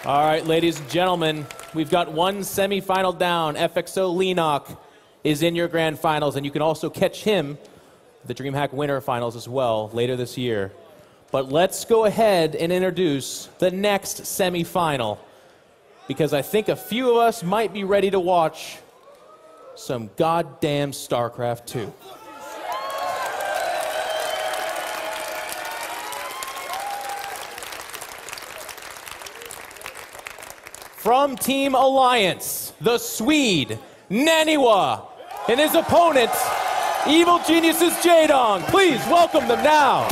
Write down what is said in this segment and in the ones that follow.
All right, ladies and gentlemen, we've got one semifinal down. FXO Leenock is in your grand finals, and you can also catch him, the DreamHack winner finals as well, later this year. But let's go ahead and introduce the next semifinal, because I think a few of us might be ready to watch some goddamn StarCraft 2. From Team Alliance, the Swede, NaNiwa, and his opponent, Evil Genius's Jaedong. Please welcome them now.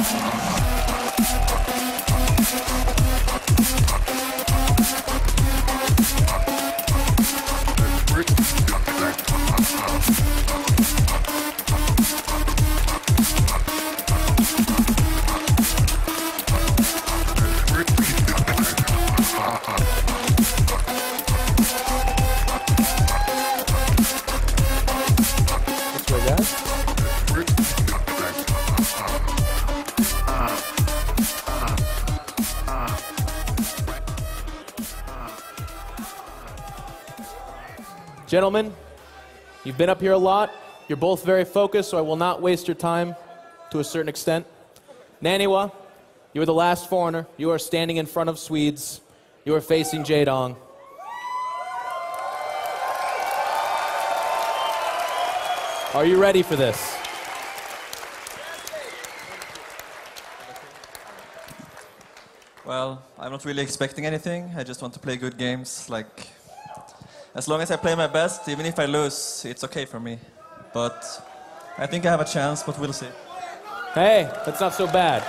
Gentlemen, you've been up here a lot. You're both very focused, so I will not waste your time to a certain extent. NaNiwa, you are the last foreigner. You are standing in front of Swedes. You are facing Jaedong. Are you ready for this? Well, I'm not really expecting anything. I just want to play good games. Like, as long as I play my best, even if I lose, it's okay for me. But I think I have a chance, but we'll see. Hey, that's not so bad.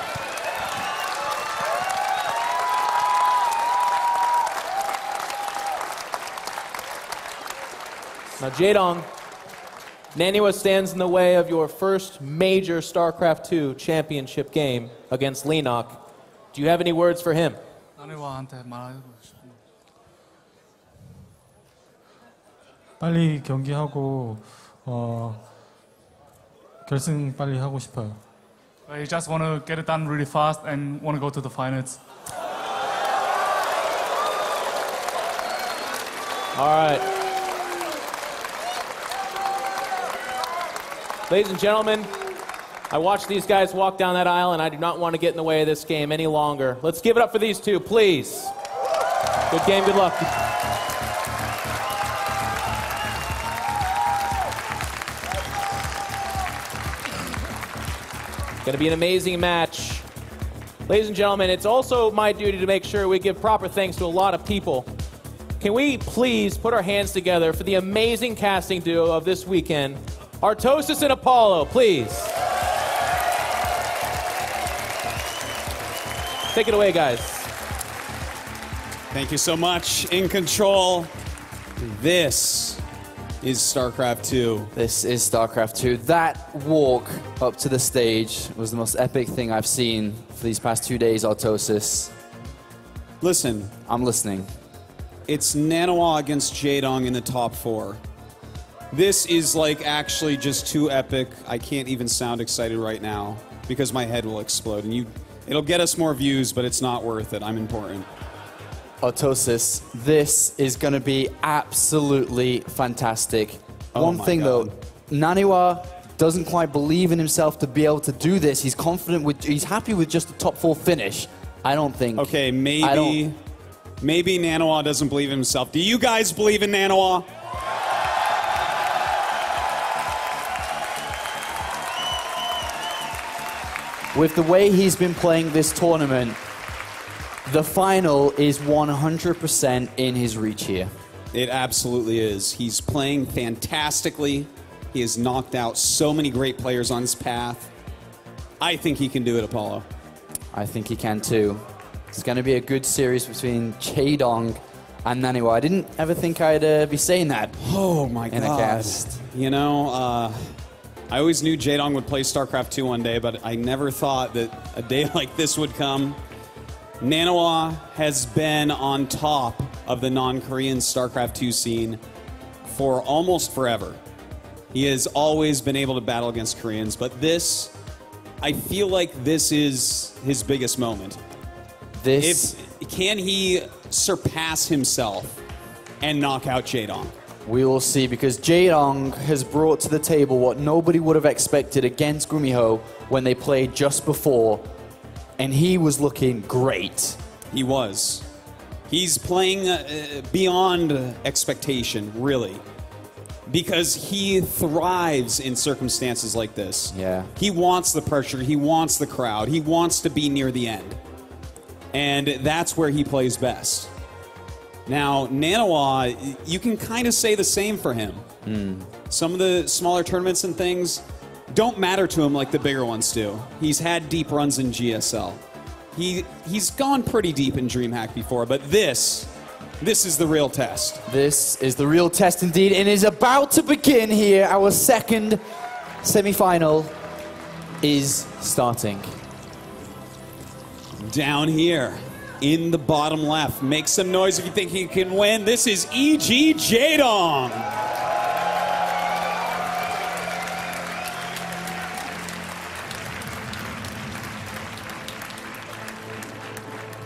Now, Jaedong, NaNiwa stands in the way of your first major StarCraft 2 championship game against Leenock. Do you have any words for him? 나니와한테 말해보고 싶어. 빨리 경기하고 결승 빨리 하고 싶어요. I just want to get it done really fast and want to go to the finals. All right. Ladies and gentlemen, I watched these guys walk down that aisle, and I do not want to get in the way of this game any longer. Let's give it up for these two, please. Good game, good luck. Going to be an amazing match. Ladies and gentlemen, it's also my duty to make sure we give proper thanks to a lot of people. Can we please put our hands together for the amazing casting duo of this weekend, Artosis and Apollo, please. Take it away, guys. Thank you so much. In control, this is StarCraft 2. This is StarCraft 2. That walk up to the stage was the most epic thing I've seen for these past 2 days, Artosis. Listen. I'm listening. It's NaNiwa against Jaedong in the top 4. This is like actually just too epic. I can't even sound excited right now because my head will explode. And it'll get us more views, but it's not worth it. I'm important. Artosis, this is going to be absolutely fantastic. One thing though, NaNiwa doesn't quite believe in himself to be able to do this. He's confident he's happy with just the top 4 finish. I don't think. Okay, maybe NaNiwa doesn't believe in himself. Do you guys believe in NaNiwa? With the way he's been playing this tournament, the final is 100% in his reach here. It absolutely is. He's playing fantastically. He has knocked out so many great players on his path. I think he can do it, Apollo. I think he can too. It's going to be a good series between Jaedong and NaNiwa. I didn't ever think I'd be saying that. Oh my God. In a cast. You know, I always knew Jaedong would play StarCraft 2 one day, but I never thought that a day like this would come. NaNiwa has been on top of the non-Korean StarCraft 2 scene for almost forever. He has always been able to battle against Koreans, but I feel like this is his biggest moment. This Can he surpass himself and knock out Jaedong? We will see, because Jaedong has brought to the table what nobody would have expected against Gumiho when they played just before, and he was looking great. He was. He's playing beyond expectation, really, because he thrives in circumstances like this. Yeah. He wants the pressure. He wants the crowd. He wants to be near the end. And that's where he plays best. Now, NaNiwa, you can kind of say the same for him. Some of the smaller tournaments and things don't matter to him like the bigger ones do. He's had deep runs in GSL. He's gone pretty deep in DreamHack before, but this is the real test. This is the real test indeed, and is about to begin here. Our second semi-final is starting. Down here in the bottom left, make some noise if you think he can win. This is E.G. Jaedong.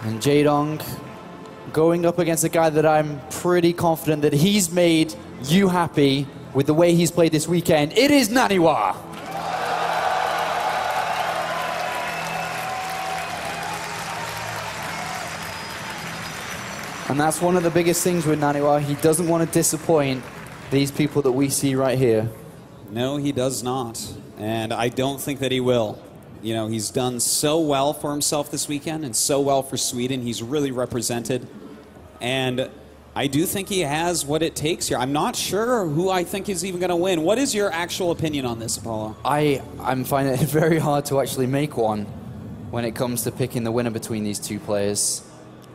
And Jaedong going up against a guy that I'm pretty confident that he's made you happy with the way he's played this weekend. It is NaNiwa. And that's one of the biggest things with NaNiwa. He doesn't want to disappoint these people that we see right here. No, he does not. And I don't think that he will. You know, he's done so well for himself this weekend and so well for Sweden. He's really represented. And I do think he has what it takes here. I'm not sure who I think is even going to win. What is your actual opinion on this, Apollo? I'm finding it very hard to actually make one when it comes to picking the winner between these two players.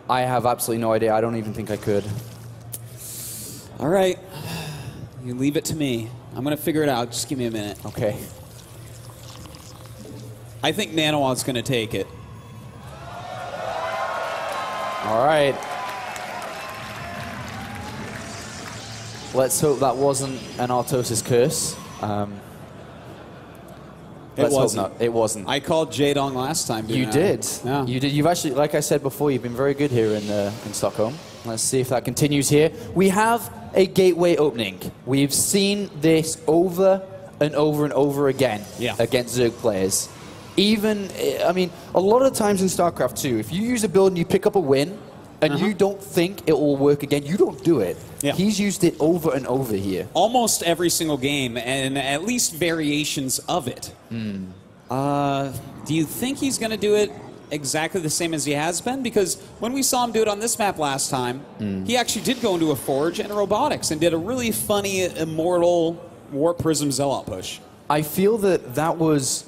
I have absolutely no idea. I don't even think I could. All right. You leave it to me. I'm going to figure it out. Just give me a minute. Okay. I think NaNiwa's going to take it. All right. Let's hope that wasn't an Artosis curse. It wasn't. Hope not. It wasn't. I called Jaedong last time. You did. Yeah. You did. You've actually, like I said before, you've been very good here in Stockholm. Let's see if that continues here. We have a gateway opening. We've seen this over and over and over again against Zerg players. Even, I mean, a lot of times in StarCraft 2, if you use a build and you pick up a win, and you don't think it will work again, you don't do it. Yeah. He's used it over and over here. Almost every single game, and at least variations of it. Do you think he's going to do it exactly the same as he has been? Because when we saw him do it on this map last time, he actually did go into a Forge and a Robotics and did a really funny, immortal Warp Prism Zealot push. I feel that that was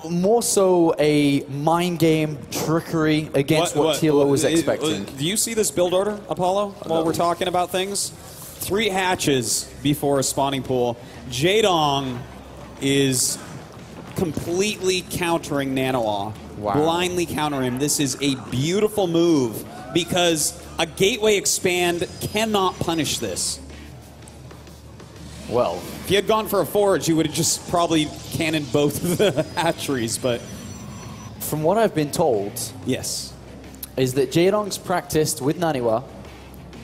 more so a mind game trickery against what TLO was expecting. Do you see this build order, Apollo, while we're talking about things? 3 hatches before a spawning pool. Jaedong is completely countering NaNiwa. Wow. Blindly countering him. This is a beautiful move because a gateway expand cannot punish this. Well, if you had gone for a Forge, you would have just probably cannoned both of the hatcheries, but... From what I've been told... Yes. Is that Jaedong's practiced with NaNiwa.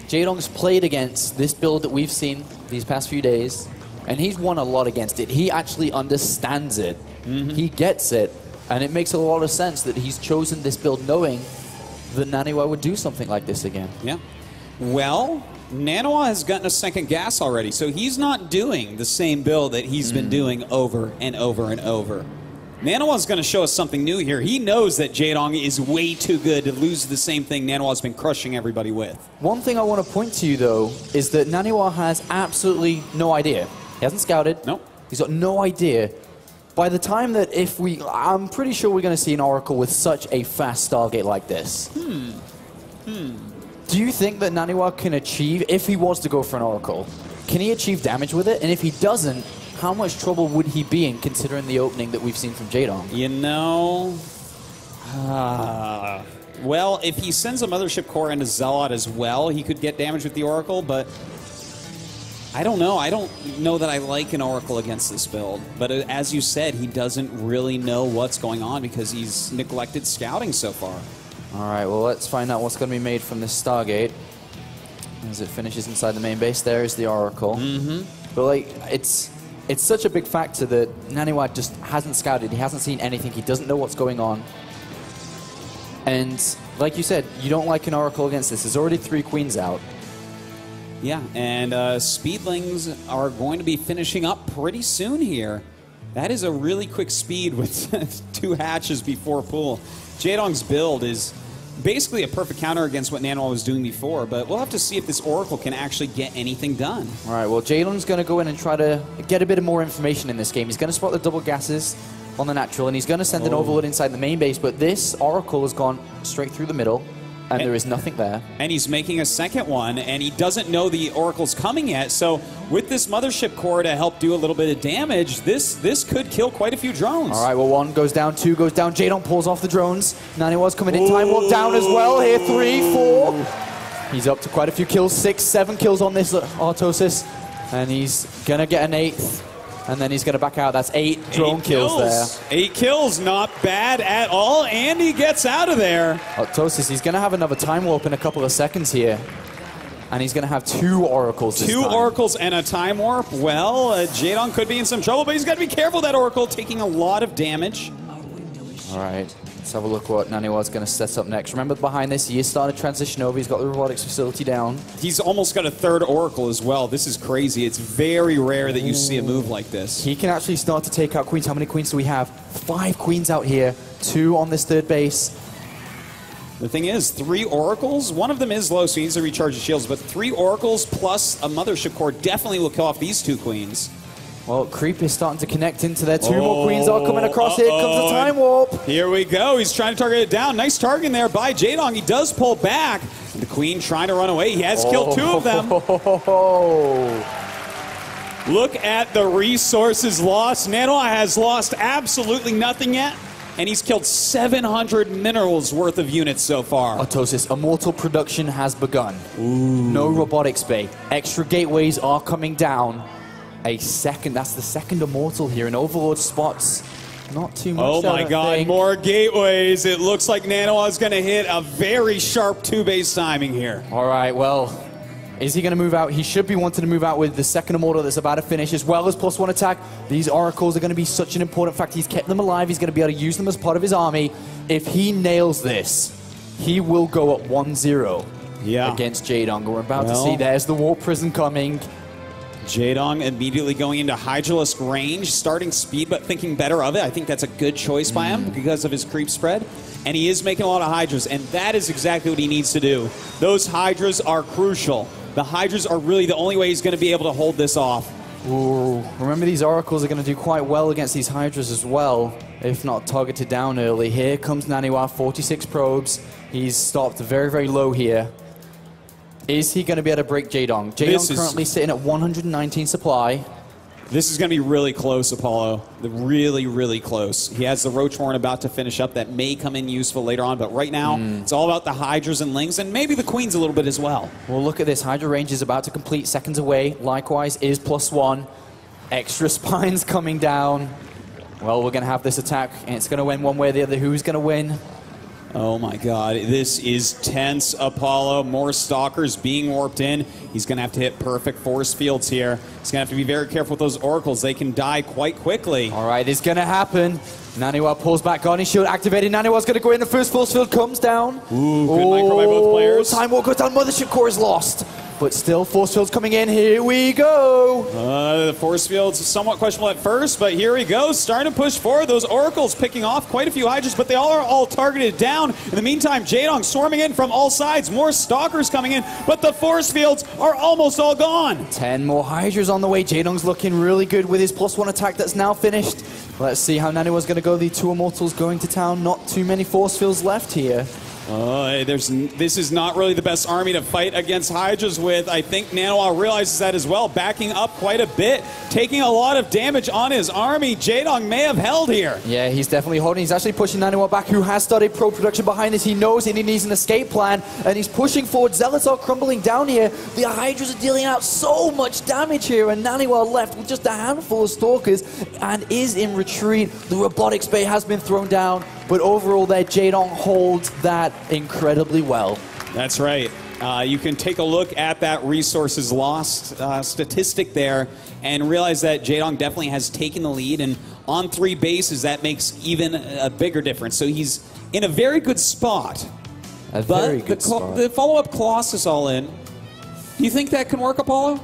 Jaedong's played against this build that we've seen these past few days, and he's won a lot against it. He actually understands it. He gets it, and it makes a lot of sense that he's chosen this build knowing that NaNiwa would do something like this again. Yeah. Well... NaNiwa has gotten a second gas already, so he's not doing the same build that he's been doing over and over and over. NaNiwa's going to show us something new here. He knows that Jaedong is way too good to lose the same thing NaNiwa's been crushing everybody with. One thing I want to point to you, though, is that NaNiwa has absolutely no idea. He hasn't scouted. Nope. He's got no idea. By the time that I'm pretty sure we're going to see an Oracle with such a fast Stargate like this. Do you think that NaNiwa can achieve, if he was to go for an Oracle, can he achieve damage with it? And if he doesn't, how much trouble would he be in considering the opening that we've seen from Jaedong? You know, well, if he sends a Mothership Core into Zealot as well, he could get damage with the Oracle, but I don't know. I don't know that I like an Oracle against this build. But as you said, he doesn't really know what's going on because he's neglected scouting so far. All right, well, let's find out what's going to be made from this Stargate. As it finishes inside the main base, there is the Oracle. But, like, it's such a big factor that NaNiwa just hasn't scouted. He hasn't seen anything. He doesn't know what's going on. And, like you said, you don't like an Oracle against this. There's already 3 queens out. Yeah, and Speedlings are going to be finishing up pretty soon here. That is a really quick speed with 2 hatches before pool. Jaedong's build is basically a perfect counter against what NaNiwa was doing before, but we'll have to see if this Oracle can actually get anything done. All right, well, Jaedong's going to go in and try to get a bit of more information in this game. He's going to spot the double gases on the natural, and he's going to send an Overload inside the main base, but this Oracle has gone straight through the middle, and there is nothing there. And he's making a second one, and he doesn't know the Oracle's coming yet, so with this Mothership Core to help do a little bit of damage, this could kill quite a few drones. All right, well, 1 goes down, 2 goes down. Jaedong pulls off the drones. NaNiwa's coming in. Time Warp down as well here. 3, 4. He's up to quite a few kills. 6, 7 kills on this Artosis, and he's going to get an 8th. And then he's going to back out. That's 8 drone kills there. 8 kills, not bad at all. And he gets out of there. Artosis, he's going to have another Time Warp in a couple of seconds here. And he's going to have 2 Oracles this time. 2 Oracles and a Time Warp. Well, Jaedong could be in some trouble, but he's got to be careful. That Oracle taking a lot of damage. All right. Let's have a look what NaNiwa's going to set up next. Remember, behind this, he is starting to transition over. He's got the robotics facility down. He's almost got a 3rd Oracle as well. This is crazy. It's very rare that you see a move like this. He can actually start to take out queens. How many queens do we have? 5 queens out here. 2 on this 3rd base. The thing is, 3 Oracles, one of them is low, so he needs to recharge his shields, but 3 Oracles plus a Mothership Core definitely will kill off these 2 queens. Well, Creep is starting to connect into there. 2 more queens are coming across. Here comes the Time Warp. Here we go. He's trying to target it down. Nice targeting there by Jaedong. He does pull back. And the queen trying to run away. He has killed 2 of them. Look at the resources lost. NaNiwa has lost absolutely nothing yet. And he's killed 700 minerals worth of units so far. Artosis, Immortal production has begun. No robotics bay. Extra gateways are coming down. That's the 2nd Immortal here, and Overlord spots not too much. Oh my god, more gateways. It looks like NaNiwa is going to hit a very sharp 2-base timing here. All right, well, is he going to move out? He should be wanting to move out with the 2nd Immortal that's about to finish, as well as +1 attack. These Oracles are going to be such an important factor. He's kept them alive. He's going to be able to use them as part of his army. If he nails this, he will go at 1-0 against Jaedong. We're about to see, there's the Warp Prison coming. Jaedong immediately going into Hydralisk range, starting speed, but thinking better of it. I think that's a good choice by him because of his creep spread. And he is making a lot of Hydras, and that is exactly what he needs to do. Those Hydras are crucial. The Hydras are really the only way he's going to be able to hold this off. Ooh, remember, these Oracles are going to do quite well against these Hydras as well, if not targeted down early. Here comes NaNiwa, 46 probes. He's stopped very, very low here. Is he going to be able to break Jaedong? Jaedong currently sitting at 119 supply. This is going to be really close, Apollo. Really, really close. He has the Roach Horn about to finish up that may come in useful later on, but right now, it's all about the Hydras and Lings, and maybe the Queens a little bit as well. Well, look at this. Hydra range is about to complete, seconds away. Likewise is +1. Extra spines coming down. Well, we're going to have this attack, and it's going to win one way or the other. Who's going to win? Oh my god, this is tense, Apollo. More Stalkers being warped in. He's going to have to hit perfect force fields here. He's going to have to be very careful with those Oracles. They can die quite quickly. All right, it's going to happen. NaNiwa pulls back on his shield, activated. NaNiwa's going to go in. The first force field comes down. Ooh, good micro by both players. Time Warp goes down. Mothership Core is lost. But still, force field's coming in. Here we go. The force field's somewhat questionable at first, but here he goes. Starting to push forward. Those Oracles picking off quite a few Hydras, but they all are all targeted down. In the meantime, Jaedong swarming in from all sides. More Stalkers coming in, but the force fields are almost all gone. 10 more Hydras on the way. Jaedong's looking really good with his +1 attack that's now finished. Let's see how NaNiwa's going to go. The 2 Immortals going to town. Not too many force fields left here. This is not really the best army to fight against Hydras with. I think NaNiwa realizes that as well, backing up quite a bit, taking a lot of damage on his army. Jaedong may have held here. Yeah, he's definitely holding. He's actually pushing NaNiwa back, who has started pro production behind this. He knows he needs an escape plan, and he's pushing forward. Zealots are crumbling down here. The Hydras are dealing out so much damage here, and NaNiwa left with just a handful of Stalkers and is in retreat. The robotics bay has been thrown down. But overall there, Jaedong holds that incredibly well. That's right. You can take a look at that resources lost statistic there and realize that Jaedong definitely has taken the lead, and on 3 bases that makes even a bigger difference. So he's in a very good spot. A very good spot. The follow-up Colossus all in. Do you think that can work, Apollo?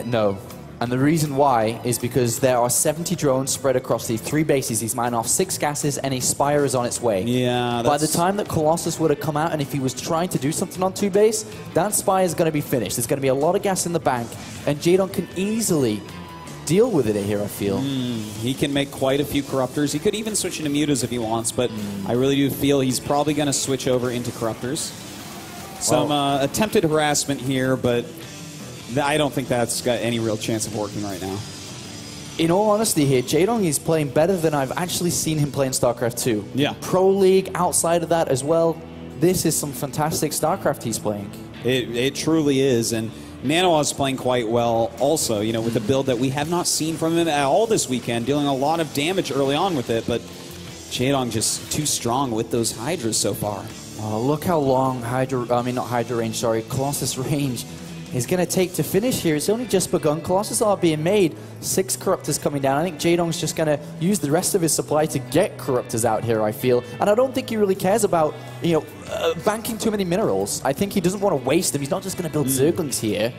No. And the reason why is because there are 70 drones spread across these 3 bases. He's mining off 6 gases, and a Spire is on its way. Yeah. By the time that Colossus would have come out, and if he was trying to do something on 2 base, that Spire is going to be finished. There's going to be a lot of gas in the bank, and Jaedong can easily deal with it here, I feel. He can make quite a few Corruptors. He could even switch into Mutas if he wants, but I really do feel he's probably going to switch over into Corruptors. Some attempted harassment here, but I don't think that's got any real chance of working right now. In all honesty here, Jaedong is playing better than I've actually seen him play in StarCraft 2. Yeah. Pro League, outside of that as well, this is some fantastic StarCraft he's playing. It truly is, and NaNiwa is playing quite well also, you know, with a build that we have not seen from him at all this weekend, dealing a lot of damage early on with it, but Jaedong just too strong with those Hydras so far. Oh, look how long Colossus range is going to take to finish here. It's only just begun. Colossus are being made. 6 Corruptors coming down. I think Jaedong's just going to use the rest of his supply to get Corruptors out here, I feel. And I don't think he really cares about, you know, banking too many minerals. I think he doesn't want to waste them. He's not just going to build Zerglings here.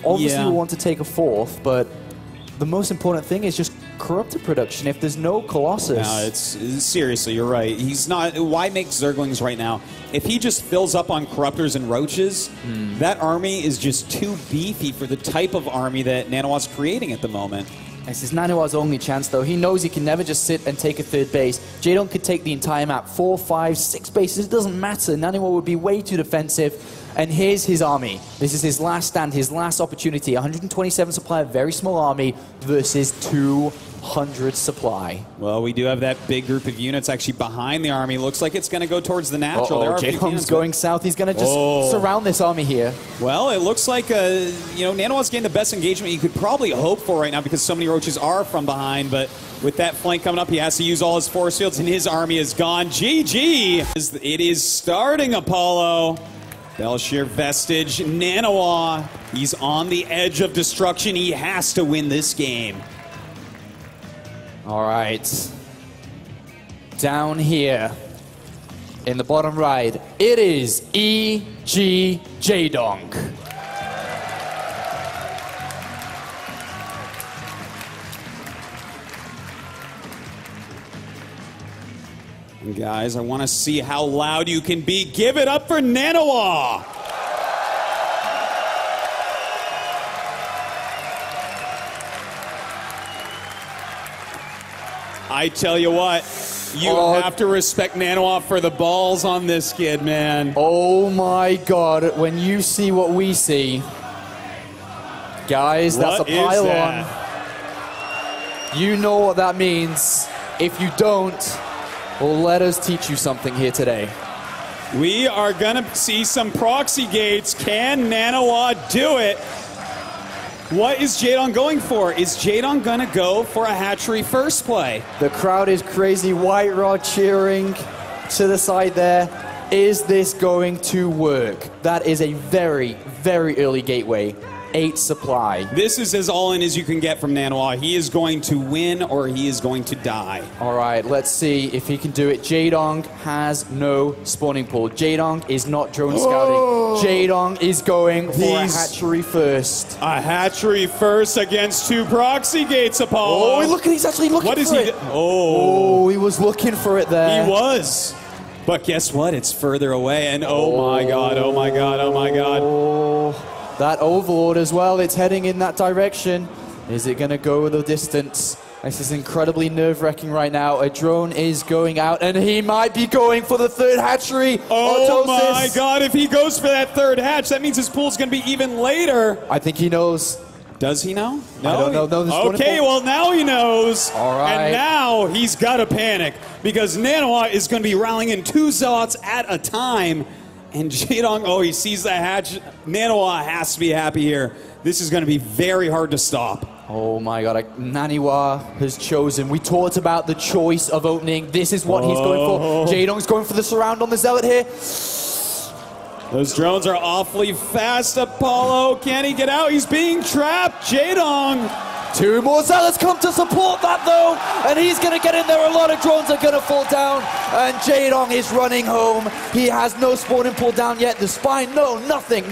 Obviously, we want to take a 4th, but the most important thing is just Corruptor production. If there's no Colossus... No, it's seriously, you're right. He's not... Why make Zerglings right now? If he just fills up on Corruptors and Roaches, that army is just too beefy for the type of army that NaNiwa's creating at the moment. This is NaNiwa's only chance, though. He knows he can never just sit and take a 3rd base. Jaedong could take the entire map. 4, 5, 6 bases. It doesn't matter. NaNiwa would be way too defensive. And here's his army. This is his last stand, his last opportunity. 127 supply, a very small army, versus 200 supply. Well, we do have that big group of units actually behind the army. Looks like it's going to go towards the natural. Jaedong's going south. He's going to just surround this army here. Well, it looks like, you know, NaNiwa's getting the best engagement you could probably hope for right now because so many Roaches are from behind, but with that flank coming up, he has to use all his force fields, and his army is gone. GG! It is starting, Apollo. Belshir Vestige, NaNiwa. He's on the edge of destruction. He has to win this game. All right. Down here in the bottom right, it is E.G. Jaedong. Guys, I want to see how loud you can be. Give it up for NaNiwa! I tell you what, you have to respect NaNiwa for the balls on this kid, man. Oh my God, when you see what we see, guys, that's a pylon. You know what that means. If you don't, well, let us teach you something here today. We are going to see some proxy gates. Can NaNiwa do it? What is Jaedong going for? Is Jaedong going to go for a hatchery first play? The crowd is crazy. White Rod cheering to the side there. Is this going to work? That is a very, very early gateway. 8 supply. This is as all in as you can get from NaNiwa. He is going to win or he is going to die. All right, let's see if he can do it. Jaedong has no spawning pool. Jaedong is not drone scouting. Jaedong is going for a hatchery first. A hatchery first against 2 proxy gates, Apollo. Oh, look, he's actually looking for it. What is he? Oh, he was looking for it there. He was. But guess what? It's further away. And oh my God, oh my God, oh my God. Oh. That Overlord as well, it's heading in that direction. Is it going to go the distance? This is incredibly nerve-wracking right now. A drone is going out, and he might be going for the 3rd hatchery. Oh my God, if he goes for that 3rd hatch, that means his pool's going to be even later. I think he knows. Does he know? No. I don't know. Okay, well, now he knows. All right. And now he's got to panic because NaNiwa is going to be rallying in 2 Zealots at a time. And Jaedong, he sees the hatch. NaNiwa has to be happy here. This is going to be very hard to stop. Oh my god, NaNiwa has chosen. We talked about the choice of opening. This is what he's going for. Jaedong's going for the surround on the Zealot here. Those drones are awfully fast, Apollo. Can he get out? He's being trapped. Jaedong. 2 more Zealots come to support that though, and he's going to get in there. A lot of drones are going to fall down, and Jaedong is running home. He has no spawning pull down yet. The spine, no, nothing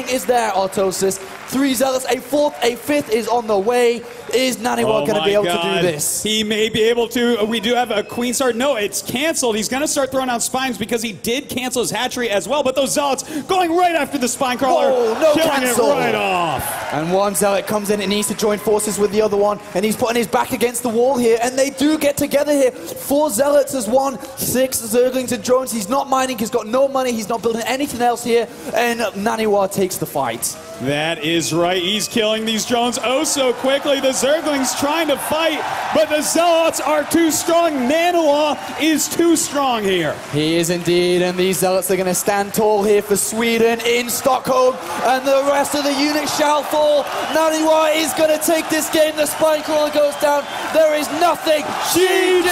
is there, Autosis. 3 Zealots, a 4th, a 5th is on the way. Is NaNiwa going to be able to do this? He may be able to. We do have a Queen Star. No, it's canceled. He's going to start throwing out spines because he did cancel his hatchery as well, but those Zealots going right after the spine crawler. Oh, no killing cancel. it right off. And one Zealot comes in and needs to join forces with the other one, and he's putting his back against the wall here, and they do get together here. 4 Zealots as one, 6 Zerglings and drones. He's not mining, he's got no money, he's not building anything else here, and NaNiwa takes the fight. That is right. He's killing these drones oh so quickly. The Zerglings trying to fight, but the Zealots are too strong. NaNiwa is too strong here. He is indeed, and these Zealots are going to stand tall here for Sweden in Stockholm, and the rest of the units shall fall. NaNiwa is going to take this game. The spine crawler goes down. There is nothing. GG!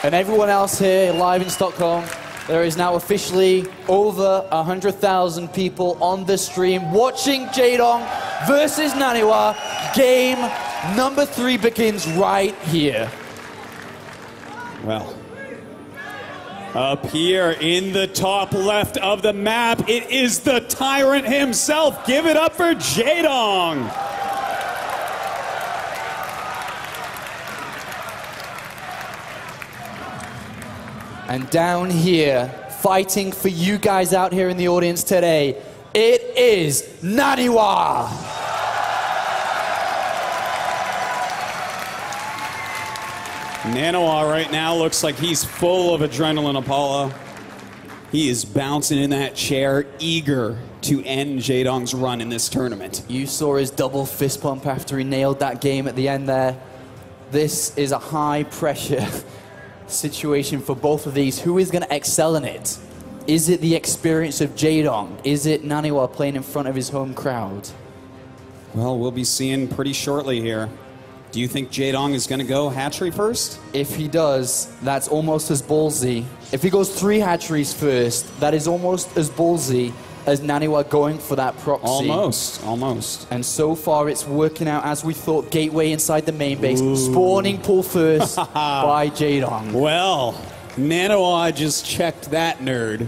And everyone else here live in Stockholm, there is now officially over 100,000 people on the stream watching Jaedong versus NaNiwa. Game number 3 begins right here. Well, up here in the top left of the map, it is the Tyrant himself. Give it up for Jaedong. And down here, fighting for you guys out here in the audience today, it is NaNiwa. NaNiwa right now looks like he's full of adrenaline, Apollo. He is bouncing in that chair, eager to end Jaedong's run in this tournament. You saw his double fist pump after he nailed that game at the end there. This is a high pressure situation for both of these. Who is going to excel in it? Is it the experience of Jaedong? Is it NaNiwa playing in front of his home crowd? Well, we'll be seeing pretty shortly here. Do you think Jaedong is going to go hatchery first? If he does, that's almost as ballsy. If he goes 3 hatcheries first, that is almost as ballsy as NaNiwa going for that proxy. Almost. And so far, it's working out as we thought. Gateway inside the main base. Ooh. Spawning pull first by Jaedong. Well, NaNiwa just checked that nerd.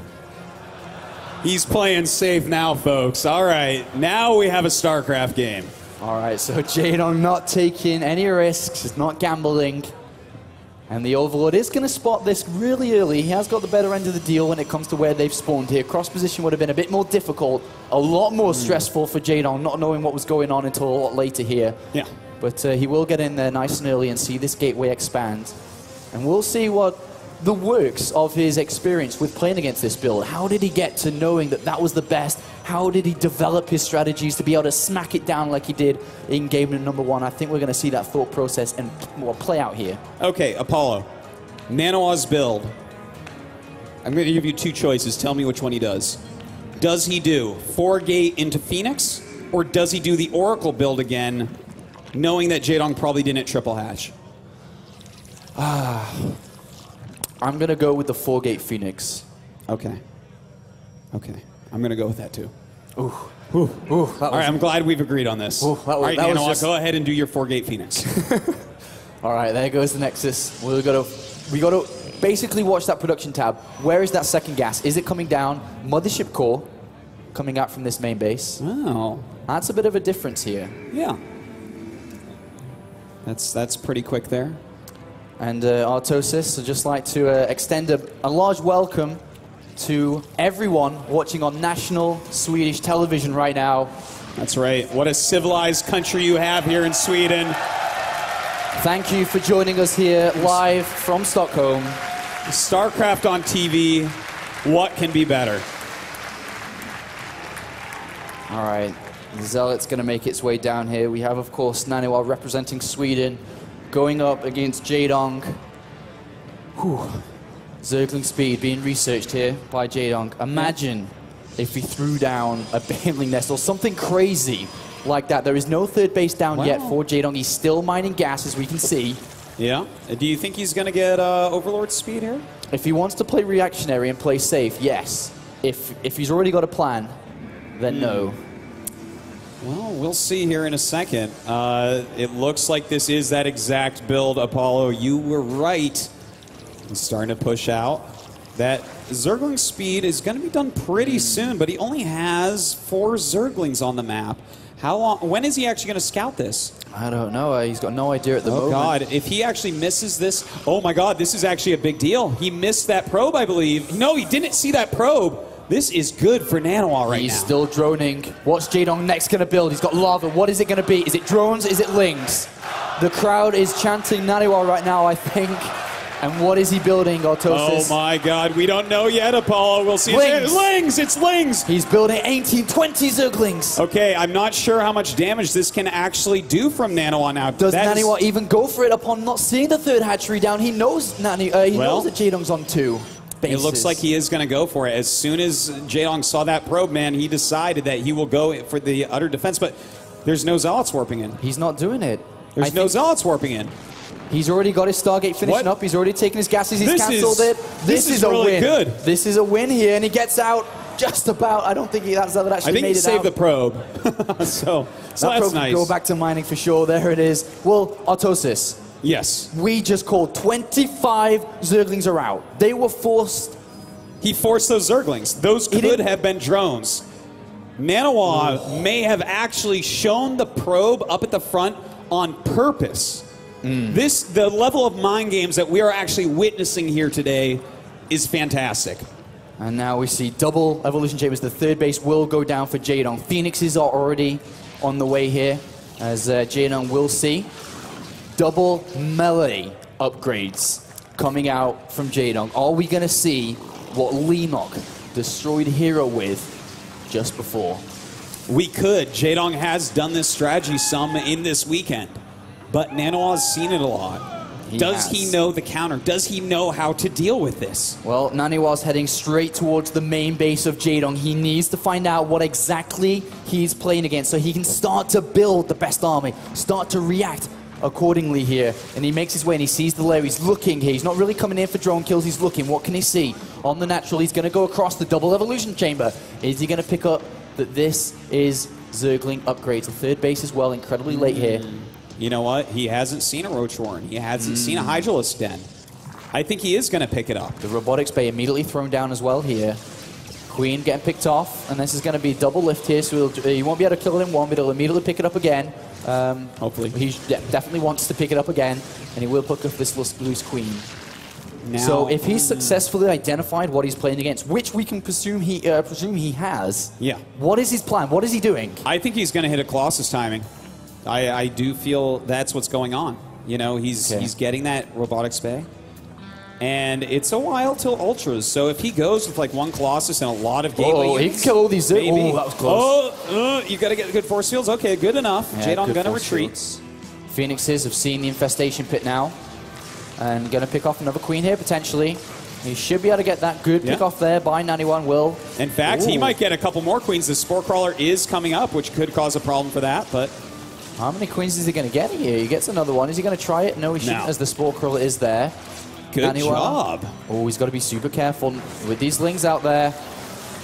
He's playing safe now, folks. All right, now we have a StarCraft game. All right, so Jaedong not taking any risks. He's not gambling. And the Overlord is going to spot this really early. He has got the better end of the deal when it comes to where they've spawned here. Cross position would have been a bit more difficult, a lot more stressful for Jaedong, not knowing what was going on until a lot later here. Yeah. But he will get in there nice and early and see this gateway expand. And we'll see what the works of his experience with playing against this build. How did he get to knowing that that was the best? How did he develop his strategies to be able to smack it down like he did in game number 1? I think we're going to see that thought process and play out here. Okay, Apollo. NaNiwa's build. I'm going to give you 2 choices. Tell me which one he does. Does he do 4-gate into Phoenix, or does he do the Oracle build again, knowing that Jaedong probably didn't triple hatch? I'm going to go with the 4-gate Phoenix. Okay. I'm going to go with that too. Ooh. All right, I'm glad we've agreed on this. All right, NaNiwa, go ahead and do your 4-gate Phoenix. All right, there goes the Nexus. We got to basically watch that production tab. Where is that second gas? Is it coming down? Mothership core coming out from this main base. Oh. That's a bit of a difference here. Yeah. That's pretty quick there. And Artosis, I'd just like to extend a large welcome to everyone watching on national Swedish television right now. That's right. What a civilized country you have here in Sweden. Thank you for joining us here live from Stockholm. StarCraft on TV, what can be better? All right, the Zealot's going to make its way down here. We have, of course, NaNiwa representing Sweden, going up against Jaedong. Zergling speed being researched here by Jaedong. Imagine if he threw down a Baneling Nest or something crazy like that. There is no third base down yet for Jaedong. He's still mining gas, as we can see. Yeah. Do you think he's going to get Overlord speed here? If he wants to play reactionary and play safe, yes. If he's already got a plan, then no. Well, we'll see here in a second. It looks like this is that exact build, Apollo. You were right. He's starting to push out. That Zergling speed is going to be done pretty soon, but he only has 4 Zerglings on the map. How long? When is he actually going to scout this? I don't know. He's got no idea at the moment. Oh, God. If he actually misses this... Oh, my God. This is actually a big deal. He missed that probe, I believe. No, he didn't see that probe. This is good for NaNiwa right now. He's still droning. What's Jaedong next going to build? He's got lava. What is it going to be? Is it drones? Is it lings? The crowd is chanting NaNiwa right now, I think. And what is he building, Autosis? Oh, my God. We don't know yet, Apollo. We'll see. Lings. Lings! It's Lings! He's building 1820 Zerglings. Okay, I'm not sure how much damage this can actually do from NaNiwa now. Does NaNiwa even go for it upon not seeing the third hatchery down? He knows knows that Jaedong's on 2 bases. It looks like he is going to go for it. As soon as Jaedong saw that probe, man, he decided that he will go for the utter defense. But there's no Zealots warping in. He's not doing it. There's no Zealots warping in. He's already got his Stargate finishing up. He's already taken his gases. He's cancelled it. This is a really win. Good. This is a win here, and he gets out just about. I don't think that's actually made it out. I think he saved the probe. so that's nice. Go back to mining for sure. There it is. Well, Autosis. Yes. We just called 25 Zerglings are out. They were forced. He forced those Zerglings. Those could have been drones. NaNiwa may have actually shown the probe up at the front on purpose. The level of mind games that we are actually witnessing here today is fantastic. And now we see double evolution chambers. The third base will go down for Jaedong. Phoenixes are already on the way here, as Jaedong will see. Double melee upgrades coming out from Jaedong. Are we going to see what Leenock destroyed Hero with just before? We could. Jaedong has done this strategy some in this weekend. But NaNiwa's seen it a lot. Does he know the counter? Does he know how to deal with this? Well, NaNiwa's heading straight towards the main base of Jaedong. He needs to find out what exactly he's playing against so he can start to build the best army, start to react accordingly here. And he makes his way and he sees the lair. He's looking here. He's not really coming in for drone kills. He's looking. What can he see? On the natural, he's going to go across the double evolution chamber. Is he going to pick up that this is Zergling upgrades? The third base as well, incredibly late here. You know what? He hasn't seen a Roach Warren. He hasn't seen a Hydralisk Den. I think he is going to pick it up. The Robotics Bay immediately thrown down as well here. Queen getting picked off, and this is going to be double lift here, so he won't be able to kill it in one, but he'll immediately pick it up again. Hopefully. He definitely wants to pick it up again, and he will pick up this loose Queen. Now, so if he's successfully identified what he's playing against, which we can presume he has, what is his plan? What is he doing? I think he's going to hit a Colossus timing. I do feel that's what's going on. You know, he's getting that Robotics Bay. And it's a while till Ultras, so if he goes with like 1 Colossus and a lot of gateway units, he can kill all these. Maybe. Oh, that was close. You got to get good force fields. Okay, good enough. Yeah, Jaedong going to retreat. Fields. Phoenixes have seen the infestation pit now. And going to pick off another Queen here, potentially. He should be able to get that good pick off there by NaNiwa. Will. In fact, he might get a couple more Queens. The Spore Crawler is coming up, which could cause a problem for that, but... How many Queens is he going to get here? He gets another one. Is he going to try it? No, he shouldn't, as the Spore Crawler is there. Good job. Oh, he's got to be super careful with these Lings out there.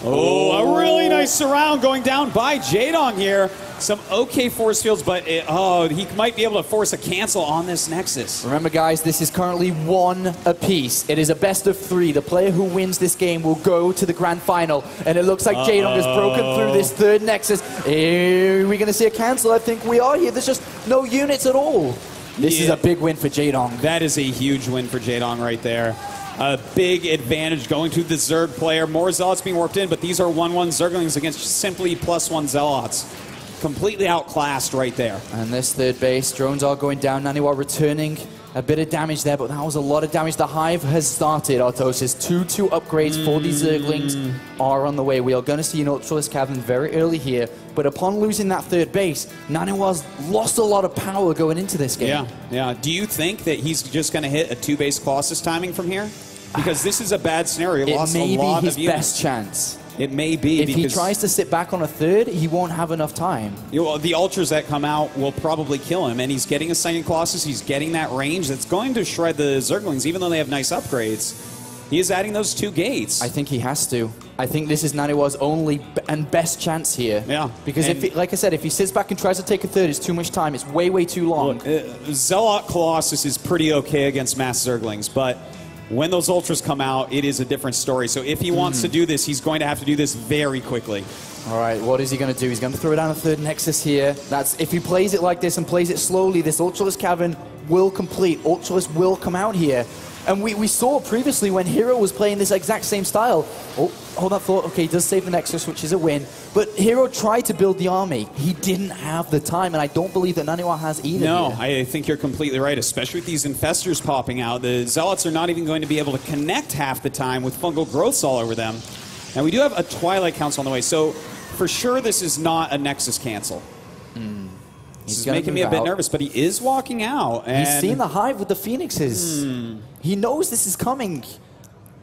Oh, a really nice surround going down by Jaedong here. Some okay force fields, but he might be able to force a cancel on this Nexus. Remember, guys, this is currently 1 apiece. It is a best of 3. The player who wins this game will go to the grand final. And it looks like Jaedong has broken through this 3rd Nexus. Are we going to see a cancel? I think we are here. There's just no units at all. This is a big win for Jaedong. That is a huge win for Jaedong right there. A big advantage going to the Zerg player. More Zealots being warped in, but these are 1-1 Zerglings against simply +1 Zealots. Completely outclassed right there. And this 3rd base, drones are going down. NaNiwa returning a bit of damage there, but that was a lot of damage. The Hive has started, Autosis. 2-2 upgrades for these Zerglings are on the way. We are going to see an Ultralisk Cavern very early here, but upon losing that 3rd base, NaNiwa's lost a lot of power going into this game. Yeah. Do you think that he's just going to hit a 2-base Colossus timing from here? Because this is a bad scenario. It lost may a lot be his of units. best chance. It may be. If he tries to sit back on a third, he won't have enough time. The ultras that come out will probably kill him, and he's getting a second Colossus. He's getting that range that's going to shred the Zerglings, even though they have nice upgrades. He is adding those 2 gates. I think he has to. I think this is NaNiwa's only and best chance here. Yeah. Because, like I said, if he sits back and tries to take a third, it's too much time. It's way, way too long. Zealot Colossus is pretty okay against mass Zerglings, but when those ultras come out, it is a different story. So if he wants to do this, he's going to have to do this very quickly. All right, what is he going to do? He's going to throw down a third Nexus here. That's if he plays it like this and plays it slowly, this Ultraless Cavern will complete. Ultraless will come out here. And we saw previously when Hero was playing this exact same style. Oh, hold that thought. Okay, he does save the Nexus, which is a win. But Hero tried to build the army. He didn't have the time, and I don't believe that NaNiwa has either. No, here. I think you're completely right, especially with these Infestors popping out. The Zealots are not even going to be able to connect half the time with fungal growths all over them. And we do have a Twilight Council on the way, so for sure this is not a Nexus cancel. This is making me a bit nervous, but he is walking out. And he's seen the hive with the Phoenixes. He knows this is coming.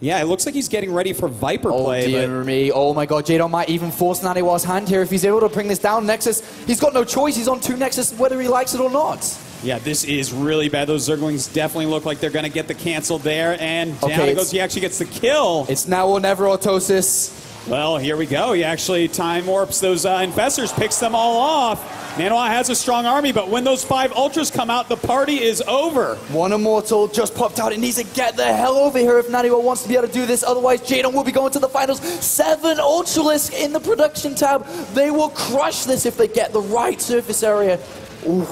Yeah, it looks like he's getting ready for Viper play. Oh, dear me. Oh, my God. Jaedong might even force NaNiwa's hand here if he's able to bring this down. Nexus, he's got no choice. He's on 2 Nexus, whether he likes it or not. Yeah, this is really bad. Those Zerglings definitely look like they're going to get the cancel there. And down it goes. He actually gets the kill. It's now or never, Autosis. Well, here we go. He actually time warps those Infestors, picks them all off. NaNiwa has a strong army, but when those 5 Ultras come out, the party is over. 1 Immortal just popped out. It needs to get the hell over here if NaNiwa wants to be able to do this. Otherwise, Jaedong will be going to the finals. 7 Ultralisk in the production tab. They will crush this if they get the right surface area. Ooh.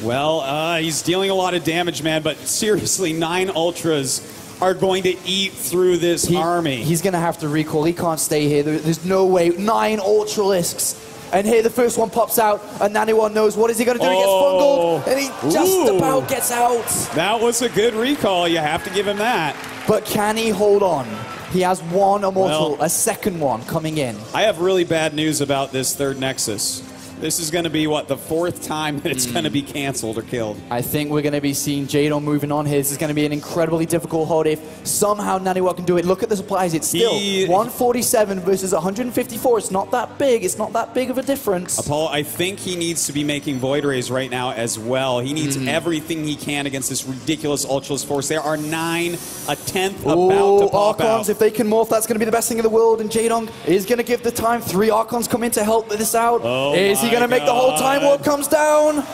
Well, he's dealing a lot of damage, man, but seriously, 9 Ultras are going to eat through this army. He's going to have to recall. He can't stay here. There's no way. 9 Ultralisks. And here the first one pops out, and NaNiwa knows what is he going to do. He gets fungled, and he just about gets out. That was a good recall. You have to give him that. But can he hold on? He has 1 Immortal, a second one coming in. I have really bad news about this 3rd Nexus. This is going to be, what, the 4th time that it's going to be canceled or killed. I think we're going to be seeing Jaedong moving on here. This is going to be an incredibly difficult hold if somehow NaNiwa can do it. Look at the supplies. It's still 147 versus 154. It's not that big. It's not that big of a difference. Apollo, I think he needs to be making Void Rays right now as well. He needs everything he can against this ridiculous Ultraless force. There are 9, a 10th about to pop Archons, out. if they can morph, that's going to be the best thing in the world. And Jaedong is going to give the time. 3 Archons come in to help this out. Is he going to make the whole time warp comes down?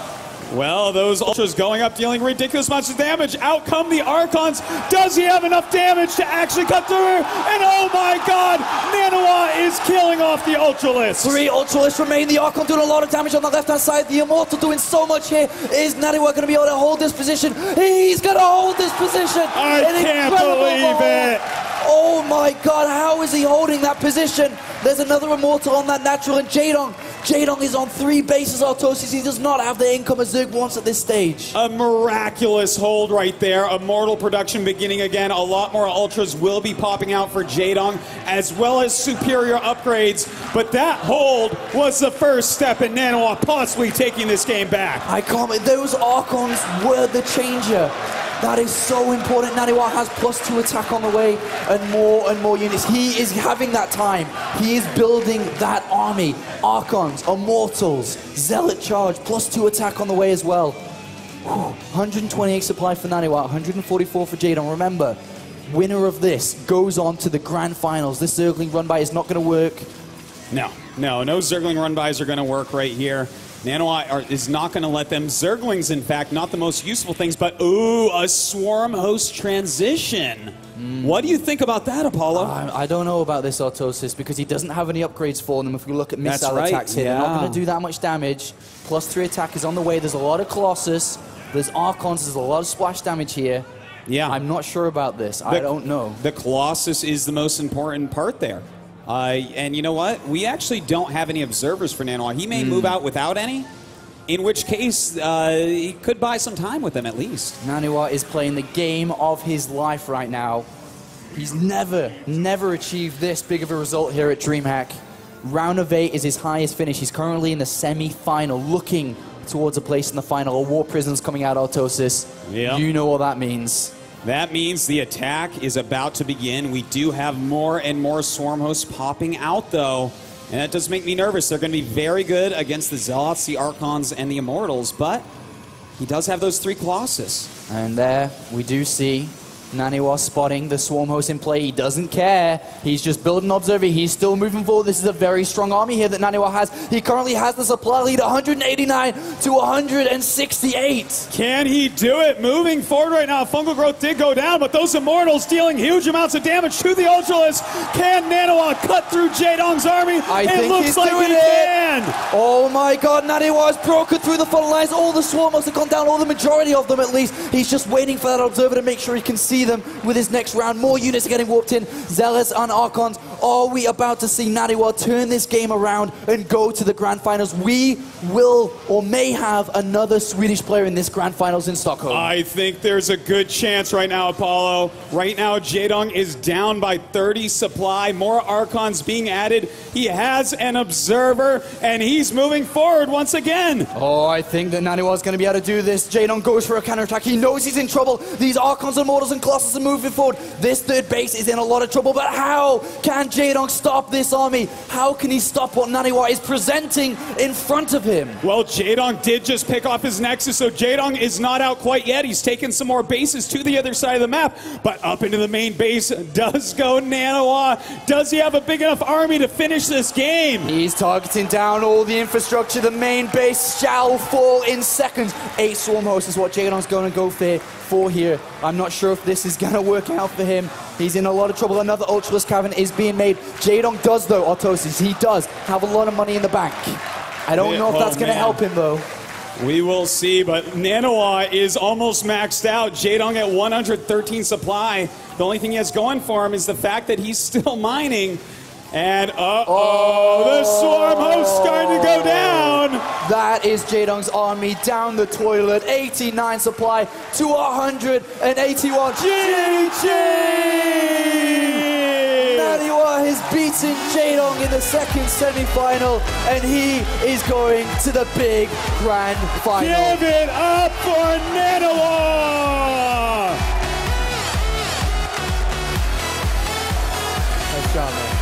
Well, those Ultras going up, dealing ridiculous amounts of damage. Out come the Archons. Does he have enough damage to actually cut through? And oh my God, NaNiwa is killing off the Ultralisk. 3 Ultralists remain. The Archon doing a lot of damage on the left-hand side. The Immortal doing so much here. Is NaNiwa going to be able to hold this position? He's going to hold this position. I can't believe it. Oh my God, how is he holding that position? There's another Immortal on that natural, and Jaedong is on 3 bases, Autosis. He does not have the income as Zerg wants at this stage. A miraculous hold right there. Immortal production beginning again. A lot more Ultras will be popping out for Jaedong, as well as superior upgrades. But that hold was the first step in NaNiwa possibly taking this game back. I can't believe those Archons were the changer. That is so important. NaNiwa has +2 attack on the way and more units. He is having that time. He is building that army. Archons, Immortals, Zealot Charge, +2 attack on the way as well. 128 supply for NaNiwa, 144 for Jaedong. Remember, winner of this goes on to the grand finals. This Zergling run-by is not going to work. No Zergling run-bys are going to work right here. NaNiwa is not going to let them. Zerglings, in fact, not the most useful things, but ooh, a swarm host transition. What do you think about that, Apollo? I don't know about this Autosis because he doesn't have any upgrades for them. If we look at missile attacks here, they're not going to do that much damage. +3 attack is on the way. There's a lot of Colossus. There's Archons. There's a lot of splash damage here. Yeah. I'm not sure about this. I don't know. The Colossus is the most important part there. And you know what? We actually don't have any observers for NaNiwa. He may move out without any, in which case he could buy some time with them at least. NaNiwa is playing the game of his life right now. He's never achieved this big of a result here at DreamHack. Round of 8 is his highest finish. He's currently in the semi-final, looking towards a place in the final. A War Prison's coming out, Autosis. Yeah. You know what that means. That means the attack is about to begin. We do have more and more Swarm hosts popping out, though. And that does make me nervous. They're going to be very good against the Zealots, the Archons, and the Immortals, but he does have those 3 Colossus. And there we do see NaNiwa spotting the Swarm host in play. He doesn't care. He's just building Observer. He's still moving forward. This is a very strong army here that NaNiwa has. He currently has the supply lead 189 to 168. Can he do it? Moving forward right now. Fungal Growth did go down, but those Immortals dealing huge amounts of damage to the Ultralisk. Can NaNiwa cut through Jaedong's army? I think looks he's like doing he it. can. Oh my god, NaNiwa has broken through the front lines. All the Swarm hosts have gone down, all the majority of them at least. He's just waiting for that Observer to make sure he can see them with his next round. More units are getting warped in. Zealots and Archons. Are we about to see NaNiwa turn this game around and go to the Grand Finals? We will or may have another Swedish player in this Grand Finals in Stockholm. I think there's a good chance right now, Apollo. Right now, Jaedong is down by 30 supply. More Archons being added. He has an Observer, and he's moving forward once again. Oh, I think that NaNiwa is going to be able to do this. Jaedong goes for a counterattack. He knows he's in trouble. These Archons and Mortals and Colossus are moving forward. This third base is in a lot of trouble, but how can Jaedong stop this army? How can he stop what NaNiwa is presenting in front of him? Well, Jaedong did just pick off his Nexus, so Jaedong is not out quite yet. He's taken some more bases to the other side of the map, but up into the main base does go NaNiwa. Does he have a big enough army to finish this game? He's targeting down all the infrastructure. The main base shall fall in seconds. 8 Swarm hosts is what Jaedong's going to go for here. I'm not sure if this is going to work out for him. He's in a lot of trouble. Another Ultralisk Cavern is being made. Jaedong does, though, Autosis. He does have a lot of money in the bank. I don't know if that's going to help him, though. We will see, but NaNiwa is almost maxed out. Jaedong at 113 supply. The only thing he has going for him is the fact that he's still mining. And the Swarm host starting to go down. That is Jaedong's army down the toilet. 89 supply to 181. GG! NaNiwa has beaten Jaedong in the second semi-final, and he is going to the big grand final. Give it up for NaNiwa! Nice job, man.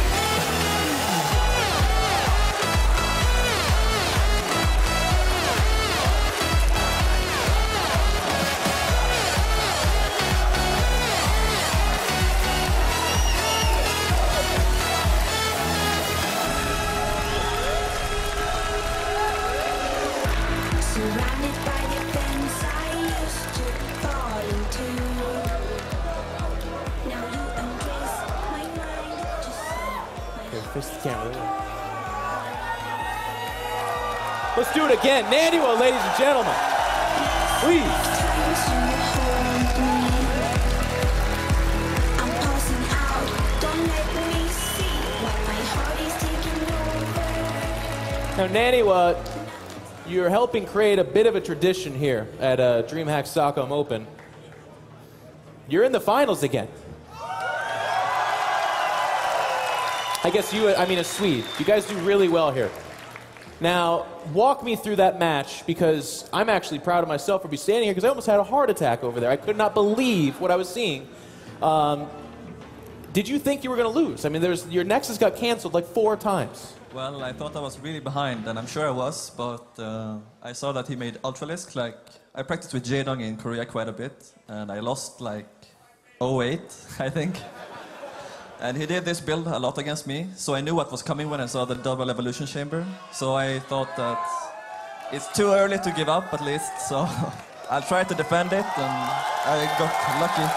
Let's do it again. NaNiwa, ladies and gentlemen. Please. Now, NaNiwa, you're helping create a bit of a tradition here at DreamHack Stockholm Open. You're in the finals again. I guess a Swede. You guys do really well here. Now, walk me through that match, because I'm actually proud of myself for standing here, because I almost had a heart attack over there. I could not believe what I was seeing. Did you think you were going to lose? I mean, your Nexus got canceled like 4 times. Well, I thought I was really behind, and I'm sure I was, but I saw that he made Ultralisk. Like, I practiced with Jaedong in Korea quite a bit, and I lost like 0-8, I think. And he did this build a lot against me, so I knew what was coming when I saw the double evolution chamber. So I thought that it's too early to give up, at least. So I'll try to defend it, and I got lucky.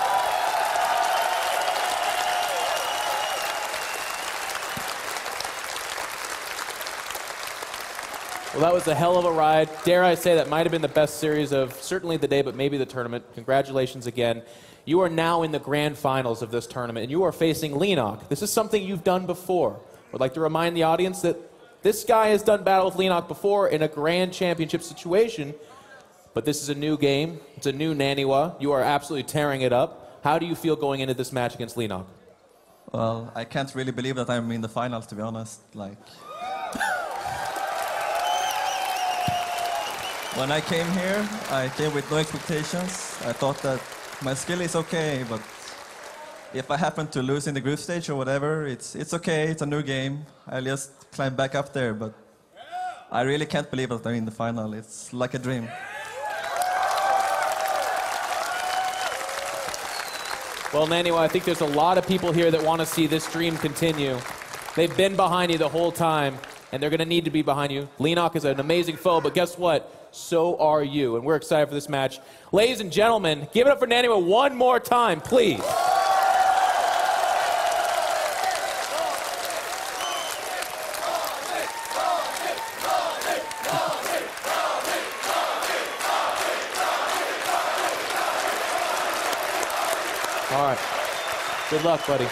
Well, that was a hell of a ride. Dare I say that might have been the best series of certainly the day, but maybe the tournament. Congratulations again. You are now in the grand finals of this tournament, and you are facing Leenock. This is something you've done before. I'd like to remind the audience that this guy has done battle with Leenock before in a grand championship situation, but this is a new game. It's a new NaNiwa. You are absolutely tearing it up. How do you feel going into this match against Leenock? Well, I can't really believe that I'm in the finals, to be honest. Like, when I came here, I came with no expectations. I thought that My skill is okay, but if I happen to lose in the group stage or whatever, it's okay. It's a new game. I'll just climb back up there, but I really can't believe that I'm in the final. It's like a dream. Well, NaNiwa, I think there's a lot of people here that want to see this dream continue. They've been behind you the whole time, and they're going to need to be behind you. Leenock is an amazing foe, but guess what? So are you, and we're excited for this match. Ladies and gentlemen, give it up for NaNiwa one more time, please. All right. Good luck, buddy.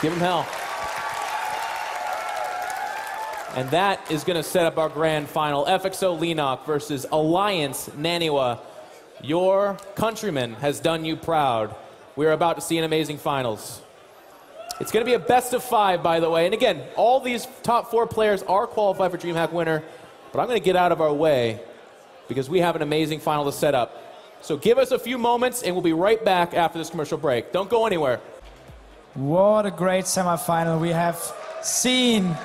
Give him hell. And that is going to set up our grand final. FXO Leenock versus Alliance NaNiwa. Your countryman has done you proud. We're about to see an amazing finals. It's going to be a best of 5, by the way. And again, all these top 4 players are qualified for DreamHack winner. But I'm going to get out of our way because we have an amazing final to set up. So give us a few moments, and we'll be right back after this commercial break. Don't go anywhere. What a great semifinal we have seen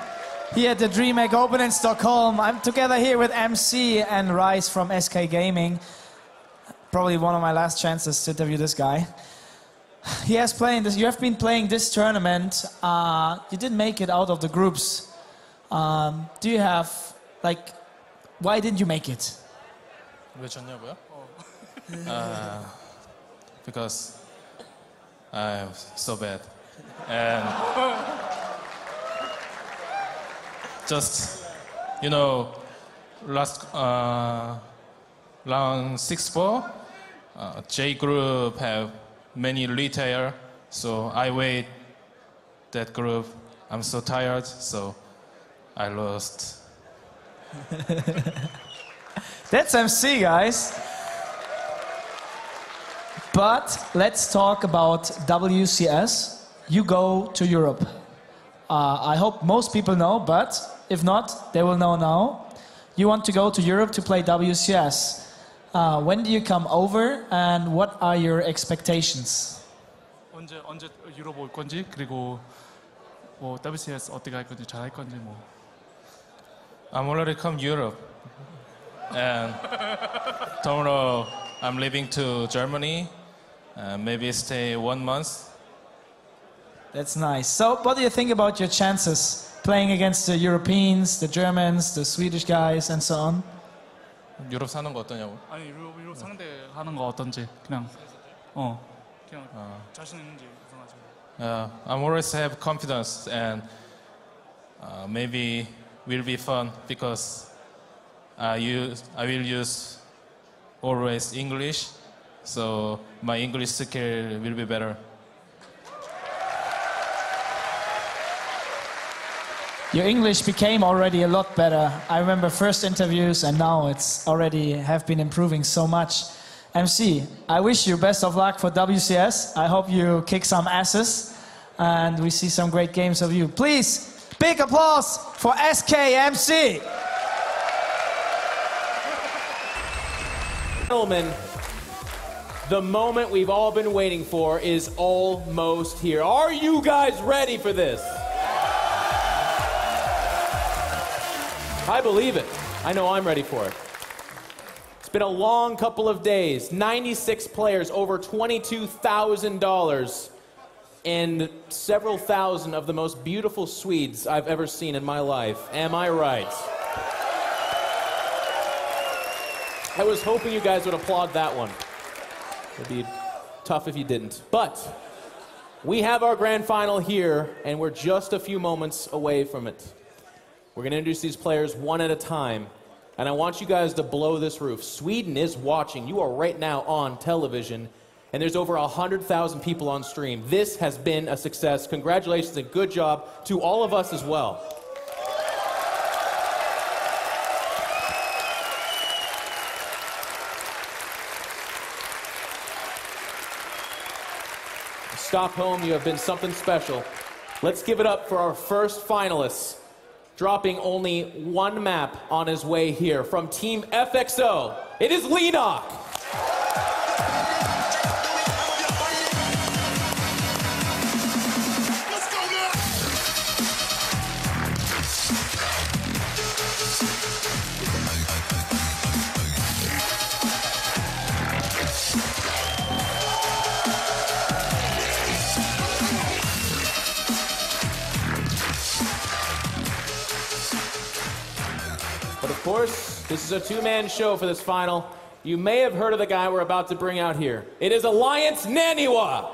here at the DreamHack Open in Stockholm. I'm together here with MC and Rice from SK Gaming. Probably one of my last chances to interview this guy. He has playing this. You have been playing this tournament. You didn't make it out of the groups. Do you have, like, why didn't you make it? 왜 졌냐고요? Because I'm so bad. And just, you know, last round 6-4, J group have many retire, so I wait that group. I'm so tired, so I lost. That's MC, guys. But let's talk about WCS. You go to Europe. I hope most people know, but if not, they will know now. You want to go to Europe to play WCS. When do you come over, and what are your expectations? 언제 유럽 올 건지, 그리고 뭐 WCS 어떻게 할 건지, 잘할 건지 뭐. I'm already come Europe, and tomorrow I'm leaving to Germany. Maybe stay 1 month. That's nice. So, what do you think about your chances playing against the Europeans, the Germans, the Swedish guys, and so on? 유럽 사는 거 어떠냐고? 아니 유럽 상대하는 거 어떤지 그냥 그냥 자신 있는지 우선하죠. I'm always have confidence, and maybe will be fun because I will use always English, so my English skill will be better. Your English became already a lot better. I remember first interviews, and now it's already have been improving so much. MC, I wish you best of luck for WCS. I hope you kick some asses, and we see some great games of you. Please, big applause for SKMC. Gentlemen, the moment we've all been waiting for is almost here. Are you guys ready for this? I believe it. I know I'm ready for it. It's been a long couple of days. 96 players, over $22,000, and several thousand of the most beautiful Swedes I've ever seen in my life. Am I right? I was hoping you guys would applaud that one. It'd be tough if you didn't. But we have our grand final here, and we're just a few moments away from it. We're going to introduce these players one at a time, and I want you guys to blow this roof. Sweden is watching. You are right now on television, and there's over 100,000 people on stream. This has been a success. Congratulations and good job to all of us as well. Stockholm, you have been something special. Let's give it up for our first finalists. Dropping only one map on his way here from Team FXO. It is Leenock. course, this is a two-man show for this final. You may have heard of the guy we're about to bring out here. It is Alliance NaNiwa.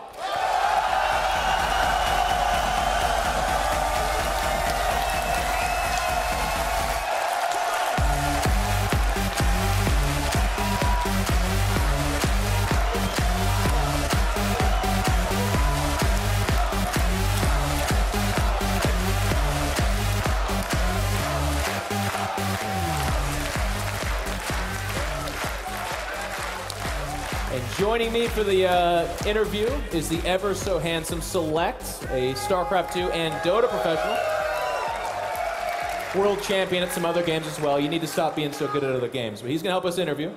Joining me for the interview is the ever so handsome Select, a StarCraft 2 and Dota professional. World champion at some other games as well. You need to stop being so good at other games. But he's going to help us interview.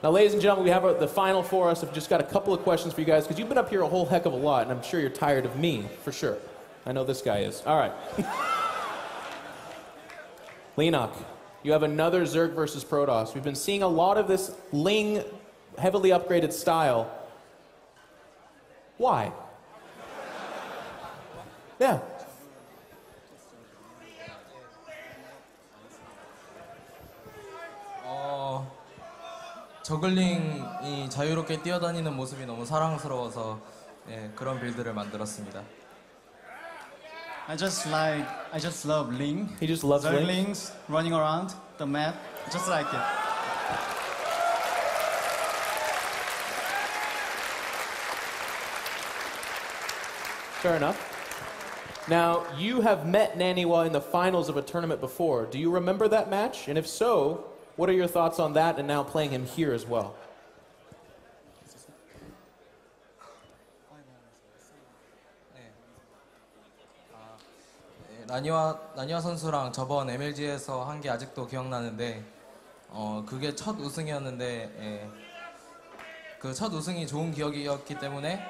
Now, ladies and gentlemen, we have the final for us. I've just got a couple of questions for you guys, because you've been up here a whole heck of a lot, and I'm sure you're tired of me, for sure. I know this guy is. All right. Leenock, you have another Zerg versus Protoss. We've been seeing a lot of this Ling heavily upgraded style. Why? Yeah. 저글링이 자유롭게 뛰어다니는 모습이 너무 사랑스러워서 그런 빌드를 만들었습니다. I just love Ling. He just loves Zerglings running around the map, just like it. Fair enough. Now, you have met NaNiwa in the finals of a tournament before. Do you remember that match? And if so, what are your thoughts on that and now playing him here as well? 나니와 선수랑 저번 MLG에서 한 게 아직도 기억나는데 그게 첫 우승이었는데 그 첫 우승이 좋은 기억이었기 때문에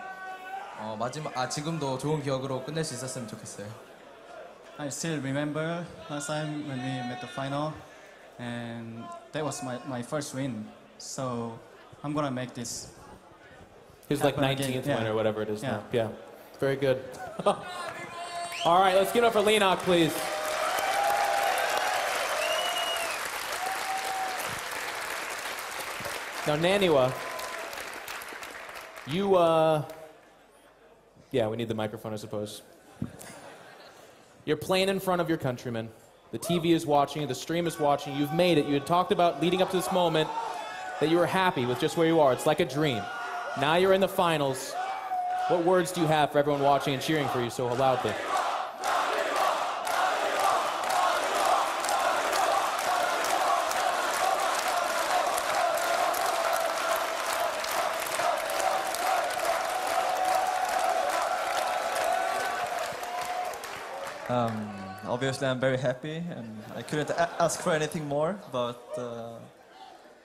지금도 좋은 기억으로 끝낼 수 있었으면 좋겠어요. I still remember last time when we met the final, and that was my first win. So I'm gonna make this. His like 19th win or whatever it is now. Yeah, very good. All right, let's give it up for Leenock, please. Now, NaNiwa, you, yeah, we need the microphone, I suppose. You're playing in front of your countrymen. The TV is watching, the stream is watching. You've made it. You had talked about leading up to this moment that you were happy with just where you are. It's like a dream. Now you're in the finals. What words do you have for everyone watching and cheering for you so loudly? Obviously, I'm very happy, and I couldn't ask for anything more, but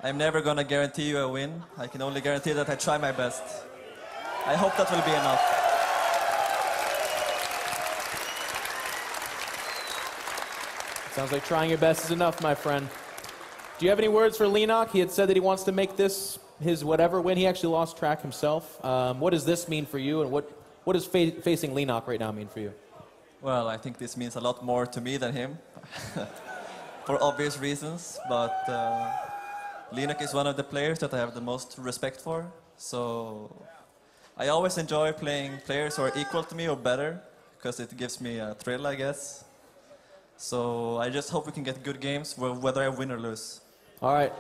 I'm never going to guarantee you a win. I can only guarantee that I try my best. I hope that will be enough. Sounds like trying your best is enough, my friend. Do you have any words for Leenock? He had said that he wants to make this his whatever win. He actually lost track himself. What does this mean for you, and what does facing Leenock right now mean for you? Well, I think this means a lot more to me than him, for obvious reasons, but Leenock is one of the players that I have the most respect for, so I always enjoy playing players who are equal to me or better, because it gives me a thrill, I guess. So I just hope we can get good games, whether I win or lose. All right.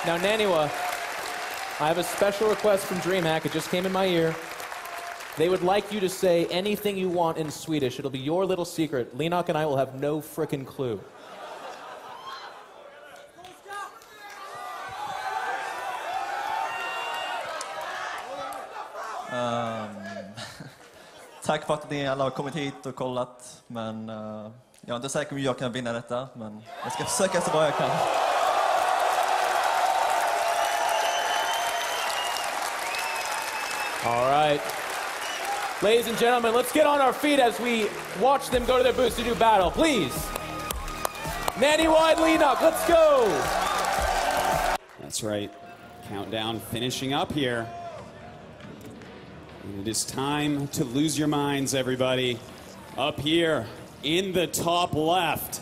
Now, NaNiwa, I have a special request from DreamHack. It just came in my ear. They would like you to say anything you want in Swedish. It'll be your little secret. Leenock and I will have no frickin' clue. Tack för att ni alla har kommit hit och kollat, men jag är inte säker om jag kan vinna detta, men jag ska försöka så bra jag kan. All right. Ladies and gentlemen, let's get on our feet as we watch them go to their booths to do battle. Please. NaNiwa and Leenock, let's go. That's right. Countdown finishing up here. And it is time to lose your minds, everybody. Up here In the top left,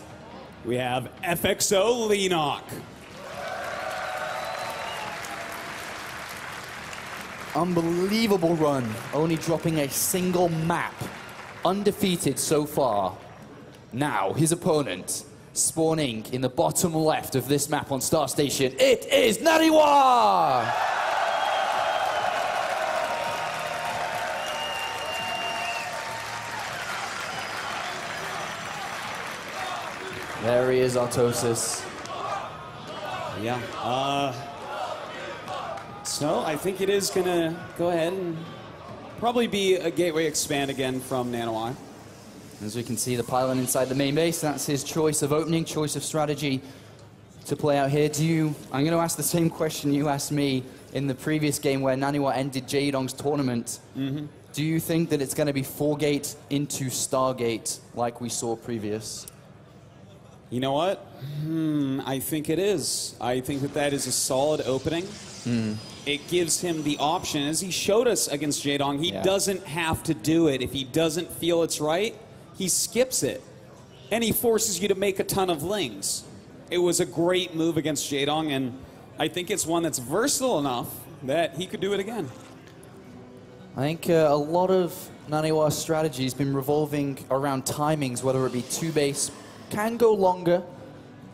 we have FXO Leenock. Unbelievable run, only dropping a single map. Undefeated so far. Now, his opponent, spawning in the bottom left of this map on Star Station, it is NaNiwa! There he is, Artosis. Yeah. So I think it is going to go ahead and probably be a gateway expand again from NaNiwa. As we can see, the pylon inside the main base, that's his choice of opening, choice of strategy to play out here. I'm going to ask the same question you asked me in the previous game where NaNiwa ended Jaedong's tournament. Do you think that it's going to be 4-gate into Stargate like we saw previous? You know what? I think it is. I think that that is a solid opening. It gives him the option, as he showed us against Jaedong, he doesn't have to do it. If he doesn't feel it's right, he skips it. And he forces you to make a ton of lings. It was a great move against Jaedong, and I think it's one that's versatile enough that he could do it again. I think a lot of NaNiwa's strategy has been revolving around timings, whether it be 2-base, can go longer.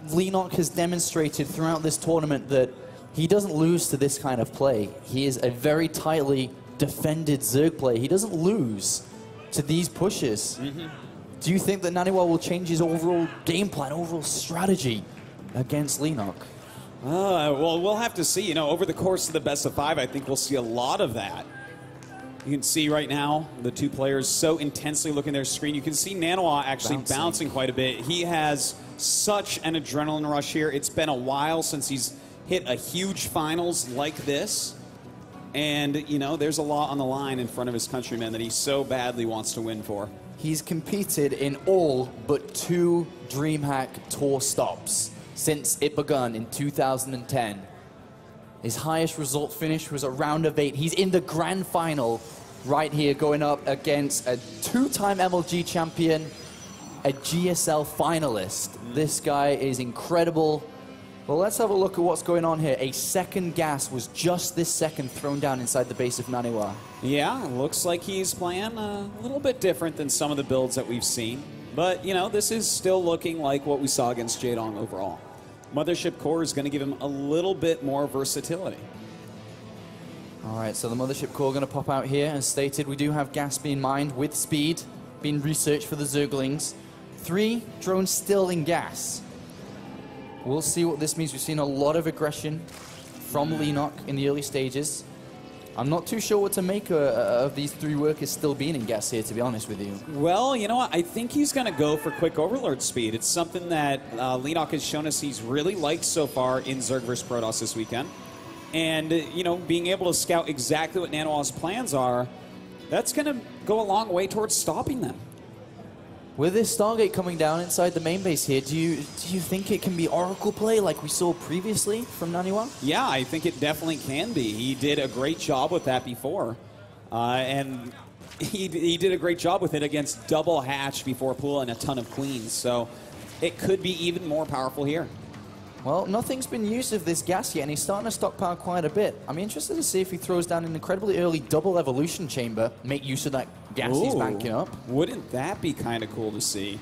Leenock has demonstrated throughout this tournament that he doesn't lose to this kind of play. He is a very tightly defended Zerg play. He doesn't lose to these pushes. Do you think that NaNiwa will change his overall game plan, overall strategy against Leenock? Well, we'll have to see. You know, over the course of the best of 5, I think we'll see a lot of that. You can see right now the two players so intensely looking at their screen. You can see NaNiwa actually bouncing quite a bit. He has such an adrenaline rush here. It's been a while since he's hit a huge finals like this. And, you know, there's a lot on the line in front of his countrymen that he so badly wants to win for. He's competed in all but 2 DreamHack tour stops since it begun in 2010. His highest result finish was a round of 8. He's in the grand final right here, going up against a 2-time MLG champion, a GSL finalist. This guy is incredible. Well, let's have a look at what's going on here. A second gas was just this second thrown down inside the base of NaNiwa. Yeah, looks like he's playing a little bit different than some of the builds that we've seen. But, you know, this is still looking like what we saw against Jaedong overall. Mothership Core is going to give him a little bit more versatility. All right, so the Mothership Core going to pop out here. As stated, we do have gas being mined with speed, being researched for the Zerglings. 3 drones still in gas. We'll see what this means. We've seen a lot of aggression from Leenock in the early stages. I'm not too sure what to make of these 3 workers still being in gas here, to be honest with you. Well, you know what? I think he's going to go for quick overlord speed. It's something that Leenock has shown us he's really liked so far in Zerg vs. Protoss this weekend. And, you know, being able to scout exactly what NaNiwa's plans are, that's going to go a long way towards stopping them. With this Stargate coming down inside the main base here, do you think it can be Oracle play like we saw previously from NaNiwa? Yeah, I think it definitely can be. He did a great job with that before. And he did a great job with it against double hatch before pulling a ton of queens. So it could be even more powerful here. Well, nothing's been used of this gas yet, and he's starting to stockpile quite a bit. I'm interested to see if he throws down an incredibly early double evolution chamber, make use of that gas he's banking up. Wouldn't that be kind of cool to see?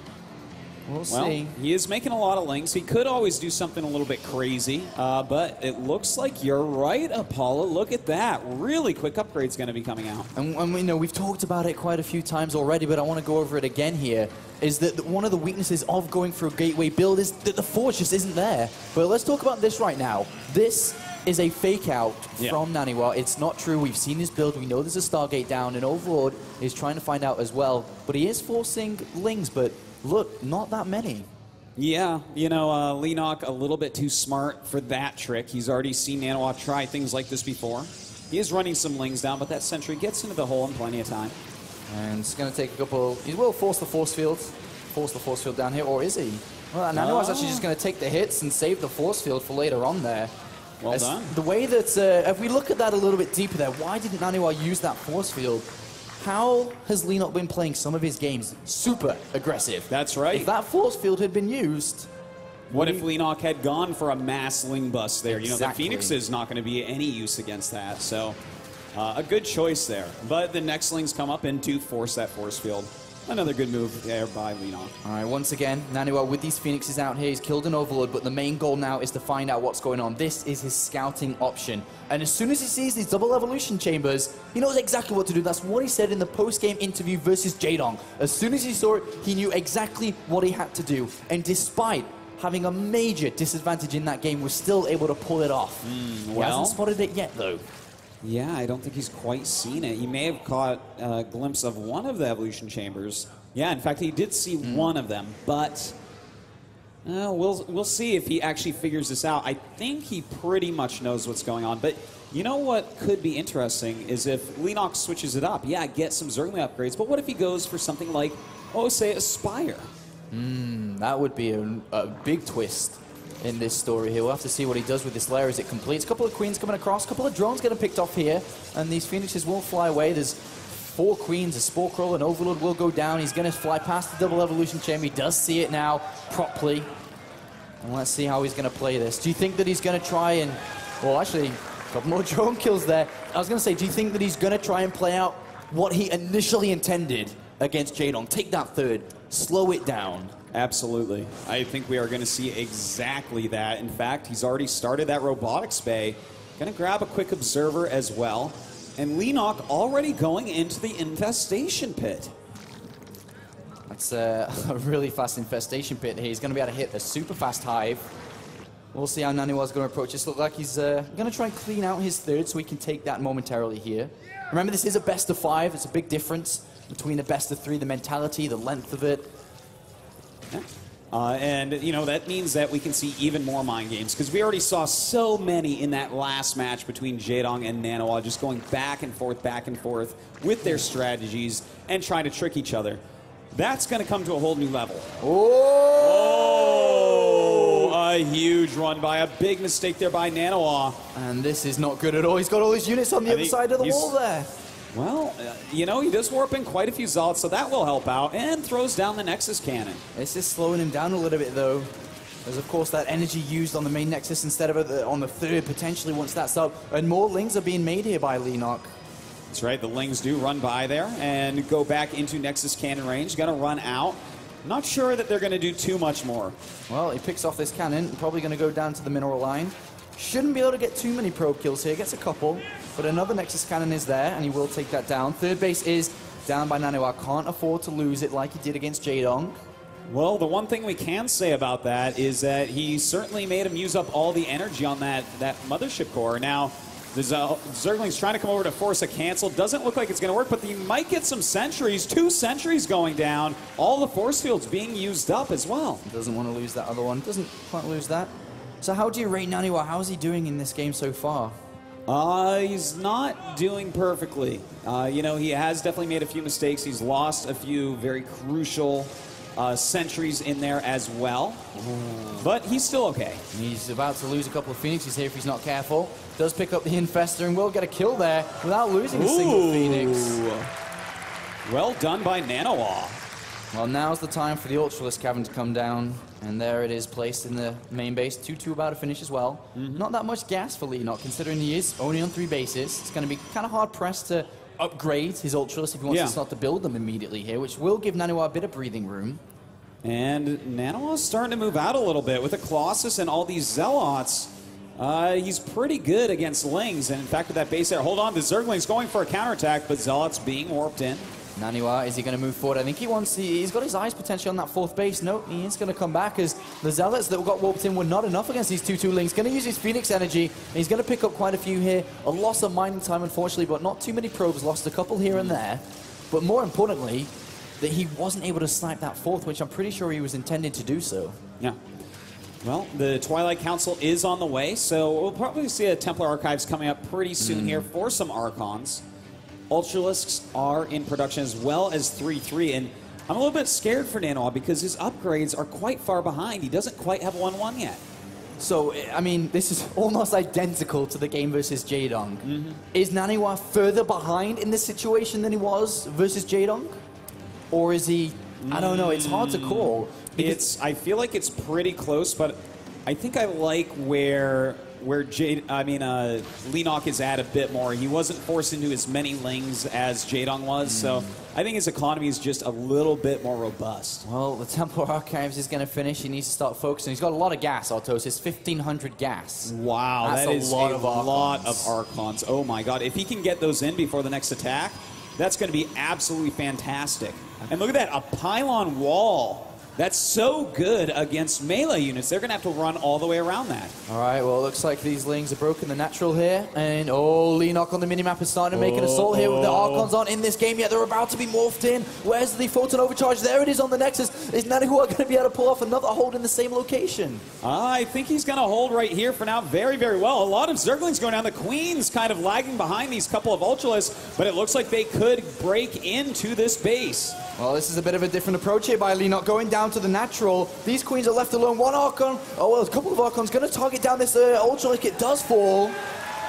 We'll see. He is making a lot of links. He could always do something a little bit crazy, but it looks like you're right, Apollo. Look at that. Really quick upgrade's going to be coming out. And we know we've talked about it quite a few times already, but I want to go over it again here, is that one of the weaknesses of going for a gateway build is that the forge just isn't there. But let's talk about this right now. This is a fake out from NaNiwa. It's not true. We've seen his build. We know there's a Stargate down, and Overlord is trying to find out as well. But he is forcing lings, but look, not that many. Yeah, you know, Leenock a little bit too smart for that trick. He's already seen NaNiwa try things like this before. He is running some lings down, but that sentry gets into the hole in plenty of time. And it's going to take a couple... He will force the force field down here, or is he? Well, NaNiwa's actually just going to take the hits and save the force field for later on there. Well done. The way that, if we look at that a little bit deeper there, why didn't NaNiwa use that force field? how has Leenock been playing some of his games super aggressive? That's right. If that force field had been used... What if Leenock had gone for a mass Ling bust there? Exactly. You know, the Phoenix is not going to be any use against that. So a good choice there. But the next Lings come up and do force that force field. Another good move there by Leenock. All right, once again, NaNiwa with these Phoenixes out here, he's killed an Overlord, but the main goal now is to find out what's going on. This is his scouting option. And as soon as he sees these double evolution chambers, he knows exactly what to do. That's what he said in the post-game interview versus Jaedong. As soon as he saw it, he knew exactly what he had to do. And despite having a major disadvantage in that game, was still able to pull it off. He hasn't spotted it yet, though. Yeah, I don't think he's quite seen it. He may have caught a glimpse of one of the evolution chambers. Yeah, in fact, he did see one of them, but we'll see if he actually figures this out. I think he pretty much knows what's going on, but you know what could be interesting is if Leenock switches it up. Yeah, get some Zergling upgrades, but what if he goes for something like, oh, say, Aspire? That would be a big twist in this story here. We'll have to see what he does with this layer as it completes. A couple of queens coming across, a couple of drones getting picked off here, and these Phoenixes will fly away. There's 4 queens, a Spore Crawl, and Overlord will go down. He's going to fly past the double evolution chamber. He does see it now properly. And let's see how he's going to play this. Do you think that he's going to try and... Well, actually, a couple more drone kills there. I was going to say, do you think that he's going to try and play out what he initially intended against Jaedong? Take that third, slow it down. Absolutely. I think we are going to see exactly that. In fact, he's already started that robotics bay. Going to grab a quick observer as well. And Leenock already going into the infestation pit. That's a really fast infestation pit here. He's going to be able to hit a super fast hive. We'll see how NaNiwa's going to approach this. Look like he's going to try and clean out his third so he can take that momentarily here. Remember, this is a best of 5. It's a big difference between a best of 3, the mentality, the length of it. And, you know, that means that we can see even more mind games, because we already saw so many in that last match between Jaedong and NaNiwa, just going back and forth with their strategies and trying to trick each other. That's going to come to a whole new level. Oh! A huge run by, a big mistake there by NaNiwa. And this is not good at all. He's got all his units on the other side of the wall there. Well, you know, he does warp in quite a few Zealots, so that will help out, and throws down the Nexus Cannon. It's just slowing him down a little bit, though. There's, of course, that energy used on the main Nexus instead of on the third, potentially, once that's up. And more Lings are being made here by Leenock. That's right, the Lings do run by there and go back into Nexus Cannon range. Going to run out. Not sure that they're going to do too much more. Well, he picks off this cannon, probably going to go down to the mineral line. Shouldn't be able to get too many probe kills here. Gets a couple, but another Nexus Cannon is there, and he will take that down. Third base is down by NaNiwa. Can't afford to lose it like he did against Jaedong. Well, the one thing we can say about that is that he certainly made him use up all the energy on that mothership core. Now, the Zergling's trying to come over to force a cancel. Doesn't look like it's going to work, but you might get some sentries. 2 sentries going down. All the force fields being used up as well. Doesn't want to lose that other one. Doesn't quite lose that. So how do you rate NaNiwa? How's he doing in this game so far? He's not doing perfectly. You know, he has definitely made a few mistakes. He's lost a few very crucial sentries in there as well. But he's still okay. He's about to lose a couple of Phoenixes here if he's not careful. Does pick up the Infester and will get a kill there without losing a single Phoenix. Well done by NaNiwa. Well, now's the time for the Ultralisk Cavern to come down. And there it is, placed in the main base. 2-2 about to finish as well. Not that much gas for Leenock, considering he is only on 3 bases. It's going to be kind of hard-pressed to upgrade his Ultralisk if he wants to start to build them immediately here, which will give NaNiwa a bit of breathing room. And NaNiwa's starting to move out a little bit. With the Colossus and all these Zealots, he's pretty good against Lings. And in fact, with that base there, hold on, the Zergling's going for a counterattack, but Zealots being warped in. NaNiwa, is he going to move forward? I think he's got his eyes potentially on that 4th base. No, he is going to come back as the Zealots that got warped in were not enough against these 2-2 Lings. Going to use his Phoenix energy. And he's going to pick up quite a few here. A loss of mining time, unfortunately, but not too many probes. Lost a couple here and there. But more importantly, that he wasn't able to snipe that 4th, which I'm pretty sure he was intended to do so. Yeah. Well, the Twilight Council is on the way, so we'll probably see a Templar Archives coming up pretty soon here for some Archons. Ultralisks are in production as well as 3-3, and I'm a little bit scared for NaNiwa because his upgrades are quite far behind. He doesn't quite have 1-1 yet. So, I mean, this is almost identical to the game versus Jaedong. Is NaNiwa further behind in this situation than he was versus Jaedong? Or is he, I don't know, it's hard to call. I feel like it's pretty close, but I think I like where Leenock is at a bit more. He wasn't forced into as many lings as Jaedong was, so I think his economy is just a little bit more robust. Well, the Temple Archives is going to finish. He needs to start focusing. He's got a lot of gas, Artosis. 1,500 gas. Wow, that's that is a lot Archons. of Archons. Oh my god. If he can get those in before the next attack, that's going to be absolutely fantastic. And look at that, a pylon wall. That's so good against melee units. They're going to have to run all the way around that. All right, well, it looks like these lings are broken the natural here. And, Leenock on the minimap is starting to make an assault here. The Archons aren't in this game yet. They're about to be morphed in. Where's the Photon Overcharge? There it is on the Nexus. Is NaNiwa going to be able to pull off another hold in the same location? I think he's going to hold right here for now very, very well. A lot of Zerglings going down. The Queen's kind of lagging behind these couple of Ultralists, but it looks like they could break into this base. Well, this is a bit of a different approach here by Leenock, going down to the natural. These Queens are left alone. One Archon, a couple of Archons going to target down this Ultralisk. It does fall.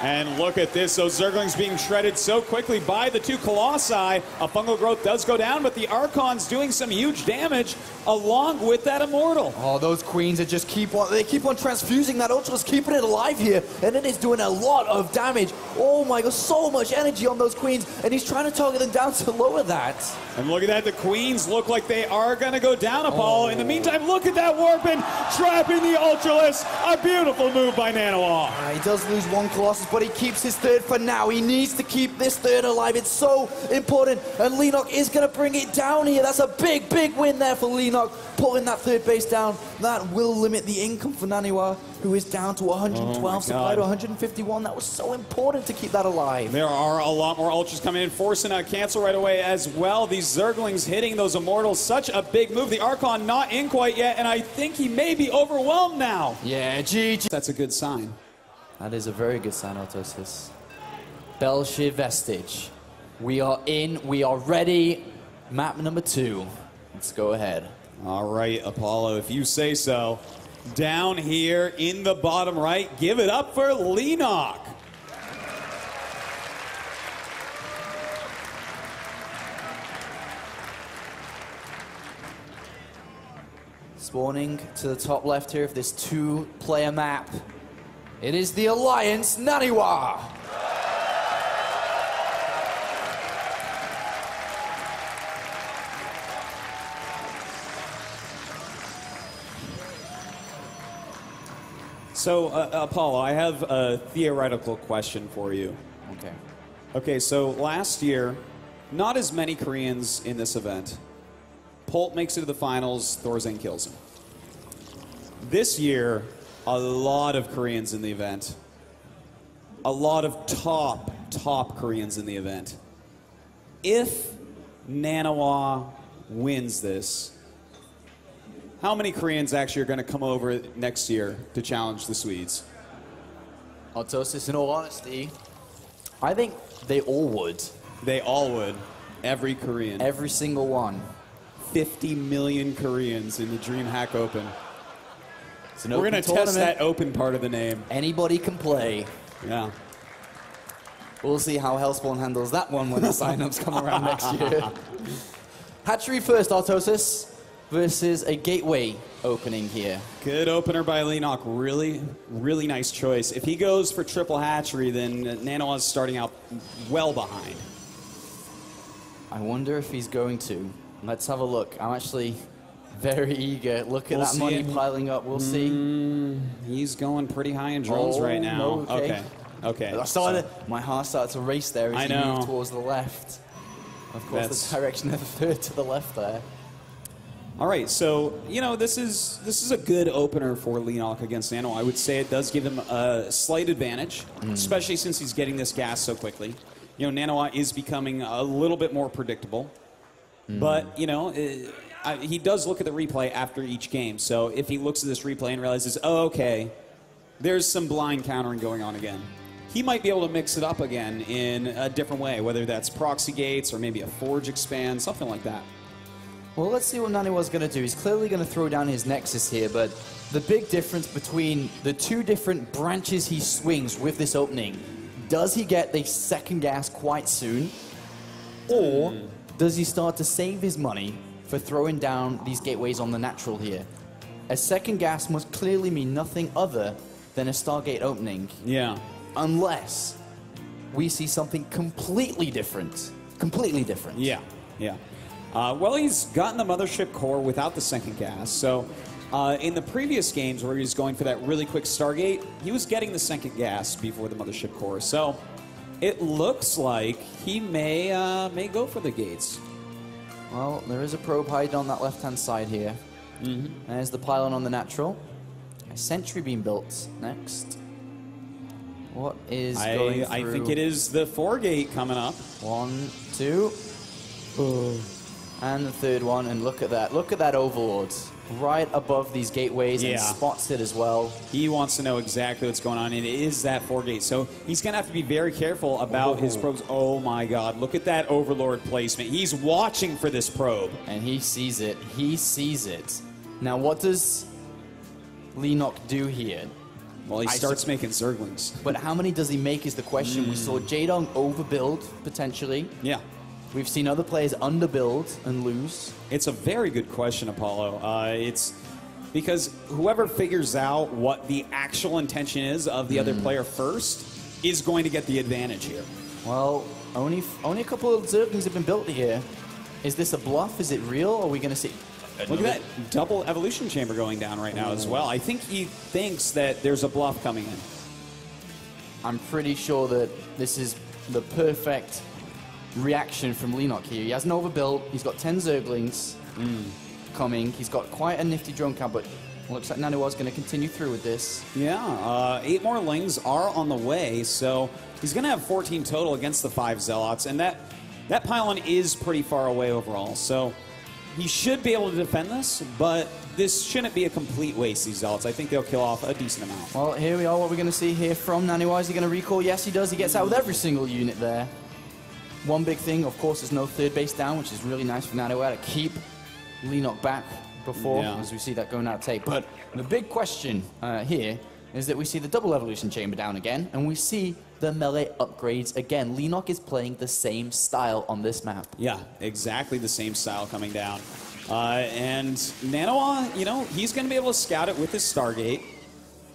And look at this, those Zerglings being shredded so quickly by the two Colossi. A fungal growth does go down, but the Archon's doing some huge damage along with that Immortal. Oh, those Queens are just keep on transfusing that Ultralisk, keeping it alive here, and it is doing a lot of damage. Oh my god, so much energy on those Queens, and he's trying to target them down to lower that. And look at that, the Queens look like they are going to go down, Apollo. In the meantime, look at that Warpin trapping the Ultralisk. A beautiful move by NaNiwa. He does lose one Colossus, but he keeps his third for now. He needs to keep this third alive. It's so important, and Leenock is going to bring it down here. That's a big, big win there for Leenock, pulling that third base down. That will limit the income for NaNiwa, who is down to 112, supply to 151. That was so important to keep that alive. There are a lot more Ultras coming in, forcing a cancel right away as well. These Zerglings hitting those Immortals, such a big move. The Archon not in quite yet, and I think he may be overwhelmed now. Yeah, GG. That's a good sign. That is a very good sign, Artosis. Belshir Vestige. We are in, we are ready. Map number 2. Let's go ahead. All right, Apollo, if you say so. Down here in the bottom right, give it up for Leenock. Spawning to the top left here of this 2-player map. It is the Alliance NaNiwa. So, Apollo, I have a theoretical question for you. Okay. Okay, so last year, not as many Koreans in this event. Polt makes it to the finals, Thorzane kills him. This year, a lot of Koreans in the event. A lot of top Koreans in the event. If NaNiwa wins this, how many Koreans actually are going to come over next year to challenge the Swedes? Artosis, in all honesty, I think they all would. They all would. Every Korean. Every single one. 50 million Koreans in the DreamHack Open. We're going to test that open part of the name. Anybody can play. Yeah. We'll see how Hellspawn handles that one when the signups come around next year. Hatchery first, Artosis, versus a gateway opening here. Good opener by Leenock. Really, really nice choice. If he goes for triple hatchery, then NaNiwa's starting out well behind. I wonder if he's going to. Let's have a look. I'm actually very eager. Look at that money piling up. We'll see. He's going pretty high in drones right now. No, Okay. My heart started to race there as he moved towards the left. Of course, the direction of the third to the left there. All right, so, you know, this is a good opener for Leenock against NaNiwa. I would say it does give him a slight advantage, especially since he's getting this gas so quickly. You know, NaNiwa is becoming a little bit more predictable. But, you know, he does look at the replay after each game. So if he looks at this replay and realizes, oh, okay, there's some blind countering going on again, he might be able to mix it up again in a different way, whether that's proxy gates or maybe a forge expand, something like that. Well, let's see what NaNiwa's going to do. He's clearly going to throw down his Nexus here, but the big difference between the two different branches he swings with this opening, does he get the second gas quite soon, or does he start to save his money for throwing down these gateways on the natural here? A second gas must clearly mean nothing other than a Stargate opening. Yeah. Unless we see something completely different. Completely different. Yeah, yeah. Well, he's gotten the mothership core without the second gas. So in the previous games where he was going for that really quick Stargate, he was getting the second gas before the mothership core. So it looks like he may go for the gates. Well, there is a probe hiding on that left-hand side here. There's the pylon on the natural. A sentry being built next. What is going through? I think it is the 4-gate coming up. 1, 2. And the third one, and look at that. Look at that Overlord. Right above these gateways and spots it as well. He wants to know exactly what's going on, and it is that 4-gate. So he's going to have to be very careful about his probes. Oh my god, look at that Overlord placement. He's watching for this probe. And he sees it. He sees it. Now what does Leenock do here? Well, he starts making Zerglings. But how many does he make is the question. We saw Jaedong overbuild, potentially. Yeah. We've seen other players underbuild and lose. It's a very good question, Apollo. It's because whoever figures out what the actual intention is of the other player first is going to get the advantage here. Well, only a couple of Zerglings have been built here. Is this a bluff? Is it real? Or are we going to see... Look at that double evolution chamber going down right now as well. I think he thinks that there's a bluff coming in. I'm pretty sure that this is the perfect reaction from Leenock here. He hasn't overbuilt. He's got 10 Zerglings coming. He's got quite a nifty drone count, but looks like NaNiwa's going to continue through with this. Yeah, 8 more Lings are on the way, so he's going to have 14 total against the 5 Zealots, and that pylon is pretty far away overall, so he should be able to defend this, but this shouldn't be a complete waste, these Zealots. I think they'll kill off a decent amount. Well, here we are. What we're going to see here from NaNiwa. Is he going to recall? Yes, he does. He gets out with every single unit there. One big thing, of course, is no third base down, which is really nice for NaNiwa to keep Leenock back before, as we see that going out of tape. But the big question here is that we see the double evolution chamber down again, and we see the melee upgrades again. Leenock is playing the same style on this map. Yeah, exactly the same style coming down. And NaNiwa, you know, he's going to be able to scout it with his Stargate.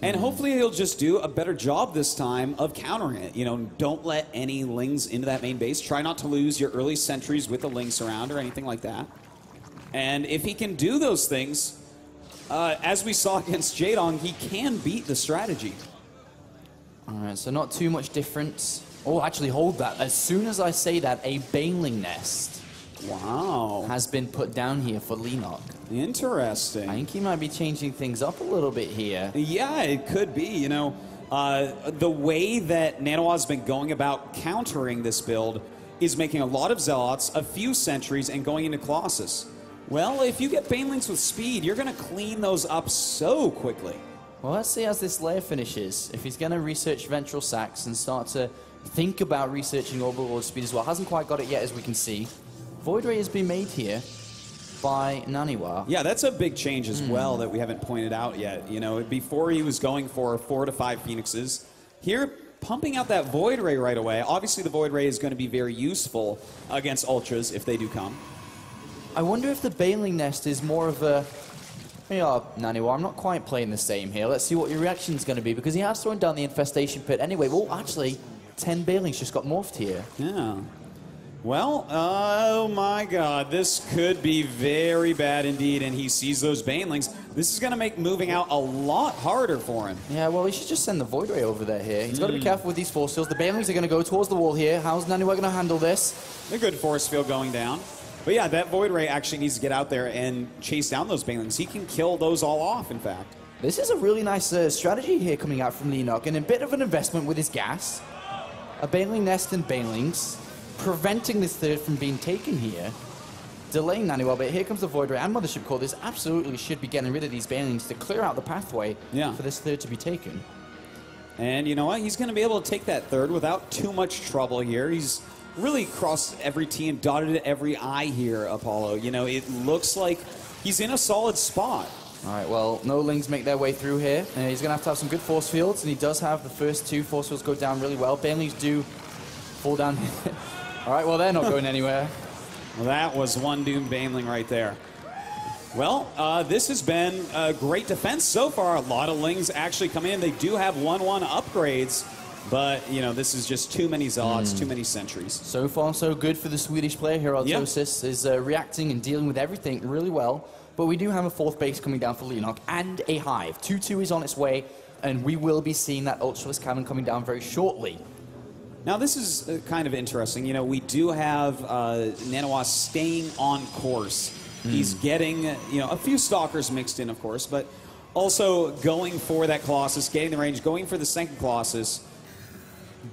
And hopefully he'll just do a better job this time of countering it. You know, don't let any Lings into that main base. Try not to lose your early sentries with the Lings around or anything like that. And if he can do those things, as we saw against Jaedong, he can beat the strategy. All right, so not too much difference. Oh, actually, hold that. As soon as I say that, a Baneling nest has been put down here for Leenock. Interesting. I think he might be changing things up a little bit here. Yeah, it could be. You know, the way that NaNiwa's been going about countering this build is making a lot of Zealots, a few sentries, and going into Colossus. Well, if you get Banelings with speed, you're going to clean those up so quickly. Well, let's see as this layer finishes. If he's going to research Ventral Sacs and start to think about researching Overlord speed as well. Hasn't quite got it yet, as we can see. Void Ray has been made here by NaNiwa. Yeah, that's a big change as well that we haven't pointed out yet. You know, before he was going for 4 to 5 Phoenixes. Here, pumping out that Void Ray right away. Obviously, the Void Ray is going to be very useful against Ultras if they do come. I wonder if the Baneling Nest is more of a... Yeah, NaNiwa, I'm not quite playing the same here. Let's see what your reaction's going to be, because he has thrown down the Infestation Pit anyway. Well, actually, 10 Banelings just got morphed here. Yeah. Well, oh my god, this could be very bad indeed, and he sees those Banelings. This is going to make moving out a lot harder for him. Yeah, well, he should just send the Void Ray over there here. He's got to be careful with these force fields. The Banelings are going to go towards the wall here. How's NaNiwa going to handle this? A good force field going down. But yeah, that Void Ray actually needs to get out there and chase down those Banelings. He can kill those all off, in fact. This is a really nice strategy here coming out from Leenock, and a bit of an investment with his gas. A Baneling Nest and Banelings, preventing this third from being taken here. Delaying NaNiwa, but here comes the Void Ray and Mothership Core. This absolutely should be getting rid of these Banelings to clear out the pathway for this third to be taken. And you know what? He's going to be able to take that third without too much trouble here. He's really crossed every T and dotted every I here, Apollo. You know, it looks like he's in a solid spot. All right, well, no Lings make their way through here. And he's going to have some good force fields, and he does have the first 2 force fields go down really well. Banelings do fall down here. All right, well, they're not going anywhere. Well, that was one doomed Baneling right there. Well, this has been a great defense so far. A lot of Lings actually come in. They do have 1-1 upgrades, but, you know, this is just too many Zods, too many sentries. So far, so good for the Swedish player here. Altosis is reacting and dealing with everything really well. But we do have a 4th base coming down for Leenock and a Hive. 2-2 is on its way, and we will be seeing that Ultralisk cannon coming down very shortly. Now, this is kind of interesting. You know, we do have NaNiwa staying on course. He's getting, you know, a few Stalkers mixed in, of course, but also going for that Colossus, getting the range, going for the second Colossus.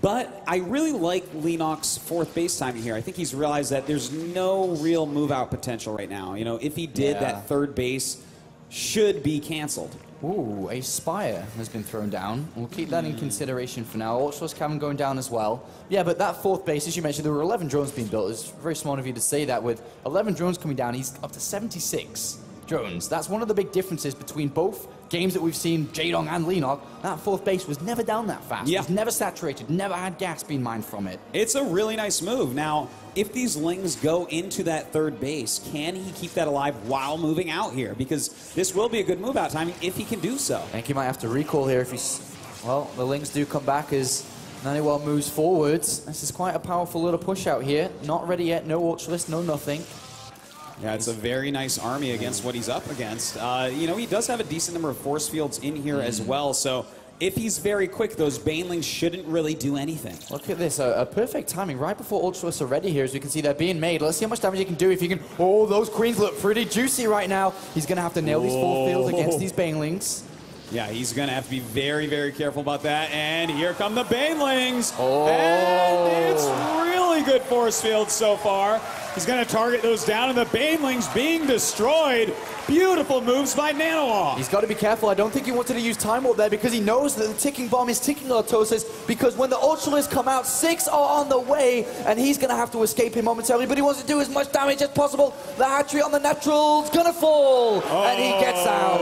But I really like Leenock's 4th base timing here. I think he's realized that there's no real move-out potential right now. You know, if he did, that 3rd base should be canceled. Ooh, a Spire has been thrown down. We'll keep that in consideration for now. Ultralis Cavern going down as well. Yeah, but that 4th base, as you mentioned, there were 11 drones being built. It's very smart of you to say that. With 11 drones coming down, he's up to 76 drones. That's one of the big differences between both games that we've seen, Jaedong and Leenock. That 4th base was never down that fast. Yeah. It was never saturated, never had gas being mined from it. It's a really nice move. Now, if these Lings go into that 3rd base, can he keep that alive while moving out here? Because this will be a good move out timing if he can do so. I think he might have to recall here if he's... Well, the Lings do come back as NaNiwa moves forwards. This is quite a powerful little push out here. Not ready yet, no Ultralisk, no nothing. Yeah, it's a very nice army against what he's up against. You know, he does have a decent number of force fields in here as well, so if he's very quick, those Banelings shouldn't really do anything. Look at this, a perfect timing right before Ultralisk are ready here, as you can see they're being made. Let's see how much damage he can do if he can... Oh, those Queens look pretty juicy right now. He's going to have to nail these 4 fields against these Banelings. Yeah, he's going to have to be very, very careful about that. And here come the Banelings. Oh. And it's really good force fields so far. He's going to target those down, and the Banelings being destroyed. Beautiful moves by NaNiwa. He's got to be careful. I don't think he wanted to use Time Warp there because he knows that the ticking bomb is ticking Altosis, because when the Ultralists come out, 6 are on the way, and he's going to have to escape him momentarily, but he wants to do as much damage as possible. The hatchery on the natural's going to fall, and he gets out.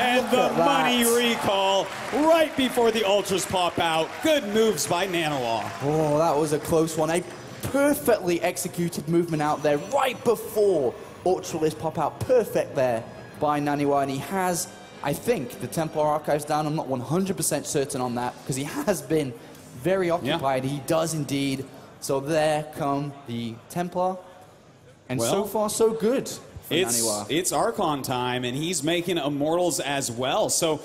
And the money recall right before the Ultras pop out. Good moves by NaNiwa. Oh, that was a close one. A perfectly executed movement out there right before Ultralisk pop out. Perfect there by NaNiwa, and he has, I think, the Templar Archives down. I'm not 100% certain on that because he has been very occupied. Yeah. He does indeed. So there come the Templar, and so far so good for NaNiwa. It's Archon time, and he's making Immortals as well. So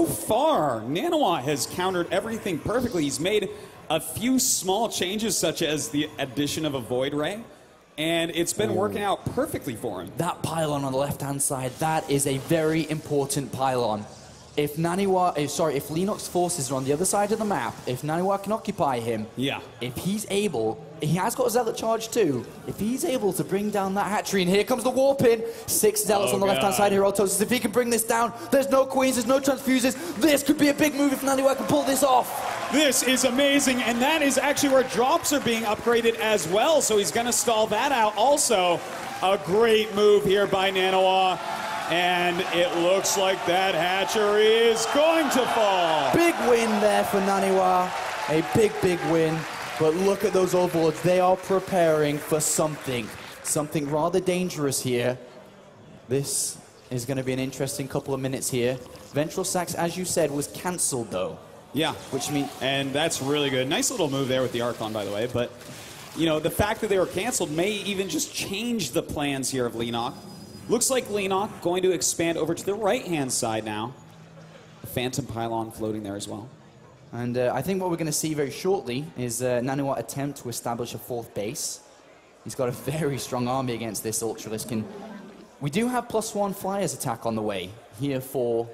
far, NaNiwa has countered everything perfectly. He's made a few small changes, such as the addition of a Void Ray, and it's been working out perfectly for him. That pylon on the left-hand side, that is a very important pylon. If Leenock's forces are on the other side of the map, if NaNiwa can occupy him, if he's able, he has got a Zealot charge too, if he's able to bring down that hatchery, and here comes the warp in, 6 Zealots on the left-hand side here, Altosis. If he can bring this down, there's no Queens, there's no Transfuses. This could be a big move if NaNiwa can pull this off. This is amazing, and that is actually where drops are being upgraded as well, so he's going to stall that out. Also, a great move here by NaNiwa, and it looks like that hatchery is going to fall. Big win there for NaNiwa, a big win, but look at those overlords. They are preparing for something rather dangerous here. This is going to be an interesting couple of minutes here. Ventral Sax, as you said, was cancelled though. Yeah, and that's really good. Nice little move there with the Archon, by the way. But, you know, the fact that they were canceled may even just change the plans here of Leenock. Looks like Leenock going to expand over to the right-hand side now. A Phantom Pylon floating there as well. And I think what we're going to see very shortly is NaNiwa attempt to establish a 4th base. He's got a very strong army against this Ultralisk. And we do have +1 Flyers attack on the way here for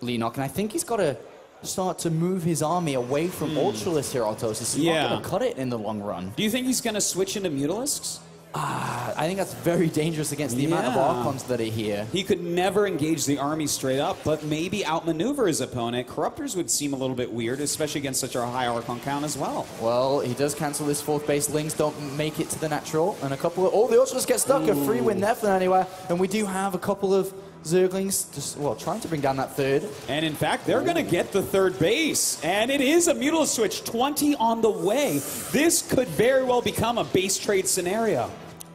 Leenock. And I think he's got to start to move his army away from Ultralisk here, Altosis. He's not going to cut it in the long run. Do you think he's going to switch into Mutalisks? I think that's very dangerous against the amount of Archons that are here. He could never engage the army straight up, but maybe outmaneuver his opponent. Corruptors would seem a little bit weird, especially against such a high Archon count as well. Well, he does cancel this 4th base. Lings don't make it to the natural, and a couple of... Oh, the Ultras get stuck. A free win there for NaNiwa, and we do have a couple of Zerglings just, well, trying to bring down that 3rd. And in fact, they're going to get the 3rd base. And it is a Mutalisk switch, 20 on the way. This could very well become a base trade scenario.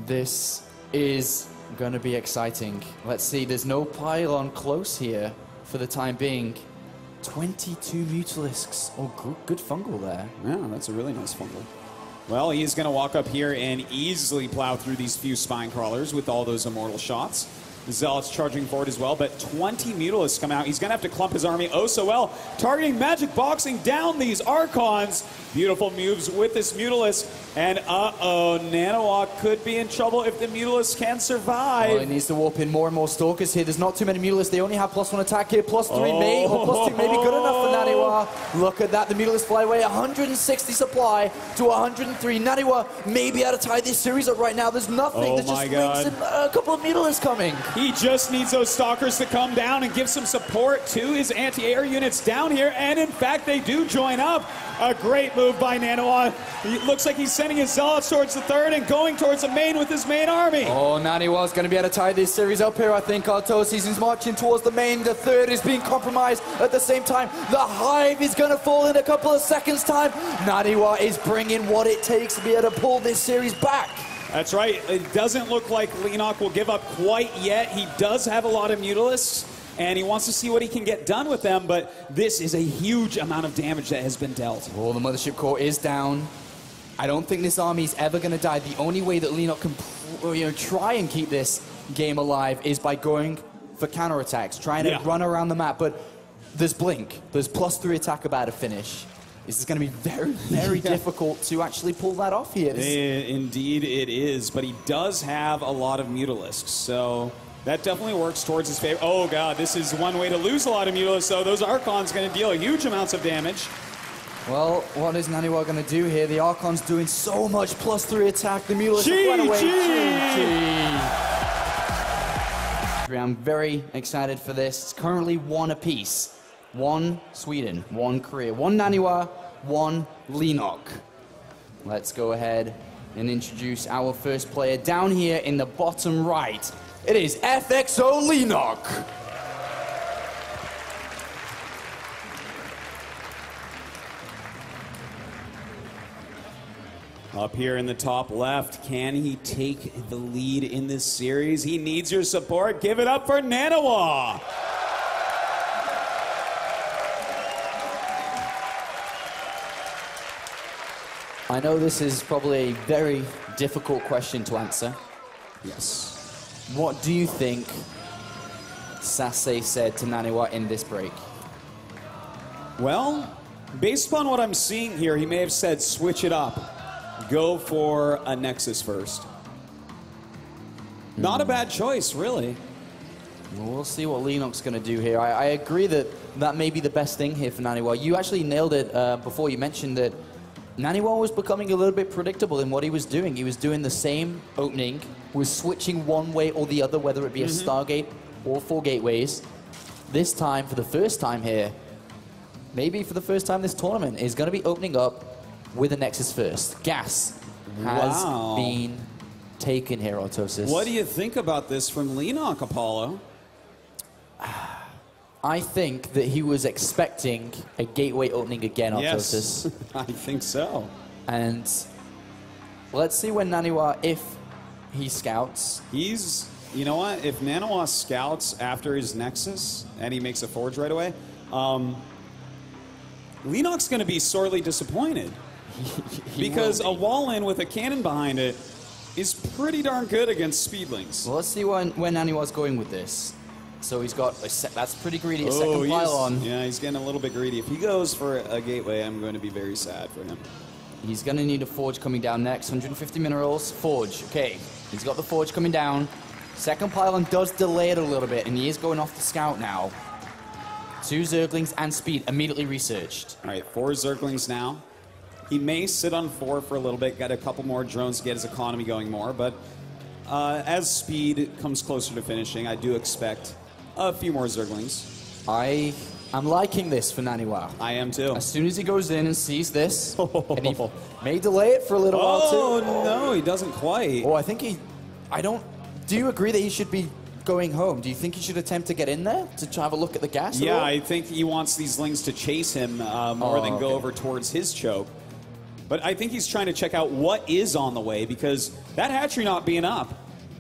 This is going to be exciting. Let's see, there's no pylon close here for the time being. 22 Mutalisks. Oh, good fungal there. Yeah, that's a really nice fungal. Well, he's going to walk up here and easily plow through these few spine crawlers with all those immortal shots. Zealots charging forward as well, but 20 Mutalisks come out. He's going to have to clump his army oh so well, targeting Magic Boxing down these Archons. Beautiful moves with this Mutalisk, and NaNiwa could be in trouble if the Mutalisk can survive. Well, he needs to warp in more and more Stalkers here. There's not too many Mutalisks. They only have +1 attack here. +3 may, or +2 may be good enough for NaNiwa. Look at that, the Mutalisks fly away. 160 supply to 103. NaNiwa may be able to tie this series up right now. There's nothing. There's just Lings and a couple of Mutalisks coming. He just needs those Stalkers to come down and give some support to his anti-air units down here, and in fact they do join up. A great move by NaNiwa. It looks like he's sending his Zealots towards the 3rd and going towards the main with his main army. Oh, NaNiwa's going to be able to tie this series up here, I think. Artosis is marching towards the main. The 3rd is being compromised at the same time. The Hive is going to fall in a couple of seconds' time. NaNiwa is bringing what it takes to be able to pull this series back. That's right. It doesn't look like Leenock will give up quite yet. He does have a lot of Mutalisks, and he wants to see what he can get done with them, but this is a huge amount of damage that has been dealt. Well, the Mothership Core is down. I don't think this army is ever going to die. The only way that Leenock can try and keep this game alive is by going for counterattacks, trying to run around the map, but there's Blink. There's +3 attack about to finish. This is going to be very, very difficult to actually pull that off here. Indeed it is, but he does have a lot of Mutalisks, so that definitely works towards his favor. Oh god, this is one way to lose a lot of Mutalisks, so those Archons going to deal huge amounts of damage. Well, what is NaNiwa going to do here? The Archon's doing so much +3 attack. The Mutalisks run away. I'm very excited for this. It's currently 1 apiece. 1 Sweden, 1 Korea, 1 NaNiwa, 1 Leenock. Let's go ahead and introduce our first player down here in the bottom right. It is FXO Leenock. Up here in the top left, can he take the lead in this series? He needs your support. Give it up for NaNiwa. I know this is probably a very difficult question to answer. Yes. What do you think Sase said to NaNiwa in this break? Well, based upon what I'm seeing here, he may have said switch it up. Go for a Nexus first. Not a bad choice, really. We'll see what Leenock's going to do here. I agree that that may be the best thing here for NaNiwa. You actually nailed it before. You mentioned that NaNiwa was becoming a little bit predictable in what he was doing. He was doing the same opening, was switching one way or the other, whether it be a Stargate or 4 gateways. This time, for the first time here, maybe for the first time this tournament, is going to be opening up with a Nexus first. Gas has been taken here, Autosis. What do you think about this from Leenock, Apollo? I think that he was expecting a gateway opening again, Autosis. Yes, I think so. And let's see when NaNiwa, if he scouts. You know what? If NaNiwa scouts after his Nexus and he makes a forge right away, Leenock's going to be sorely disappointed. Because a wall in with a cannon behind it is pretty darn good against speedlings. Well, let's see where NaNiwa's going with this. So he's got that's pretty greedy. A second pylon. Yeah, he's getting a little bit greedy. If he goes for a gateway, I'm going to be very sad for him. He's going to need a forge coming down next. 150 minerals. Forge. Okay. He's got the forge coming down. Second pylon does delay it a little bit, and he is going off the scout now. 2 Zerglings and speed immediately researched. All right, 4 Zerglings now. He may sit on 4 for a little bit, got a couple more drones to get his economy going more, but as speed comes closer to finishing, I do expect a few more Zerglings. I'm liking this for NaNiwa. I am too. As soon as he goes in and sees this, and he may delay it for a little while too. Oh, no, he doesn't quite. Oh, I think do you agree that he should be going home? Do you think he should attempt to get in there to have a look at the gas? Yeah, I think he wants these Lings to chase him more than go over towards his choke. But I think he's trying to check out what is on the way, because that hatchery not being up,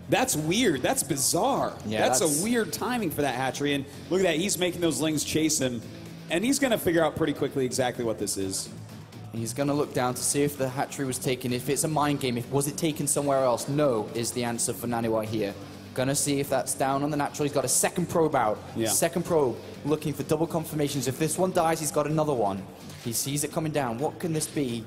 that's weird. That's bizarre. Yeah, that's a weird timing for that hatchery. And look at that. He's making those Lings chase him. And he's going to figure out pretty quickly exactly what this is. He's going to look down to see if the hatchery was taken. If it's a mind game, was it taken somewhere else? No is the answer for NaNiwa here. Going to see if that's down on the natural. He's got a second probe out. Yeah. Second probe, looking for double confirmations. If this one dies, he's got another one. He sees it coming down. What can this be?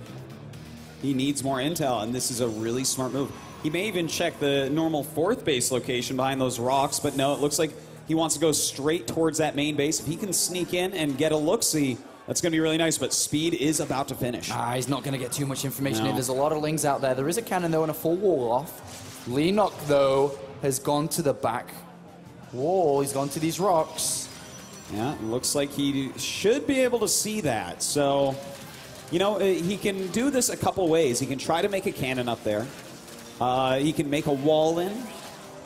He needs more intel, and this is a really smart move. He may even check the normal 4th base location behind those rocks, but no, it looks like he wants to go straight towards that main base. If he can sneak in and get a look-see, that's going to be really nice, but speed is about to finish. He's not going to get too much information in. There's a lot of Lings out there. There is a cannon, though, and a full wall off. Leenock, though, has gone to the back wall. He's gone to these rocks. Yeah, it looks like he should be able to see that. So, you know, he can do this a couple ways. He can try to make a cannon up there. He can make a wall in.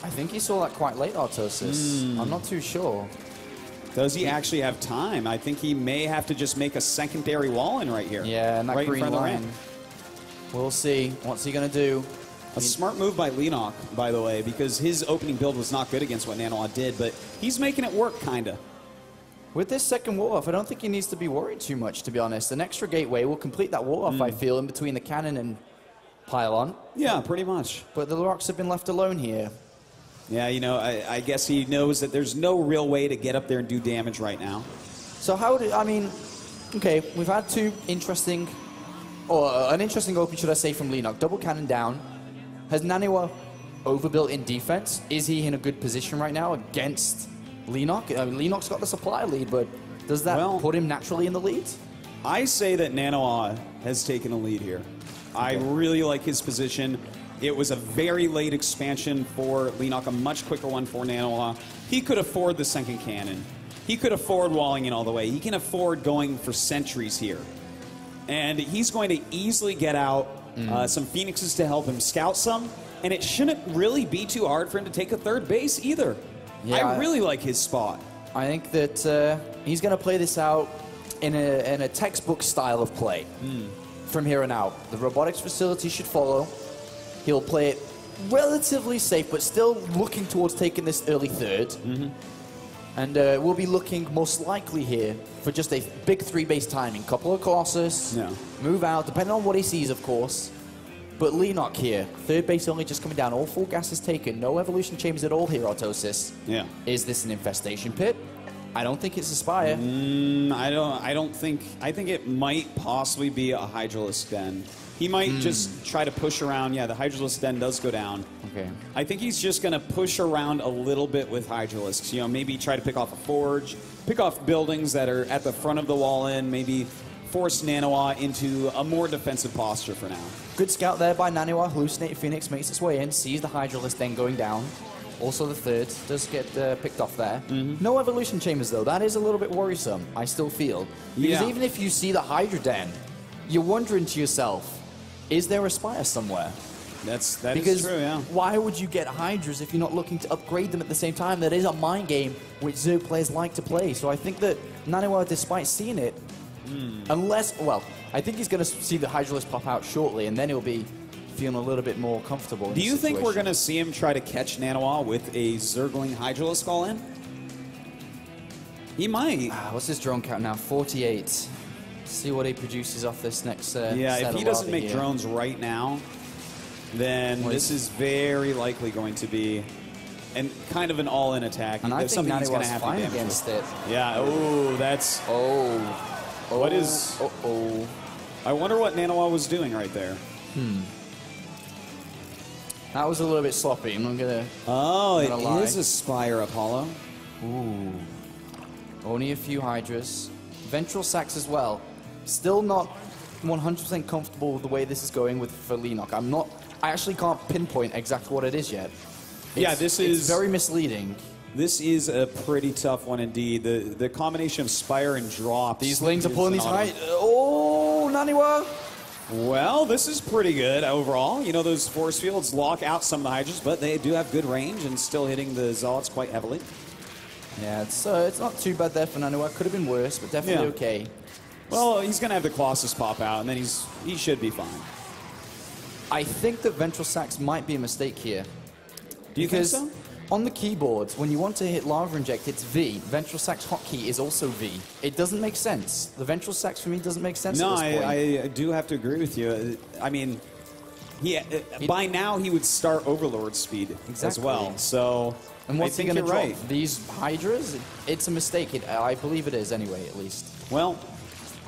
I think he saw that quite late, Artosis. I'm not too sure. Does he actually have time? I think he may have to just make a secondary wall in right here. Yeah, and that right green in front line. of the ramp. We'll see. What's he going to do? A smart move by Leenock, by the way, because his opening build was not good against what NaNiwa did, but he's making it work, kind of. With this second wall off, I don't think he needs to be worried too much, to be honest. An extra gateway will complete that wall off, I feel, in between the cannon and pylon. Yeah, pretty much. But the rocks have been left alone here. Yeah, you know, I guess he knows that there's no real way to get up there and do damage right now. So okay, we've had an interesting open, should I say, from Leenock. Double cannon down. Has NaNiwa overbuilt in defense? Is he in a good position right now against Leenock? Leenock's got the supply lead, but does that put him naturally in the lead? I say that NaNiwa has taken a lead here. Okay. I really like his position. It was a very late expansion for Leenock, a much quicker one for NaNiwa. He could afford the second cannon. He could afford walling in all the way. He can afford going for sentries here. And he's going to easily get out some Phoenixes to help him scout some. And it shouldn't really be too hard for him to take a 3rd base either. Yeah, I really like his spot. I think that he's going to play this out in a textbook style of play from here on out. The robotics facility should follow. He'll play it relatively safe, but still looking towards taking this early 3rd. And we'll be looking most likely here for just a big 3-base timing. Couple of Colossus, move out, depending on what he sees, of course. But Leenock here, 3rd base only just coming down. All full gas is taken. No evolution chambers at all here, Artosis. Yeah. Is this an infestation pit? I don't think it's a Spire. I think it might possibly be a Hydralisk Den. He might just try to push around. Yeah, the Hydralisk Den does go down. Okay. I think he's just going to push around a little bit with Hydralisks. You know, maybe try to pick off a forge, pick off buildings that are at the front of the wall in, maybe force NaNiwa into a more defensive posture for now. Good scout there by NaNiwa. Hallucinated Phoenix makes its way in, sees the Hydralisk Den going down. Also the 3rd does get picked off there. No evolution chambers, though. That is a little bit worrisome, I still feel. Because even if you see the Hydra Den, you're wondering to yourself, is there a Spire somewhere? That is true, yeah. Why would you get Hydras if you're not looking to upgrade them at the same time? That is a mind game which Zerg players like to play. So I think that NaNiwa, despite seeing it, I think he's going to see the Hydralisk pop out shortly, and then he'll be feeling a little bit more comfortable. Do you think we're going to see him try to catch NaNiwa with a Zergling Hydralisk all in? He might. What's his drone count now? 48. See what he produces off this next yeah, if he doesn't make drones right now, then this is very likely going to be kind of an all-in attack. And I think NaNiwa's fine against it. Yeah, that's... What is... I wonder what NaNiwa was doing right there. That was a little bit sloppy. I'm gonna. It is a Spire, Apollo. Ooh. Only a few Hydras. Ventral Sacs as well. Still not 100% comfortable with the way this is going for Leenock. I actually can't pinpoint exactly what it is yet. It's very misleading. This is a pretty tough one indeed. The combination of Spire and drops. These lanes are pulling these high. Oh, NaNiwa. Well, this is pretty good overall. You know, those force fields lock out some of the Hydras, but they do have good range and still hitting the Zealots quite heavily. Yeah, it's not too bad there for NaNiwa. Could have been worse, but definitely okay. Well, he's going to have the Colossus pop out, and then he should be fine. I think that Ventral Sacs might be a mistake here. Do you think so? On the keyboards, when you want to hit Lava Inject, it's V. Ventral Sacs hotkey is also V. It doesn't make sense. The Ventral Sacs for me doesn't make sense at this point. I do have to agree with you. I mean, by now he would start Overlord speed as well. So, and what's he going to drop? Right. These Hydras? It's a mistake. I believe it is anyway, at least. Well,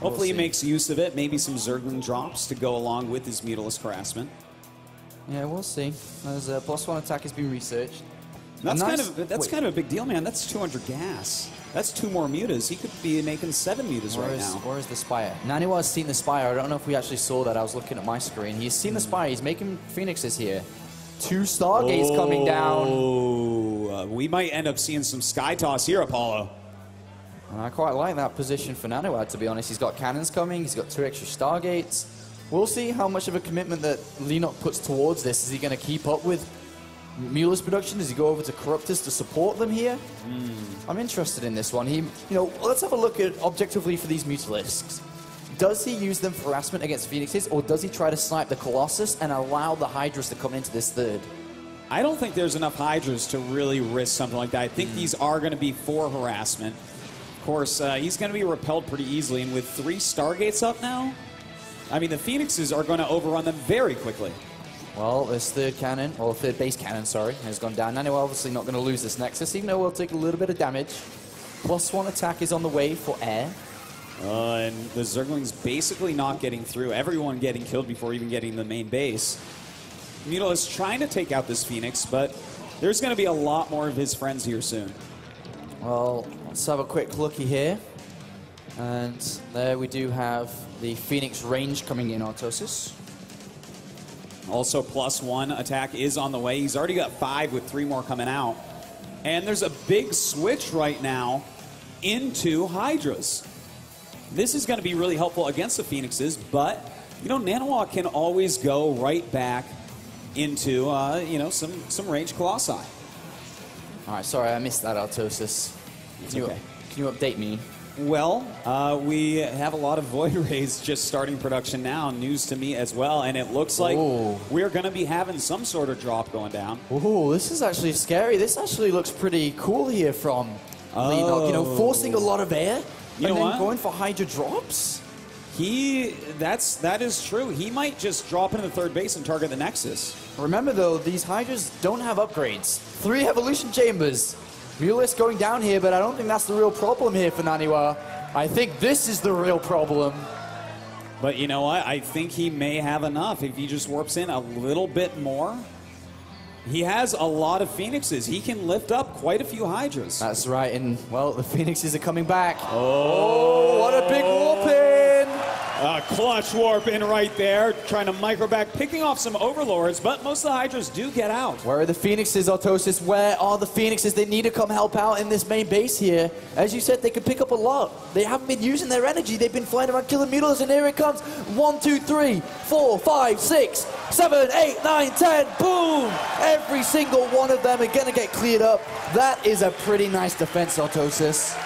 hopefully he makes use of it. Maybe some Zergling drops to go along with his Mutalisk harassment. Yeah, we'll see. There's a +1 attack has been researched. That's kind of a big deal, man. That's 200 gas. That's 2 more mutas. He could be making 7 mutas right now. Where is the Spire? NaNiwa has seen the Spire. I don't know if we actually saw that. I was looking at my screen. He's seen the Spire. He's making Phoenixes here. 2 Stargates coming down. Oh, we might end up seeing some Sky Toss here, Apollo. I quite like that position for NaNiwa, to be honest. He's got cannons coming. He's got 2 extra Stargates. We'll see how much of a commitment that Leenock puts towards this. Is he going to keep up with Mueller's production? Does he go over to Corruptors to support them here? I'm interested in this one. Let's have a look at objectively for these Mutalisks. Does he use them for harassment against Phoenixes, or does he try to snipe the Colossus and allow the Hydras to come into this third? I don't think there's enough Hydras to really risk something like that. I think these are going to be for harassment. Of course, he's going to be repelled pretty easily, and with 3 Stargates up now, I mean, the Phoenixes are going to overrun them very quickly. Well, this third base cannon, has gone down. NaNiwa obviously not going to lose this Nexus, even though we'll take a little bit of damage. +1 attack is on the way for air. And the Zergling's basically not getting through. Everyone getting killed before even getting to the main base. Mutalisk is trying to take out this Phoenix, but there's going to be a lot more of his friends here soon. Well, let's have a quick looky here. And there we do have the Phoenix range coming in, Artosis. Also, +1 attack is on the way. He's already got 5 with 3 more coming out. And there's a big switch right now into Hydras. This is going to be really helpful against the Phoenixes, but, NaNiwa can always go right back into, some range Colossi. All right, sorry, I missed that, Artosis. Can you update me? Well, we have a lot of Void Rays just starting production now. News to me as well, and it looks like we're going to be having some sort of drop going down. Ooh, this is actually scary. This actually looks pretty cool here from Leenock. Forcing a lot of air and then going for Hydra drops. That is true. He might just drop into the third base and target the Nexus. Remember, though, these Hydras don't have upgrades. 3 Evolution Chambers. Mutalisk going down here, but I don't think that's the real problem here for NaNiwa. I think this is the real problem. But you know what? I think he may have enough if he just warps in a little bit more. He has a lot of Phoenixes. He can lift up quite a few Hydras. That's right, and, well, the Phoenixes are coming back. Oh, what a big warp in! Clutch warp in right there, trying to micro back, picking off some Overlords, but most of the Hydras do get out. Where are the Phoenixes, Artosis? Where are the Phoenixes? They need to come help out in this main base here. As you said, they can pick up a lot. They haven't been using their energy. They've been flying around killing Mutalisks, and here it comes. 1, 2, 3, 4, 5, 6, 7, 8, 9, 10. Boom! Every single one of them are going to get cleared up. That is a pretty nice defense, Artosis.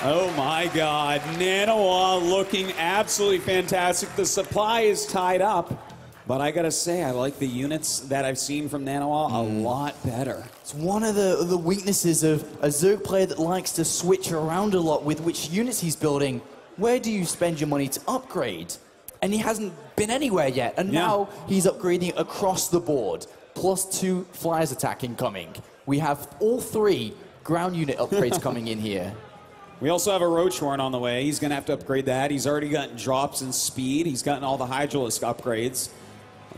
Oh my God, NaNiwa looking absolutely fantastic. The supply is tied up, but I gotta say, I like the units that I've seen from NaNiwa a lot better. It's one of the weaknesses of a Zerg player that likes to switch around a lot with which units he's building. Where do you spend your money to upgrade? And he hasn't been anywhere yet, and now he's upgrading across the board. +2 Flyers attack incoming. We have all 3 ground unit upgrades coming in here. We also have a Roachhorn on the way. He's going to have to upgrade that. He's already gotten drops in speed. He's gotten all the Hydralisk upgrades.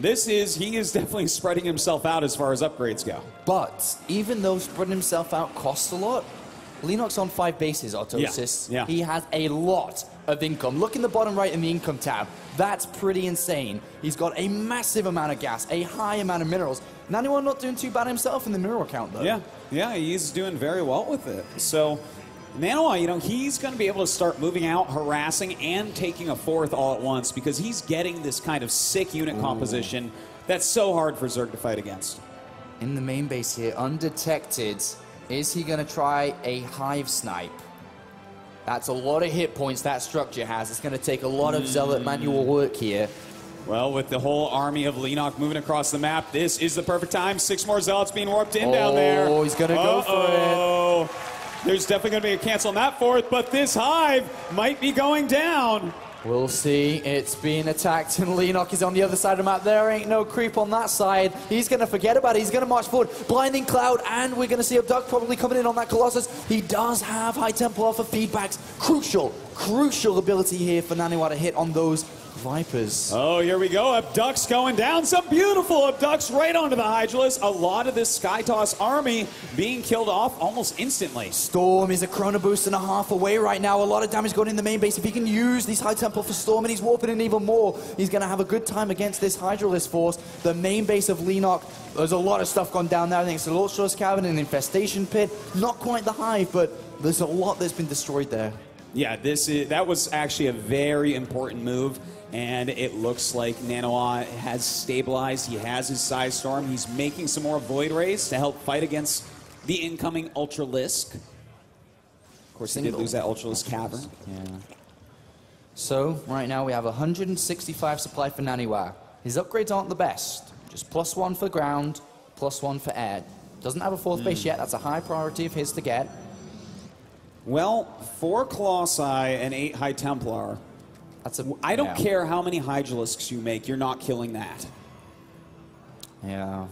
He is definitely spreading himself out as far as upgrades go. But even though spreading himself out costs a lot, Leenock's on 5 bases, Artosis. Yeah. He has a lot of income. Look in the bottom right in the income tab. That's pretty insane. He's got a massive amount of gas, a high amount of minerals. NaNiwa not doing too bad himself in the mineral count, though. Yeah, he's doing very well with it. So NaNiwa, you know, he's going to be able to start moving out, harassing, and taking a fourth all at once because he's getting this kind of sick unit composition that's so hard for Zerg to fight against. In the main base here, undetected. Is he going to try a hive snipe? That's a lot of hit points that structure has. It's going to take a lot of zealot manual work here. Well, with the whole army of Leenock moving across the map, this is the perfect time. 6 more zealots being warped in down there. Oh, he's going to go for it. There's definitely going to be a cancel on that fourth, but this hive might be going down. We'll see. It's being attacked, and Leenock is on the other side of the map. There ain't no creep on that side. He's going to forget about it. He's going to march forward. Blinding Cloud, and we're going to see Abduct probably coming in on that Colossus. He does have High Templar for feedbacks. Crucial ability here for NaNiwa to hit on those Vipers. Oh, here we go. Abducts going down. Some beautiful Abducts right onto the Hydralisk. A lot of this Skytoss army being killed off almost instantly. Storm is a Chrono Boost and a half away right now. A lot of damage going in the main base. If he can use these High Temple for Storm, and he's warping in even more, he's going to have a good time against this Hydralisk force. The main base of Leenock, there's a lot of stuff gone down there. I think it's the Ultra's Cavern, an Infestation Pit. Not quite the Hive, but there's a lot that's been destroyed there. Yeah, that was actually a very important move. And it looks like NaNiwa has stabilized. He has his Psy Storm. He's making some more Void Rays to help fight against the incoming Ultralisk. Of course, they did lose that Ultralisk Cavern. Yeah. So, right now we have 165 supply for NaNiwa. His upgrades aren't the best. Just +1 for ground, +1 for air. Doesn't have a 4th base yet. That's a high priority of his to get. Well, 4 Colossi and 8 High Templar. I don't care how many Hydralisks you make, you're not killing that. Yeah.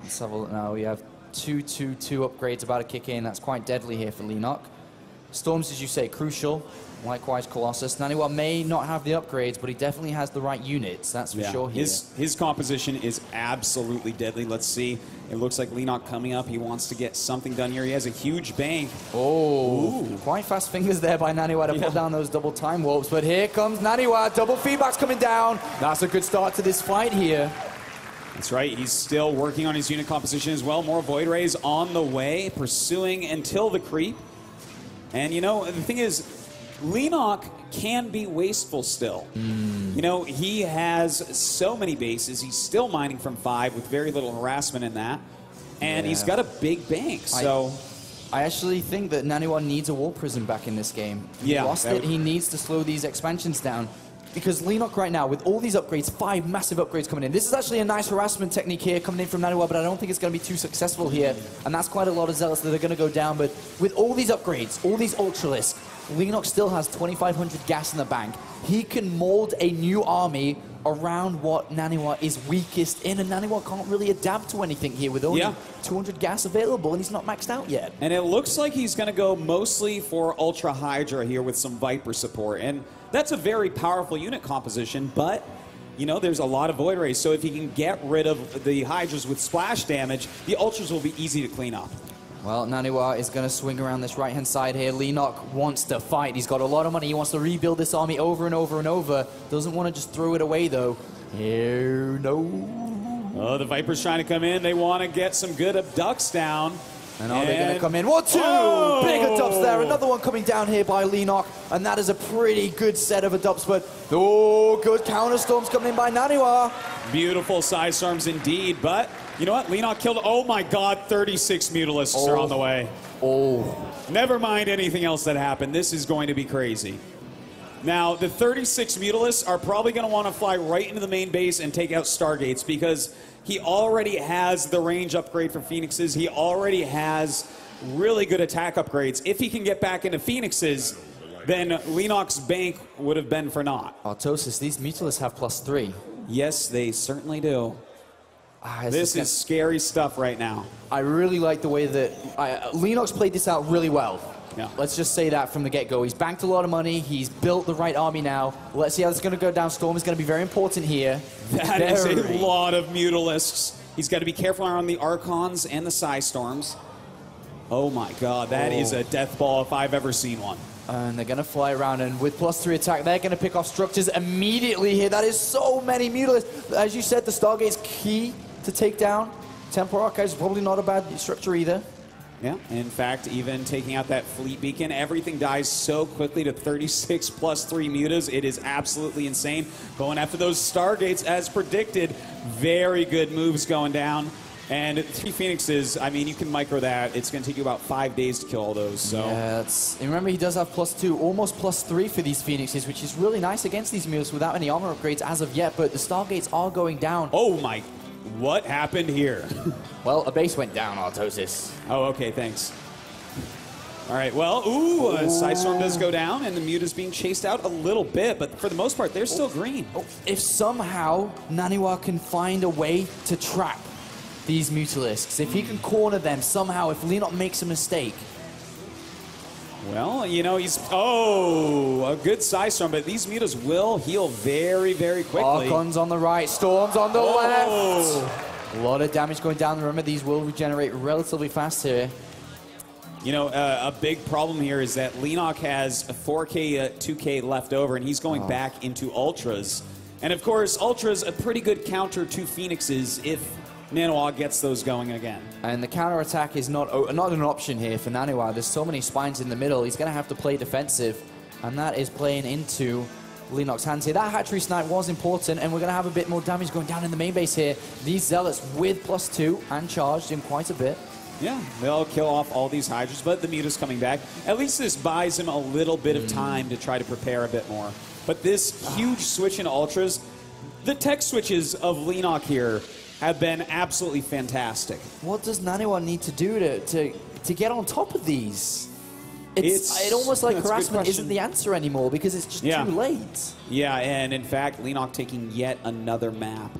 Let's have a look now. We have 2 upgrades about to kick in. That's quite deadly here for Leenock. Storms, as you say, crucial. Likewise, Colossus. NaNiwa may not have the upgrades, but he definitely has the right units. That's for sure here. His composition is absolutely deadly. Let's see. It looks like Leenock coming up. He wants to get something done here. He has a huge bank. Oh, quite fast fingers there by NaNiwa to pull down those double time warps. But here comes NaNiwa. Double feedback's coming down. That's a good start to this fight here. That's right. He's still working on his unit composition as well. More Void Rays on the way, pursuing until the creep. And, you know, the thing is, Leenock can be wasteful still. You know, he has so many bases. He's still mining from 5 with very little harassment in that. And he's got a big bank, so... I actually think that NaNiwa needs a War Prison back in this game. He lost it. He needs to slow these expansions down. Because Leenock right now, with all these upgrades, 5 massive upgrades coming in. This is actually a nice harassment technique here coming in from NaNiwa, but I don't think it's going to be too successful here. And that's quite a lot of zealots that are going to go down. But with all these upgrades, all these Ultralisk, Leenock still has 2,500 gas in the bank. He can mold a new army around what NaNiwa is weakest in, and NaNiwa can't really adapt to anything here with only 200 gas available, and he's not maxed out yet. And it looks like he's going to go mostly for Ultra Hydra here with some Viper support, and that's a very powerful unit composition, but, you know, there's a lot of Void Rays, so if he can get rid of the Hydras with splash damage, the Ultras will be easy to clean up. Well, NaNiwa is going to swing around this right-hand side here. Leenock wants to fight. He's got a lot of money. He wants to rebuild this army over and over and over. Doesn't want to just throw it away, though. No. Oh, the Viper's trying to come in. They want to get some good abducts down. And are they going to come in? 1, 2! Oh! Big adopts there. Another one coming down here by Leenock. And that is a pretty good set of adopts. But, oh, good counter storms coming in by NaNiwa. Beautiful size storms indeed. But, you know what? Leenock killed, oh my God, 36 Mutalisks are on the way. Never mind anything else that happened. This is going to be crazy. Now, the 36 Mutalisks are probably going to want to fly right into the main base and take out Stargates because he already has the range upgrade for Phoenixes. He already has really good attack upgrades. If he can get back into Phoenixes, then Leenock's bank would have been for naught. Artosis, these Mutalisks have +3. Yes, they certainly do. This is scary stuff right now. I really like the way that Leenock's played this out really well. Yeah. Let's just say that from the get-go. He's banked a lot of money. He's built the right army now. Let's see how this is going to go down. Storm is going to be very important here. That is a lot of Mutalisks. He's got to be careful around the Archons and the Psy Storms. Oh my God, that is a death ball if I've ever seen one. And they're going to fly around, and with +3 attack, they're going to pick off structures immediately here. That is so many Mutalisks. As you said, the Stargate's key to take down. Temporal Archives is probably not a bad structure either. Yeah, in fact, even taking out that Fleet Beacon, everything dies so quickly to 36 +3 mutas. It is absolutely insane. Going after those Stargates as predicted. Very good moves going down. And 3 Phoenixes, I mean, you can micro that. It's going to take you about 5 days to kill all those. So. Yeah, and remember, he does have +2, almost +3 for these Phoenixes, which is really nice against these mutas without any armor upgrades as of yet. But the Stargates are going down. Oh my, what happened here? Well, a base went down, Artosis. Oh, okay, thanks. All right, well, Psystorm does go down, and the muta's being chased out a little bit, but for the most part, they're still green. If somehow NaNiwa can find a way to trap these Mutalisks, if he can corner them somehow, if Leenock makes a mistake. Well, you know, he's... Oh, a good Psystorm, but these mutas will heal very, very quickly. Archon's on the right, Storm's on the left. A lot of damage going down. Remember, these will regenerate relatively fast here. You know, a big problem here is that Leenock has a 4K, 2K left over, and he's going back into Ultras. And of course, Ultra's a pretty good counter to Phoenixes if NaNiwa gets those going again. And the counter-attack is not an option here for NaNiwa. There's so many spines in the middle. He's going to have to play defensive, and that is playing into Leenock's hands here. That hatchery snipe was important, and we're going to have a bit more damage going down in the main base here. These Zealots with +2 and charged him quite a bit. Yeah, they'll kill off all these Hydras, but the muta's coming back. At least this buys him a little bit of time to try to prepare a bit more. But this huge switch into Ultras, the tech switches of Leenock here have been absolutely fantastic. What does NaNiwa need to do to get on top of these? It's almost like harassment isn't the answer anymore because it's just too late. Yeah, and in fact, Leenock taking yet another map.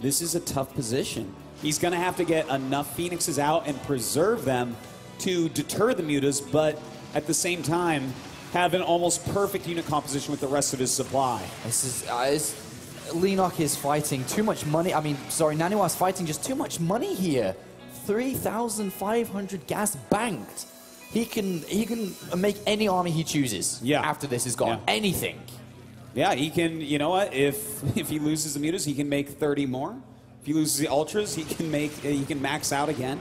This is a tough position. He's going to have to get enough Phoenixes out and preserve them to deter the mutas, but at the same time, have an almost perfect unit composition with the rest of his supply. This is... Leenock is fighting too much money. I mean, sorry, NaNiwa's fighting just too much money here. 3,500 gas banked. He can make any army he chooses after this is gone. Anything. Yeah, he can, you know what, if he loses the mutas, he can make 30 more. If he loses the Ultras, he can max out again.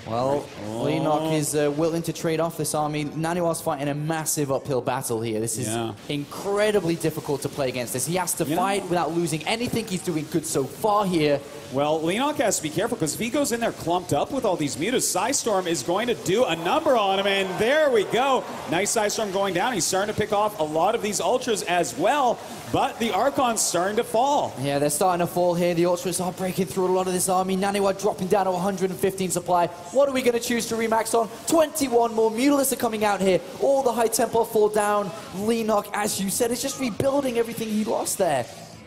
Well, Leenock is willing to trade off this army. NaNiwa's fighting a massive uphill battle here. This is incredibly difficult to play against this. He has to fight without losing anything. He's doing good so far here. Well, Leenock has to be careful because if he goes in there clumped up with all these mutas, Psystorm is going to do a number on him, and there we go. Nice Psystorm going down. He's starting to pick off a lot of these Ultras as well, but the Archon's starting to fall. Yeah, they're starting to fall here. The Ultras are breaking through a lot of this army. NaNiwa dropping down to 115 supply. What are we going to choose to remax on? 21 more Mutalisks are coming out here. All the high tempo fall down. Leenock, as you said, is just rebuilding everything he lost there.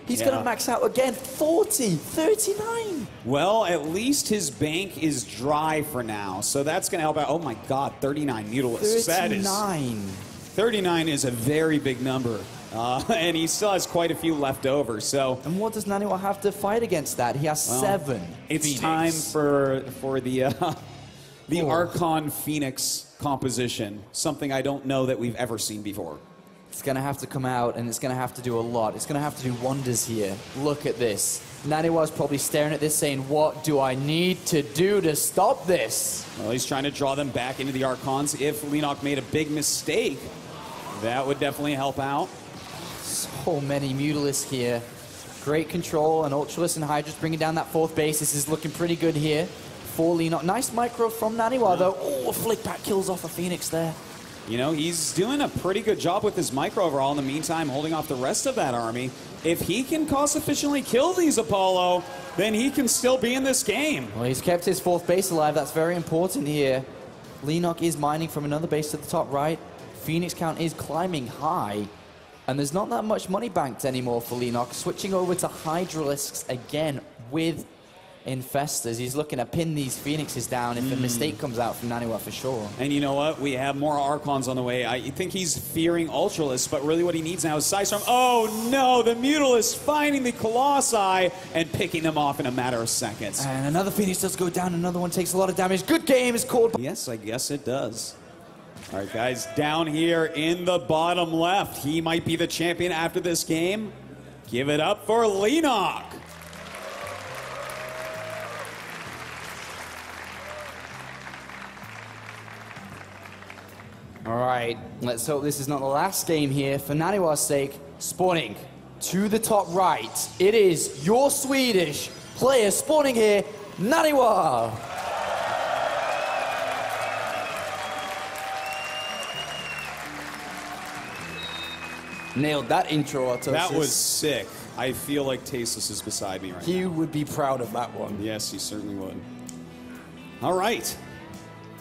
He's going to max out again. 40, 39. Well, at least his bank is dry for now, so that's going to help out. Oh my God, 39 Mutalisks. 39. 39 is a very big number. And he still has quite a few left over, so... And what does NaNiwa have to fight against that? He has 7. It's time for the Archon Phoenix composition, something I don't know that we've ever seen before. It's going to have to come out, and it's going to have to do a lot. It's going to have to do wonders here. Look at this. NaNiwa's probably staring at this saying, what do I need to do to stop this? Well, he's trying to draw them back into the Archons. If Leenock made a big mistake, that would definitely help out. So many Mutalisks here. Great control, and Ultralisk and Hydras bringing down that 4th base. This is looking pretty good here for Leenock. Nice micro from NaNiwa, though. Oh, a flick back kills off a Phoenix there. You know, he's doing a pretty good job with his micro overall. In the meantime, holding off the rest of that army. If he can cost-efficiently kill these Apollo, then he can still be in this game. Well, he's kept his 4th base alive. That's very important here. Leenock is mining from another base to the top right. Phoenix count is climbing high. And there's not that much money banked anymore for Leenock. Switching over to Hydralisks again with infestors. He's looking to pin these Phoenixes down if a mistake comes out from NaNiwa for sure. And you know what? We have more Archons on the way. I think he's fearing Ultralisk, but really what he needs now is Psystorm. Oh no, the Mutalist finding the Colossi and picking them off in a matter of seconds. And another Phoenix does go down, another one takes a lot of damage. Good game is called. Yes, I guess it does. All right, guys, down here in the bottom left, he might be the champion after this game. Give it up for Leenock. All right, let's hope this is not the last game here. For NaNiwa's sake, spawning to the top right, it is your Swedish player spawning here, NaNiwa. Nailed that intro, Artosis. That was sick. I feel like Tasteless is beside me right now. He would be proud of that one. Yes, he certainly would. All right.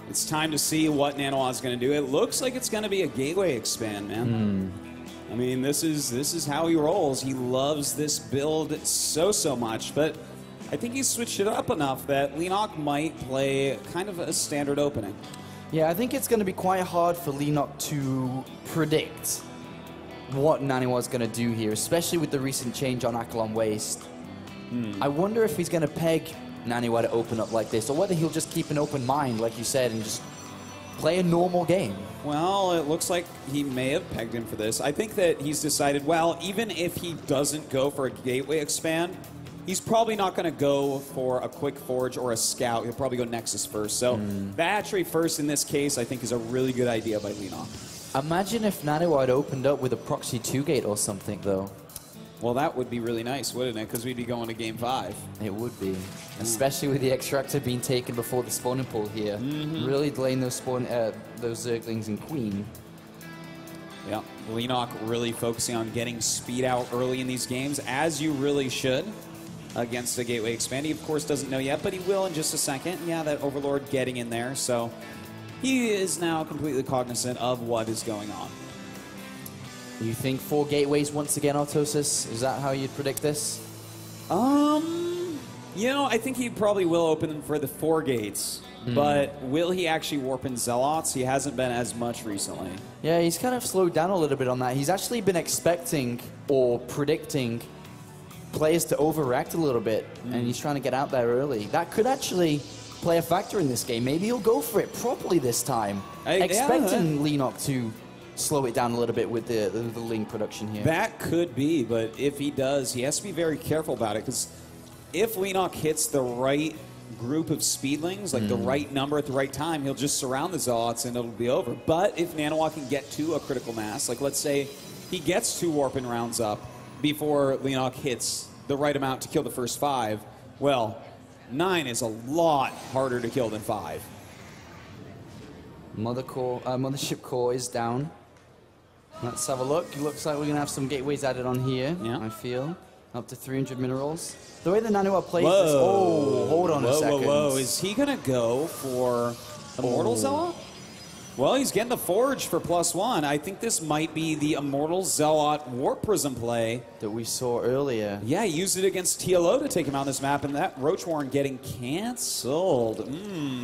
It's time to see what NaNiwa is going to do. It looks like it's going to be a gateway expand, man. I mean, this is how he rolls. He loves this build so much, but I think he's switched it up enough that Leenock might play kind of a standard opening. Yeah, I think it's going to be quite hard for Leenock to predict what NaNiwa is going to do here, especially with the recent change on Akalon Waste. I wonder if he's going to peg NaNiwa to open up like this, or whether he'll just keep an open mind, like you said, and just play a normal game. Well, it looks like he may have pegged him for this. I think that he's decided, well, even if he doesn't go for a gateway expand, he's probably not going to go for a quick forge or a scout. He'll probably go Nexus first. So the hatchery first in this case, I think, is a really good idea by Leenock. Imagine if NaNiwa had opened up with a proxy 2-gate or something, though. Well, that would be really nice, wouldn't it? Because we'd be going to game 5. It would be. Especially with the extractor being taken before the spawning pool here. Really delaying those those Zerglings and Queen. Yeah, Leenock really focusing on getting speed out early in these games, as you really should, against the Gateway Expand. He, of course, doesn't know yet, but he will in just a second. Yeah, that Overlord getting in there, so he is now completely cognizant of what is going on. You think 4 gateways once again, Artosis? Is that how you'd predict this? You know, I think he probably will open them for the 4 gates, but will he actually warp in Zealots? He hasn't been as much recently. Yeah, he's kind of slowed down a little bit on that. He's actually been expecting or predicting players to overreact a little bit, and he's trying to get out there early. That could actually play a factor in this game. Maybe he'll go for it properly this time, expecting Leenock to slow it down a little bit with the Ling production here. That could be, but if he does, he has to be very careful about it, because if Leenock hits the right group of speedlings, like the right number at the right time, he'll just surround the Zealots and it'll be over. But if NaNiwa can get to a critical mass, like let's say he gets 2 warping rounds up before Leenock hits the right amount to kill the first 5, well, 9 is a lot harder to kill than 5. Mothership core is down. Let's have a look. It looks like we're going to have some gateways added on here, I feel. Up to 300 minerals. The way the NaNiwa plays this... Oh, hold on a second. Whoa. Is he going to go for Immortal Zealot? Well, he's getting the Forge for +1. I think this might be the Immortal Zealot Warp Prism play that we saw earlier. Yeah, he used it against TLO to take him on this map, and that Roach Warren getting canceled.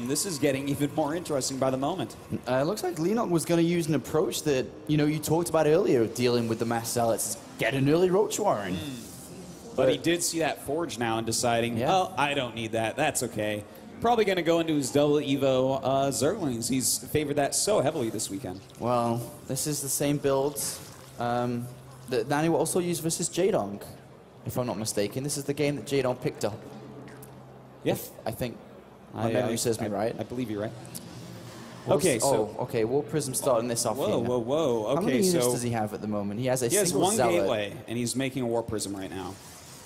This is getting even more interesting by the moment. It looks like Leenock was going to use an approach that, you talked about earlier, dealing with the Mass Zealots. Get an early Roach Warren. But he did see that Forge now and deciding, well, I don't need that. That's okay. Probably going to go into his double Evo Zerglings. He's favored that so heavily this weekend. Well, this is the same build that NaNiwa also used versus Jaedong, if I'm not mistaken. This is the game that Jaedong picked up. Yeah. I think my memory serves me right. I believe you're right. Okay, okay. Warp Prism starting this off here. Whoa. Okay, how many units does he have at the moment? He has one Zealot. gateway, and he's making a Warp Prism right now.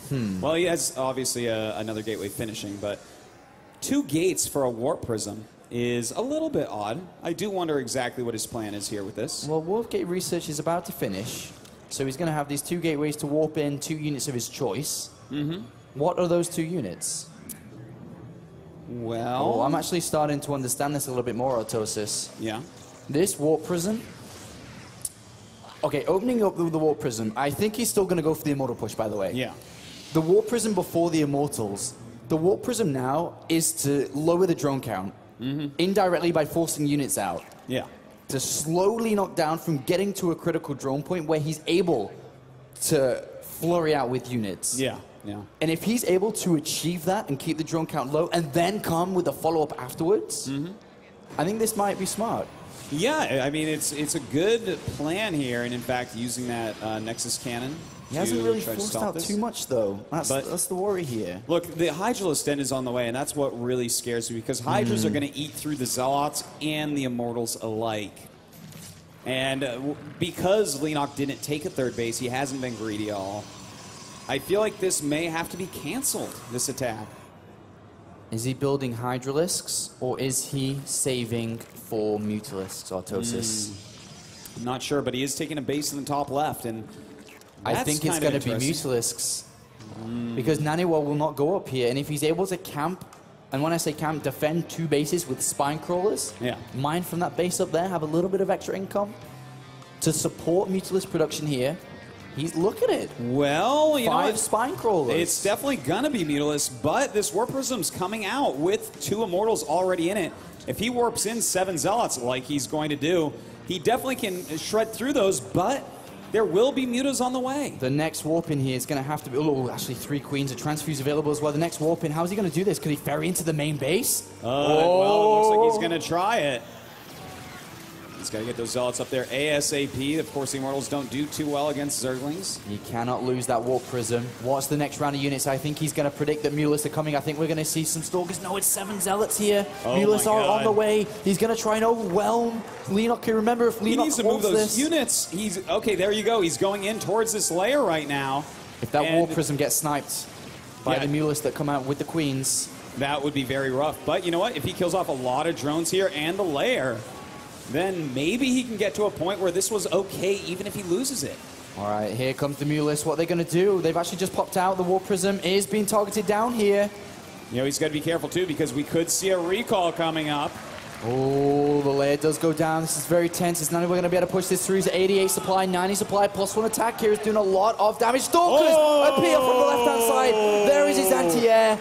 Well, he has obviously another gateway finishing, but 2 gates for a Warp Prism is a little bit odd. I do wonder exactly what his plan is here with this. Well, Warp Gate research is about to finish, so he's going to have these 2 gateways to warp in 2 units of his choice. What are those 2 units? Well... I'm actually starting to understand this a little bit more, Artosis. Yeah? This Warp Prism... Okay, opening up the Warp Prism, I think he's still going to go for the Immortal push, by the way. Yeah. The Warp Prism before the Immortals The Warp Prism now is to lower the drone count, indirectly by forcing units out. Yeah. To slowly knock down from getting to a critical drone point where he's able to flurry out with units. Yeah, yeah. And if he's able to achieve that and keep the drone count low and then come with a follow-up afterwards, I think this might be smart. Yeah, I mean, it's a good plan here, and in fact, using that Nexus cannon. He hasn't really forced out too much, though. That's the worry here. Look, the Hydralisk Den is on the way, and that's what really scares me, because Hydras are going to eat through the Zealots and the Immortals alike. And because Leenock didn't take a third base, he hasn't been greedy at all. I feel like this may have to be canceled, this attack. Is he building Hydralisks, or is he saving for Mutalisks, Artosis? I'm not sure, but he is taking a base in the top left, and I think it's going to be Mutalisks. Because NaNiwa will not go up here, and if he's able to camp, and when I say camp, defend 2 bases with spine crawlers, mine from that base up there, have a little bit of extra income to support Mutalisk production here. Look at it. Well, you know, 5 spine crawlers. It's definitely gonna be Mutalisk, but this Warp Prism's coming out with 2 Immortals already in it. If he warps in 7 Zealots like he's going to do, he definitely can shred through those, but there will be Mutas on the way. The next warp in here is going to have to be... Oh, actually 3 Queens, a Transfuse available as well. The next warp in, how is he going to do this? Could he ferry into the main base? Well, it looks like he's going to try it. He's got to get those Zealots up there ASAP. Of course, the Immortals don't do too well against Zerglings. He cannot lose that Warp Prism. What's the next round of units? I think he's going to predict that Mutalisks are coming. I think we're going to see some Stalkers. No, it's 7 Zealots here. Mutalisks are on the way. He's going to try and overwhelm Leenock. Remember, if Leenock he needs to move those this, units. Okay, there you go. He's going in towards this layer right now. If that Warp Prism gets sniped by the Mutalisks that come out with the Queens, that would be very rough. But you know what? If he kills off a lot of drones here and the layer, then maybe he can get to a point where this was okay even if he loses it. All right, here comes the Mutalisks. What are they going to do? They've actually just popped out. The Warp Prism is being targeted down here. You know, he's got to be careful too, because we could see a recall coming up. Oh, the layer does go down. This is very tense. Is NaNiwa going to be able to push this through? He's 88 supply, 90 supply, +1 attack here is doing a lot of damage. Stalkers appear from the left-hand side. There is his anti-air.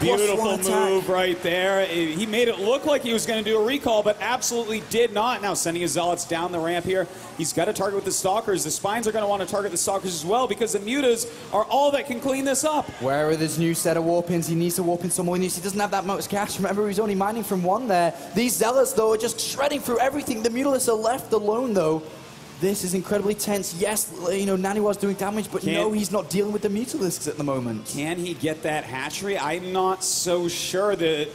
Beautiful move right there. He made it look like he was going to do a recall, but absolutely did not. Now sending his Zealots down the ramp here. He's got to target with the Stalkers. The Spines are going to want to target the Stalkers as well, because the Mutas are all that can clean this up. Where are this new set of warp-ins? He needs to warp in some more. He doesn't have that much cash. Remember, he's only mining from 1 there. These Zealots, though, are just shredding through everything. The Mutalisks are left alone, though. This is incredibly tense. Yes, you know, NaNiwa's doing damage, but no, he's not dealing with the Mutalisks at the moment. Can he get that hatchery? I'm not so sure that,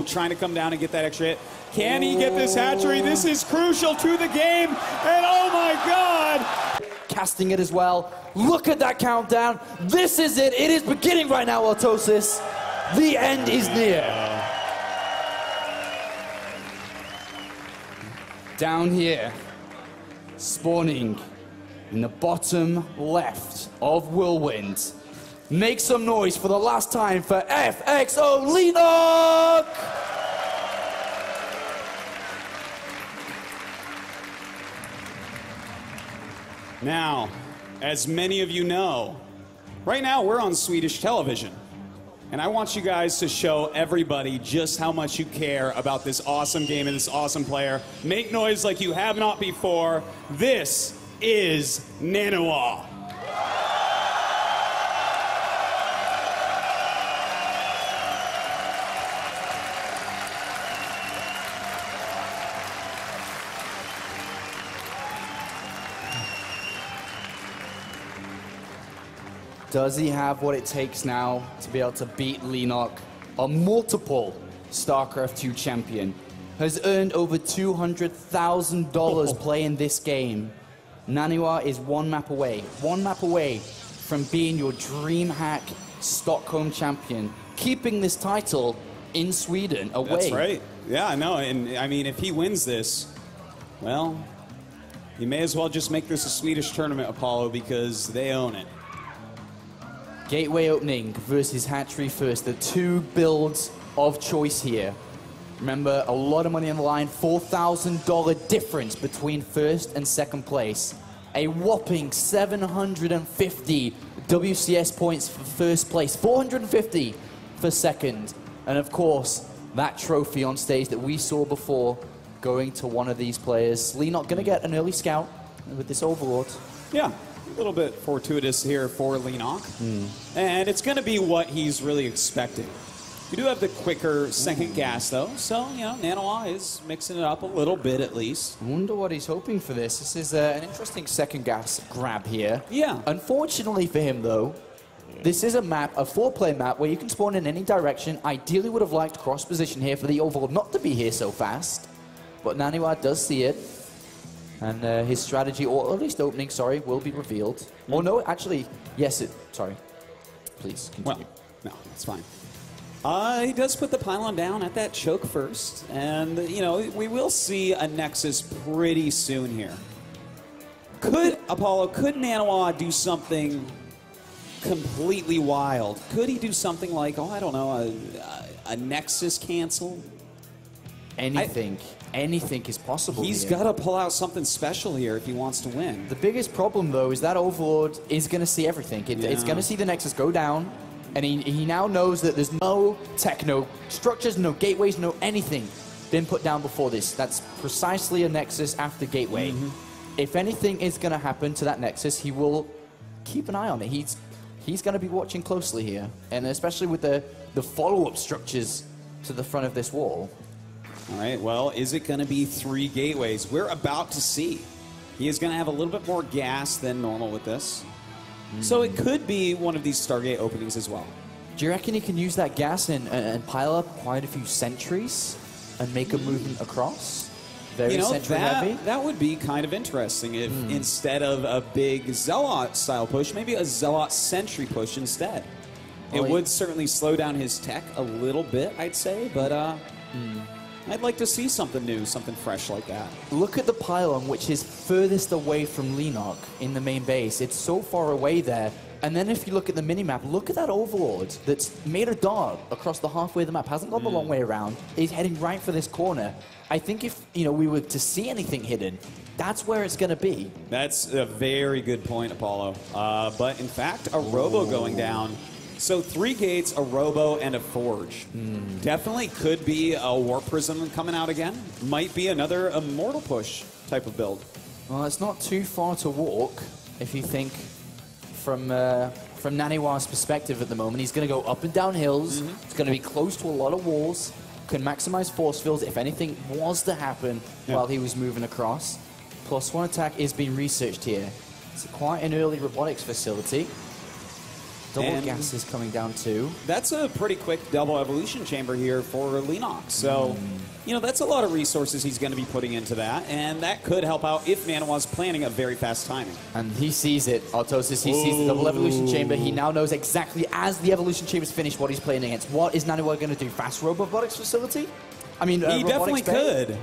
trying to come down and get that extra hit. Can he get this hatchery? This is crucial to the game, and oh my God! Casting it as well. Look at that countdown. This is it. It is beginning right now, Artosis. The end is near. Down here, spawning in the bottom left of Whirlwind. Make some noise for the last time for FXO Leenock! Now, as many of you know, right now we're on Swedish television. And I want you guys to show everybody just how much you care about this awesome game and this awesome player. Make noise like you have not before. This is NaNiwa. Does he have what it takes now to be able to beat Leenock, a multiple StarCraft 2 champion, has earned over $200,000 playing this game? NaNiwa is one map away from being your DreamHack Stockholm champion, keeping this title in Sweden away. That's right. Yeah, I know. And I mean, if he wins this, well, you may as well just make this a Swedish tournament, Apollo, because they own it. Gateway opening versus hatchery first, the 2 builds of choice here. Remember, a lot of money on the line, $4,000 difference between first and second place. A whopping 750 WCS points for first place, 450 for second. And of course, that trophy on stage that we saw before going to one of these players. Leenock going to get an early scout with this Overlord. Yeah, a little bit fortuitous here for Leenock. And it's going to be what he's really expecting. We do have the quicker second gas, though, so, you know, NaNiwa is mixing it up a little bit at least. I wonder what he's hoping for this. This is an interesting second gas grab here. Yeah. Unfortunately for him, though, this is a map, a 4-player map, where you can spawn in any direction. Ideally would have liked cross position here for the Overlord not to be here so fast. But NaNiwa does see it. And his strategy, or at least opening, sorry, will be revealed. Oh, no, actually, yes, sorry. Please, continue. Well, no, it's fine. He does put the pylon down at that choke first, and, you know, we will see a Nexus pretty soon here. Could NaNiwa do something completely wild? Could he do something like, oh, I don't know, a Nexus cancel? Anything is possible. He's got to pull out something special here if he wants to win. The biggest problem, though, is that Overlord is going to see everything. It's going to see the Nexus go down, and he now knows that there's no tech, no structures, no gateways, no anything been put down before this. That's precisely a Nexus after gateway. If anything is going to happen to that Nexus, he will keep an eye on it. He's going to be watching closely here, and especially with the follow-up structures to the front of this wall. All right, well, is it going to be 3 gateways? We're about to see. He is going to have a little bit more gas than normal with this. So it could be one of these Stargate openings as well. Do you reckon he can use that gas and pile up quite a few sentries and make a movement across? Very sentry heavy? That would be kind of interesting if instead of a big Zealot-style push, maybe a Zealot sentry push instead. It would certainly slow down his tech a little bit, I'd say, but I'd like to see something new, something fresh like that. Look at the pylon, which is furthest away from Leenock in the main base. It's so far away there. And then if you look at the minimap, look at that Overlord that's made a dart across the halfway of the map, hasn't gone the long way around, is heading right for this corner. I think if, you know, we were to see anything hidden, that's where it's going to be. That's a very good point, Apollo. But in fact, a Robo going down. So 3 gates, a Robo, and a Forge. Definitely could be a Warp Prism coming out again. Might be another Immortal Push type of build. Well, it's not too far to walk, if you think from NaNiwa's perspective at the moment. He's going to go up and down hills. It's going to be close to a lot of walls. Can maximize force fields if anything was to happen while he was moving across. +1 attack is being researched here. It's quite an early robotics facility. Double gas is coming down too. That's a pretty quick double evolution chamber here for Leenock. So, you know, that's a lot of resources he's going to be putting into that, and that could help out if NaNiwa's planning a very fast timing. And he sees it, Autosis. He sees the double evolution chamber. He now knows exactly as the evolution chamber's finished what he's playing against. What is NaNiwa going to do? Fast robotics facility? I mean, he definitely could.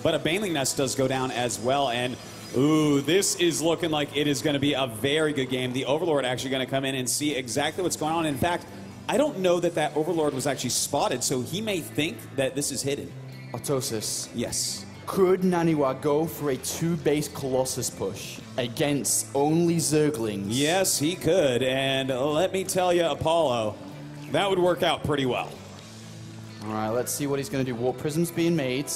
But a Baneling Nest does go down as well, and ooh, this is looking like it is going to be a very good game. The Overlord actually going to come in and see exactly what's going on. In fact, I don't know that that Overlord was actually spotted, so he may think that this is hidden. Autosis. Yes. Could NaNiwa go for a 2-base Colossus push against only Zerglings? Yes, he could. And let me tell you, Apollo, that would work out pretty well. All right, let's see what he's going to do. Warp Prism's being made.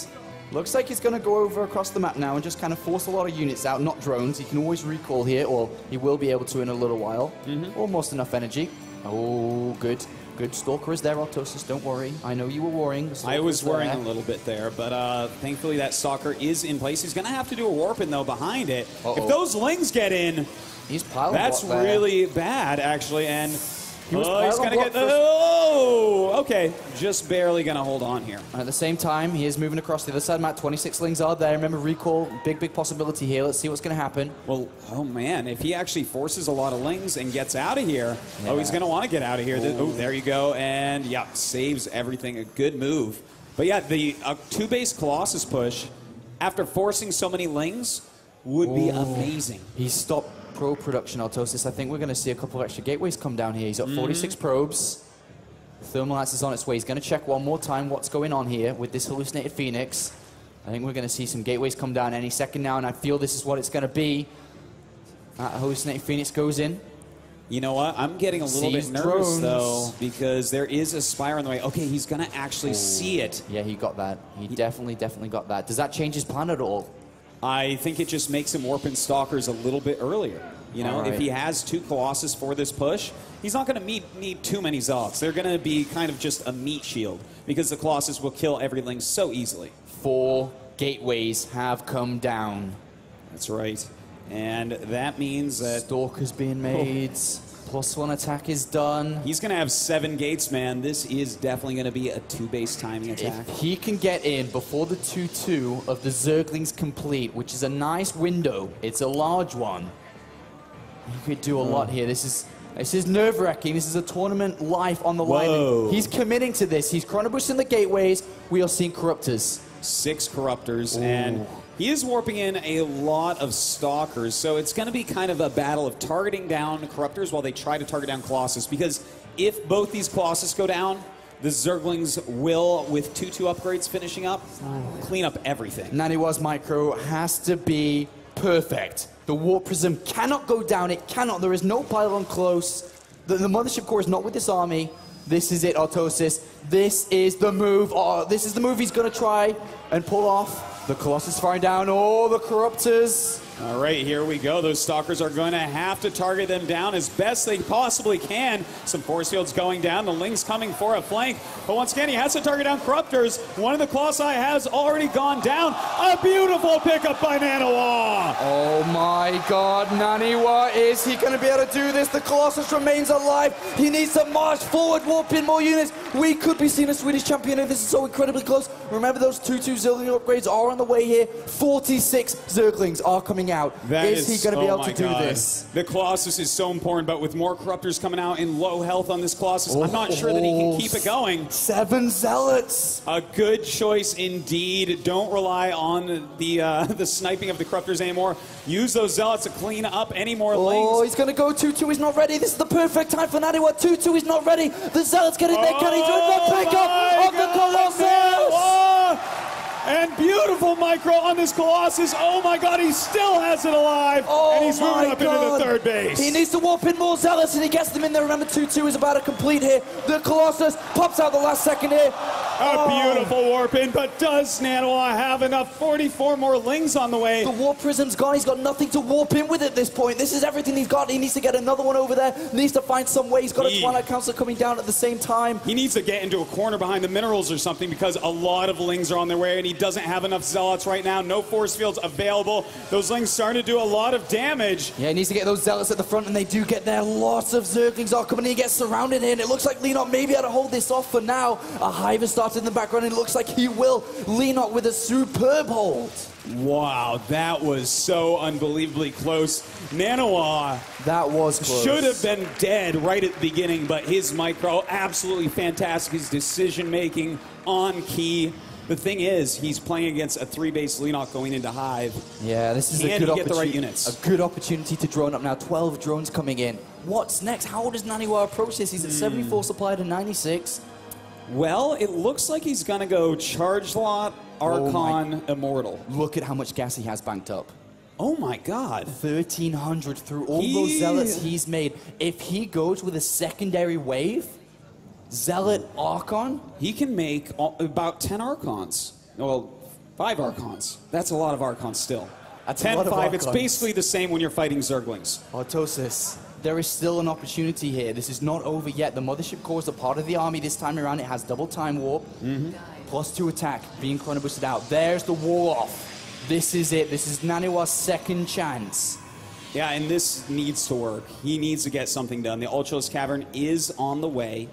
Looks like he's going to go over across the map now and just kind of force a lot of units out, not drones. He can always recall here, or he will be able to in a little while. Almost enough energy. Oh, good. Good. Stalker is there, Autosis. Don't worry. I know you were worrying. I was worrying a little bit there, but thankfully that Stalker is in place. He's going to have to do a warp-in, though, behind it. If those Lings get in, he's piling that's really bad, actually, and he's going to get... okay. Just barely going to hold on here. At the same time, he is moving across the other side of the map. 26 Lings are there. Remember, recall, big possibility here. Let's see what's going to happen. Well, oh, man. If he actually forces a lot of Lings and gets out of here, he's going to want to get out of here. Oh, there you go. And, yeah, saves everything. A good move. But, yeah, the 2-base Colossus push, after forcing so many Lings, would be amazing. He stopped probe production, Autosis. I think we're going to see a couple of extra gateways come down here. He's got 46 probes. Thermalance is on its way. He's going to check one more time what's going on here with this hallucinated Phoenix. I think we're going to see some gateways come down any second now, and I feel this is what it's going to be. Hallucinated Phoenix goes in. You know what? I'm getting a little bit nervous, though, because there is a Spire on the way. Okay, he's going to actually see it. Yeah, he got that. He definitely got that. Does that change his plan at all? I think it just makes him warp in Stalkers a little bit earlier. You know, if he has 2 Colossus for this push, he's not going to need too many Zealots. They're going to be kind of just a meat shield, because the Colossus will kill every Link so easily. 4 gateways have come down. That's right. And that means that Stalker's being made. +1 attack is done. He's going to have 7 gates, man. This is definitely going to be a 2-base timing attack. If he can get in before the 2-2 of the Zerglings complete, which is a nice window, it's a large one, he could do a lot here. This is nerve-wracking. This is a tournament life on the line. He's committing to this. He's chrono boosting the gateways. We are seeing Corruptors. 6 Corruptors, and he is warping in a lot of Stalkers, so it's going to be kind of a battle of targeting down Corruptors while they try to target down Colossus, because if both these Colossus go down, the Zerglings will, with 2-2 upgrades finishing up, clean up everything. NaNiwa's micro has to be perfect. The Warp Prism cannot go down. It cannot. There is no pylon close. The Mothership Core is not with this army. This is it, Autosis. This is the move. Oh, this is the move he's going to try and pull off. The Colossus firing down all the Corruptors. All right, here we go. Those Stalkers are going to have to target them down as best they possibly can. Some force fields going down. The Link's coming for a flank. But once again, he has to target down Corruptors. One of the Colossi has already gone down. A beautiful pickup by NaNiwa. Oh my God, NaNiwa, is he going to be able to do this? The Colossus remains alive. He needs to march forward, warp in more units. We could be seeing a Swedish champion if this is so incredibly close. Remember, those 2-2 Zergling upgrades are on the way here. 46 Zerglings are coming out. Is he going to be able to do this? The Colossus is so important, but with more Corruptors coming out in low health on this Colossus, I'm not sure that he can keep it going. 7 Zealots. A good choice indeed. Don't rely on the sniping of the Corruptors anymore. Use those Zealots to clean up any more Lings. Oh, he's going to go 2-2. He's not ready. This is the perfect time for NaNiwa. 2-2. He's not ready. The Zealots get in there. Can he do the pickup of the Colossus? And beautiful micro on this Colossus. Oh my God, he still has it alive. And he's moving up into the 3rd base. He needs to warp in more Zealots, and he gets them in there. Remember, 2-2 is about to complete here. The Colossus pops out the last second here. A beautiful warp in, but does NaNiwa have enough? 44 more Lings on the way. The Warp Prism's gone. He's got nothing to warp in with at this point. This is everything he's got. He needs to get another one over there. Needs to find some way. He's got a Twilight Council coming down at the same time. He needs to get into a corner behind the minerals or something, because a lot of Lings are on their way, and he doesn't have enough Zealots right now. No force fields available. Those Lings starting to do a lot of damage. Yeah, he needs to get those Zealots at the front, and they do get there. Lots of Zerglings are coming in. He gets surrounded here, and it looks like Leenock may be able to hold this off for now. A Hive has started in the background, and it looks like he will. Leenock with a superb hold. Wow, that was so unbelievably close. NaNiwa, that was close. Should have been dead right at the beginning, but his micro, absolutely fantastic. His decision-making on key. The thing is, he's playing against a 3-base Leenock going into Hive. Yeah, this is a good opportunity. Get the right units? A good opportunity to drone up now. 12 drones coming in. What's next? How does NaNiwa approach this? He's at 74 supply to 96. Well, it looks like he's going to go Charge Lot, Archon, Immortal. Look at how much gas he has banked up. Oh my God. 1,300 through all those Zealots he's made. If he goes with a secondary wave, Zealot Archon, he can make about 10 Archons. Well, 5 Archons. That's a lot of Archons still. 10-5, it's basically the same when you're fighting Zerglings. Autosis, there is still an opportunity here. This is not over yet. The Mothership Core is a part of the army this time around. It has double time warp, +2 attack, being chrono boosted out. There's the wall off. This is it. This is NaNiwa's second chance. Yeah, and this needs to work. He needs to get something done. The Ultra's Cavern is on the way.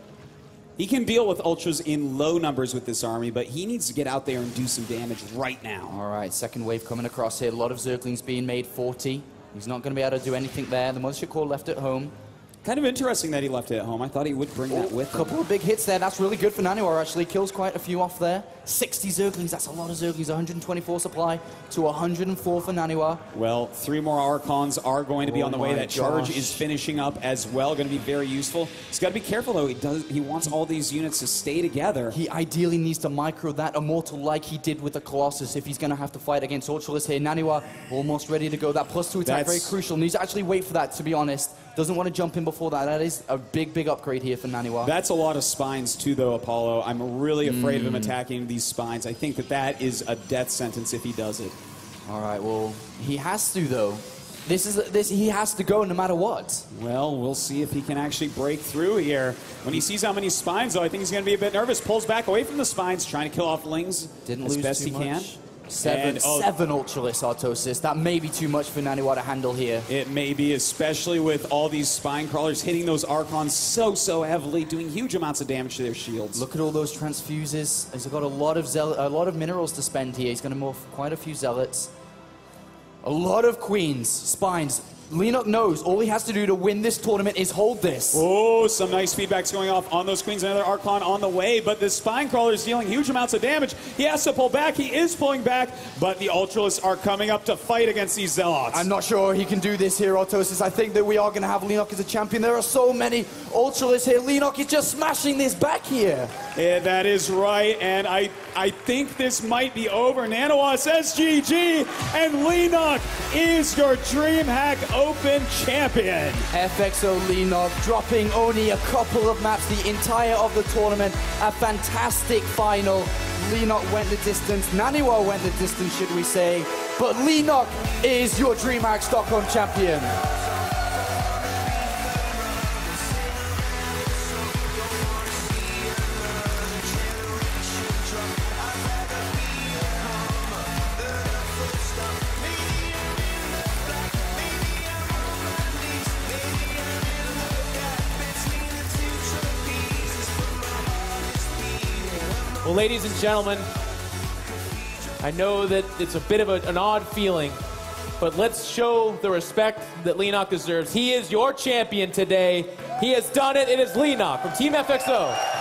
He can deal with Ultras in low numbers with this army, but he needs to get out there and do some damage right now. All right, second wave coming across here. A lot of Zerglings being made 40. He's not going to be able to do anything there. The Mothership Core left at home. Kind of interesting that he left it at home. I thought he would bring that with him. A couple of big hits there. That's really good for NaNiwa, actually. Kills quite a few off there. 60 Zerglings. That's a lot of Zerglings. 124 supply to 104 for NaNiwa. Well, 3 more Archons are going to be on the way. That charge is finishing up as well. Going to be very useful. He's got to be careful, though. He wants all these units to stay together. He ideally needs to micro that Immortal like he did with the Colossus if he's going to have to fight against Ultralisk here. NaNiwa almost ready to go. That +2 attack, very crucial. Needs to actually wait for that, to be honest. Doesn't want to jump in before that. That is a big upgrade here for NaNiwa. That's a lot of spines too, though, Apollo. I'm really afraid of him attacking these spines. I think that is a death sentence if he does it. All right, well, he has to, though. He has to go no matter what. Well, we'll see if he can actually break through here. When he sees how many spines, though, I think he's going to be a bit nervous. Pulls back away from the spines, trying to kill off Lings Didn't as lose best too he much. can. Seven Ultralisk Artosis. That may be too much for NaNiwa to handle here. It may be, especially with all these spine crawlers hitting those Archons so heavily, doing huge amounts of damage to their shields. Look at all those transfuses. He's got a lot of minerals to spend here. He's going to morph quite a few zealots. A lot of queens, spines. Leenock knows all he has to do to win this tournament is hold this. Oh, some nice feedbacks going off on those queens. Another Archon on the way, but the spine crawler is dealing huge amounts of damage. He has to pull back. He is pulling back, but the Ultralists are coming up to fight against these Zealots. I'm not sure he can do this here, Artosis. I think that we are going to have Leenock as a champion. There are so many Ultralists here. Leenock is just smashing this back here. Yeah, that is right, and I think this might be over. NaNiwa says GG, and Leenock is your DreamHack Open champion. FXO Leenock dropping only a couple of maps the entire of the tournament. A fantastic final. Leenock went the distance. NaNiwa went the distance, should we say. But Leenock is your DreamHack Stockholm champion. Well, ladies and gentlemen, I know that it's a bit of an odd feeling, but let's show the respect that Leenock deserves. He is your champion today. He has done it. It is Leenock from Team FXO.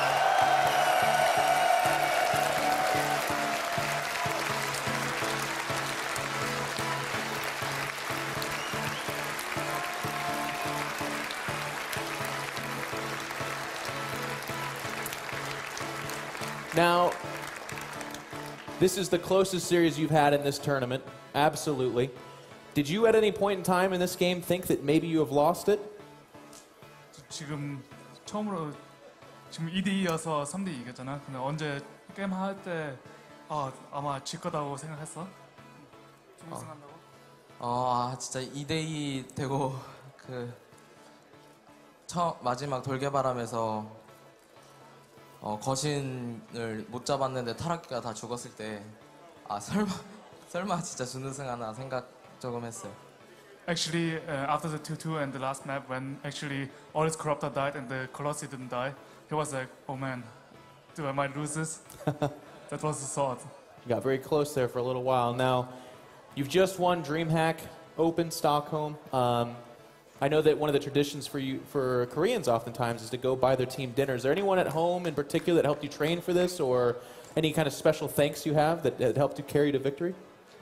Now, this is the closest series you've had in this tournament, absolutely. Did you at any point in time in this game think that maybe you have lost it? 지금 처음으로 지금 2대2여서 3대 2겠잖아. 근데 언제 게임 할 때 아마 질 거다고 생각했어? 준우승한다고? 진짜 2대2 되고 마지막 돌개바람에서 거신을 못 잡았는데 타락기가 다 죽었을 때 설마 진짜 준우승하나 생각 조금 했어요. Actually, after the 2-2 and the last map, when actually all his corruptor died and the Colossi didn't die, he was like, oh man, I might lose this? That was the thought. You got very close there for a little while. Now, you've just won DreamHack Open Stockholm. I know that one of the traditions for Koreans oftentimes is to go buy their team dinner. Is there anyone at home in particular that helped you train for this, or any kind of special thanks you have that helped you carry to victory?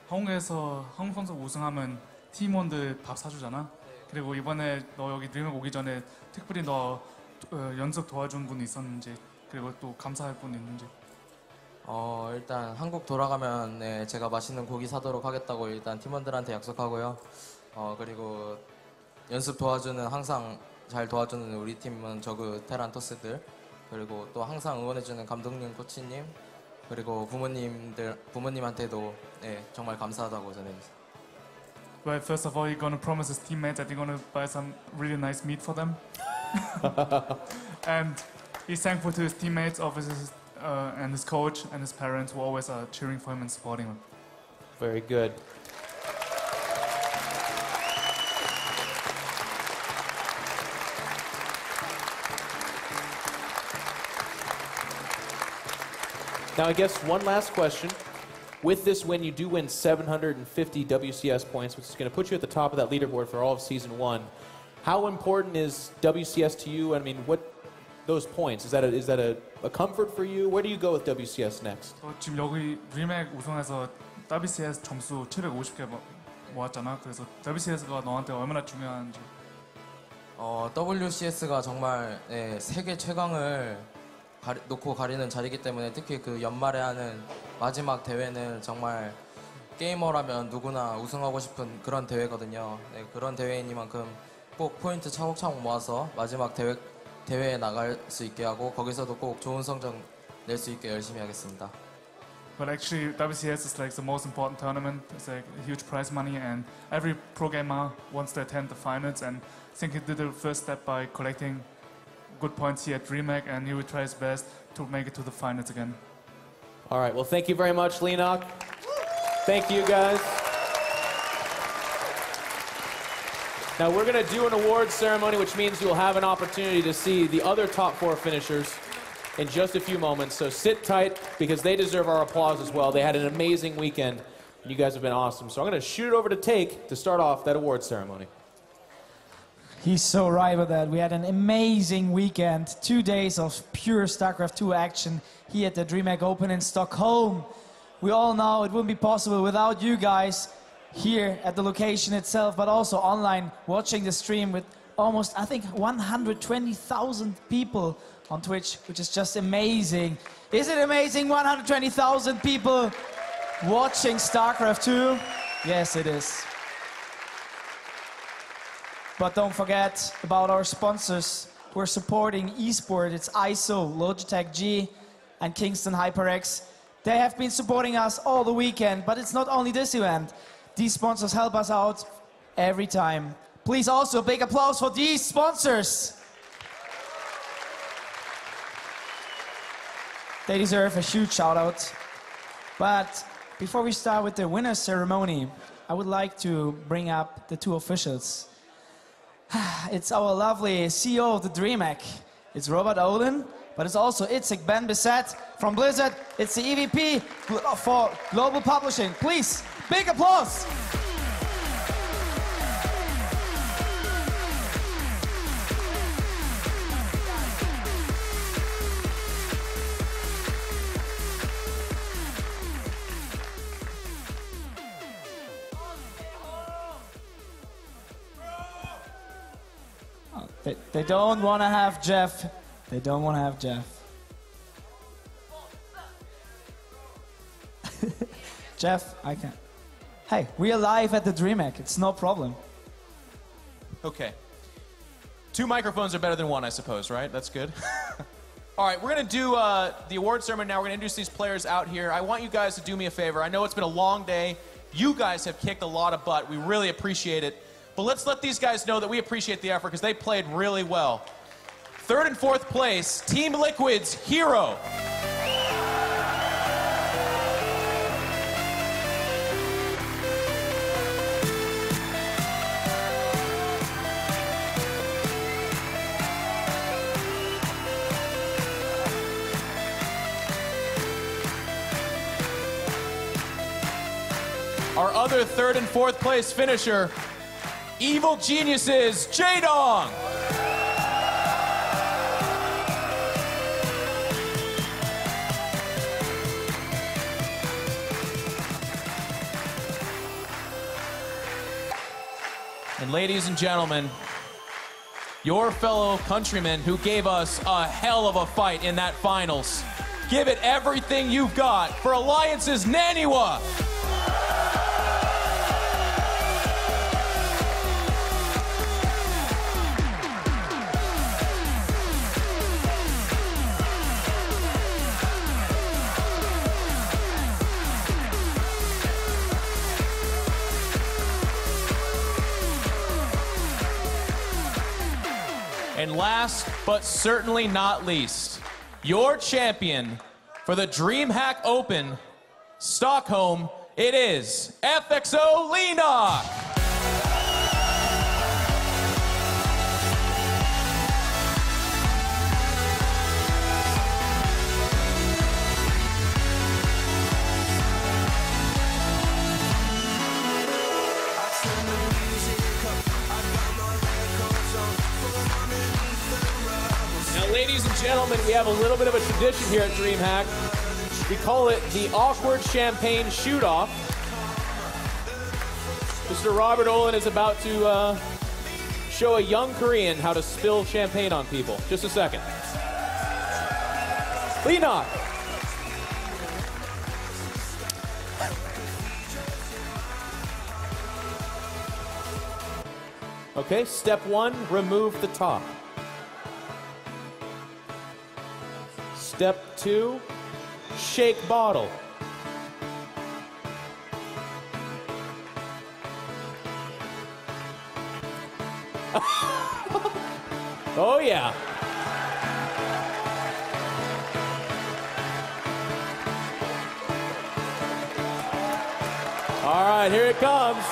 한국에서 한국 선수 우승하면 팀원들 밥 사주잖아. 그리고 이번에 너 여기 드림하ck 오기 전에 특별히 너 연습 도와준 분이 있었는지, 그리고 또 감사할 분 있는지. 일단 한국 돌아가면 제가 맛있는 고기 사도록 하겠다고 일단 팀원들한테 약속하고요. 그리고 연습 도와주는 항상 잘 도와주는 우리 팀은 저그 테란토스들, 그리고 또 항상 응원해주는 감독님, 코치님, 그리고 부모님한테도 정말 감사하다고 전해주세요. Well, first of all, you're gonna promise his teammates that you're gonna buy some really nice meat for them, and he's thankful to his teammates, officers, and his coach and his parents who always are cheering for him and supporting him. Very good. Now, I guess one last question. With this win, you do win 750 WCS points, which is going to put you at the top of that leaderboard for all of Season 1. How important is WCS to you? I mean, what those points? Is that a comfort for you? Where do you go with WCS next? 지금 여기 DreamHack 우승해서 WCS 점수 750개 모았잖아. 그래서 WCS가 너한테 얼마나 중요한지. WCS가 정말 세계 최강을 놓고 가리는 자리이기 때문에 특히 그 연말에 하는 마지막 대회는 정말 게이머라면 누구나 우승하고 싶은 그런 대회거든요. 그런 대회이니만큼 꼭 포인트 차곡차곡 모아서 마지막 대회에 나갈 수 있게 하고 거기서도 꼭 좋은 성적 낼 수 있게 열심히 하겠습니다. But actually, WCS is like the most important tournament. It's like huge prize money, and every pro gamer wants to attend the finals. And I think he did the first step by collecting good points here at DreamHack, and he will try his best to make it to the finals again. All right, well, thank you very much, Leenock. Thank you, guys. Now, we're going to do an awards ceremony, which means you'll have an opportunity to see the other top 4 finishers in just a few moments. So sit tight, because they deserve our applause as well. They had an amazing weekend, and you guys have been awesome. So I'm going to shoot it over to Take to start off that awards ceremony. He's so right with that. We had an amazing weekend. 2 days of pure StarCraft 2 action here at the DreamHack Open in Stockholm. We all know it wouldn't be possible without you guys here at the location itself, but also online watching the stream with almost, I think, 120,000 people on Twitch, which is just amazing. Is it amazing? 120,000 people watching StarCraft 2? Yes, it is. But don't forget about our sponsors who are supporting eSport. It's ISO, Logitech G, and Kingston HyperX. They have been supporting us all the weekend, but it's not only this event. These sponsors help us out every time. Please also a big applause for these sponsors. They deserve a huge shout out. But before we start with the winner's ceremony, I would like to bring up the 2 officials. It's our lovely CEO of the DreamHack. It's Robert Olin, but it's also Itzik Ben Bissett from Blizzard. It's the EVP for Global Publishing. Please, big applause. They don't want to have Jeff. They don't want to have Jeff. Jeff, I can't. Hey, we are live at the DreamHack. It's no problem. Okay. 2 microphones are better than 1, I suppose, right? That's good. All right, we're going to do the award ceremony now. We're going to introduce these players out here. I want you guys to do me a favor. I know it's been a long day. You guys have kicked a lot of butt. We really appreciate it. But let's let these guys know that we appreciate the effort, because they played really well. 3rd and 4th place, Team Liquid's Hero. Our other 3rd and 4th place finisher, Evil Geniuses, Jaedong. And ladies and gentlemen, your fellow countrymen who gave us a hell of a fight in that finals. Give it everything you've got for Alliance's NaNiwa. And last but certainly not least, your champion for the DreamHack Open Stockholm, it is FXO Leenock. Ladies and gentlemen, we have a little bit of a tradition here at DreamHack. We call it the awkward champagne shoot-off. Mr. Robert Olin is about to show a young Korean how to spill champagne on people. Just a second. Leenock. Okay, step 1, remove the top. Step 2, shake bottle. Oh yeah. All right, here it comes.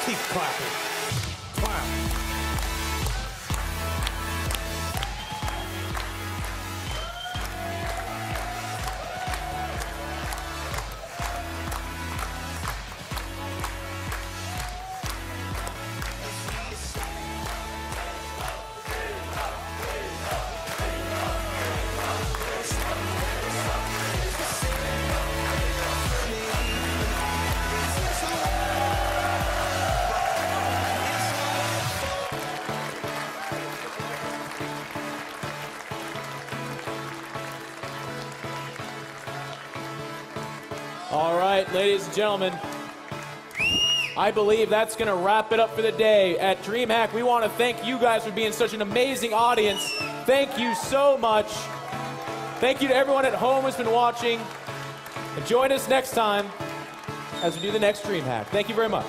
Keep clapping. Clap. All right, ladies and gentlemen, I believe that's going to wrap it up for the day. At DreamHack, we want to thank you guys for being such an amazing audience. Thank you so much. Thank you to everyone at home who's been watching. And join us next time as we do the next DreamHack. Thank you very much.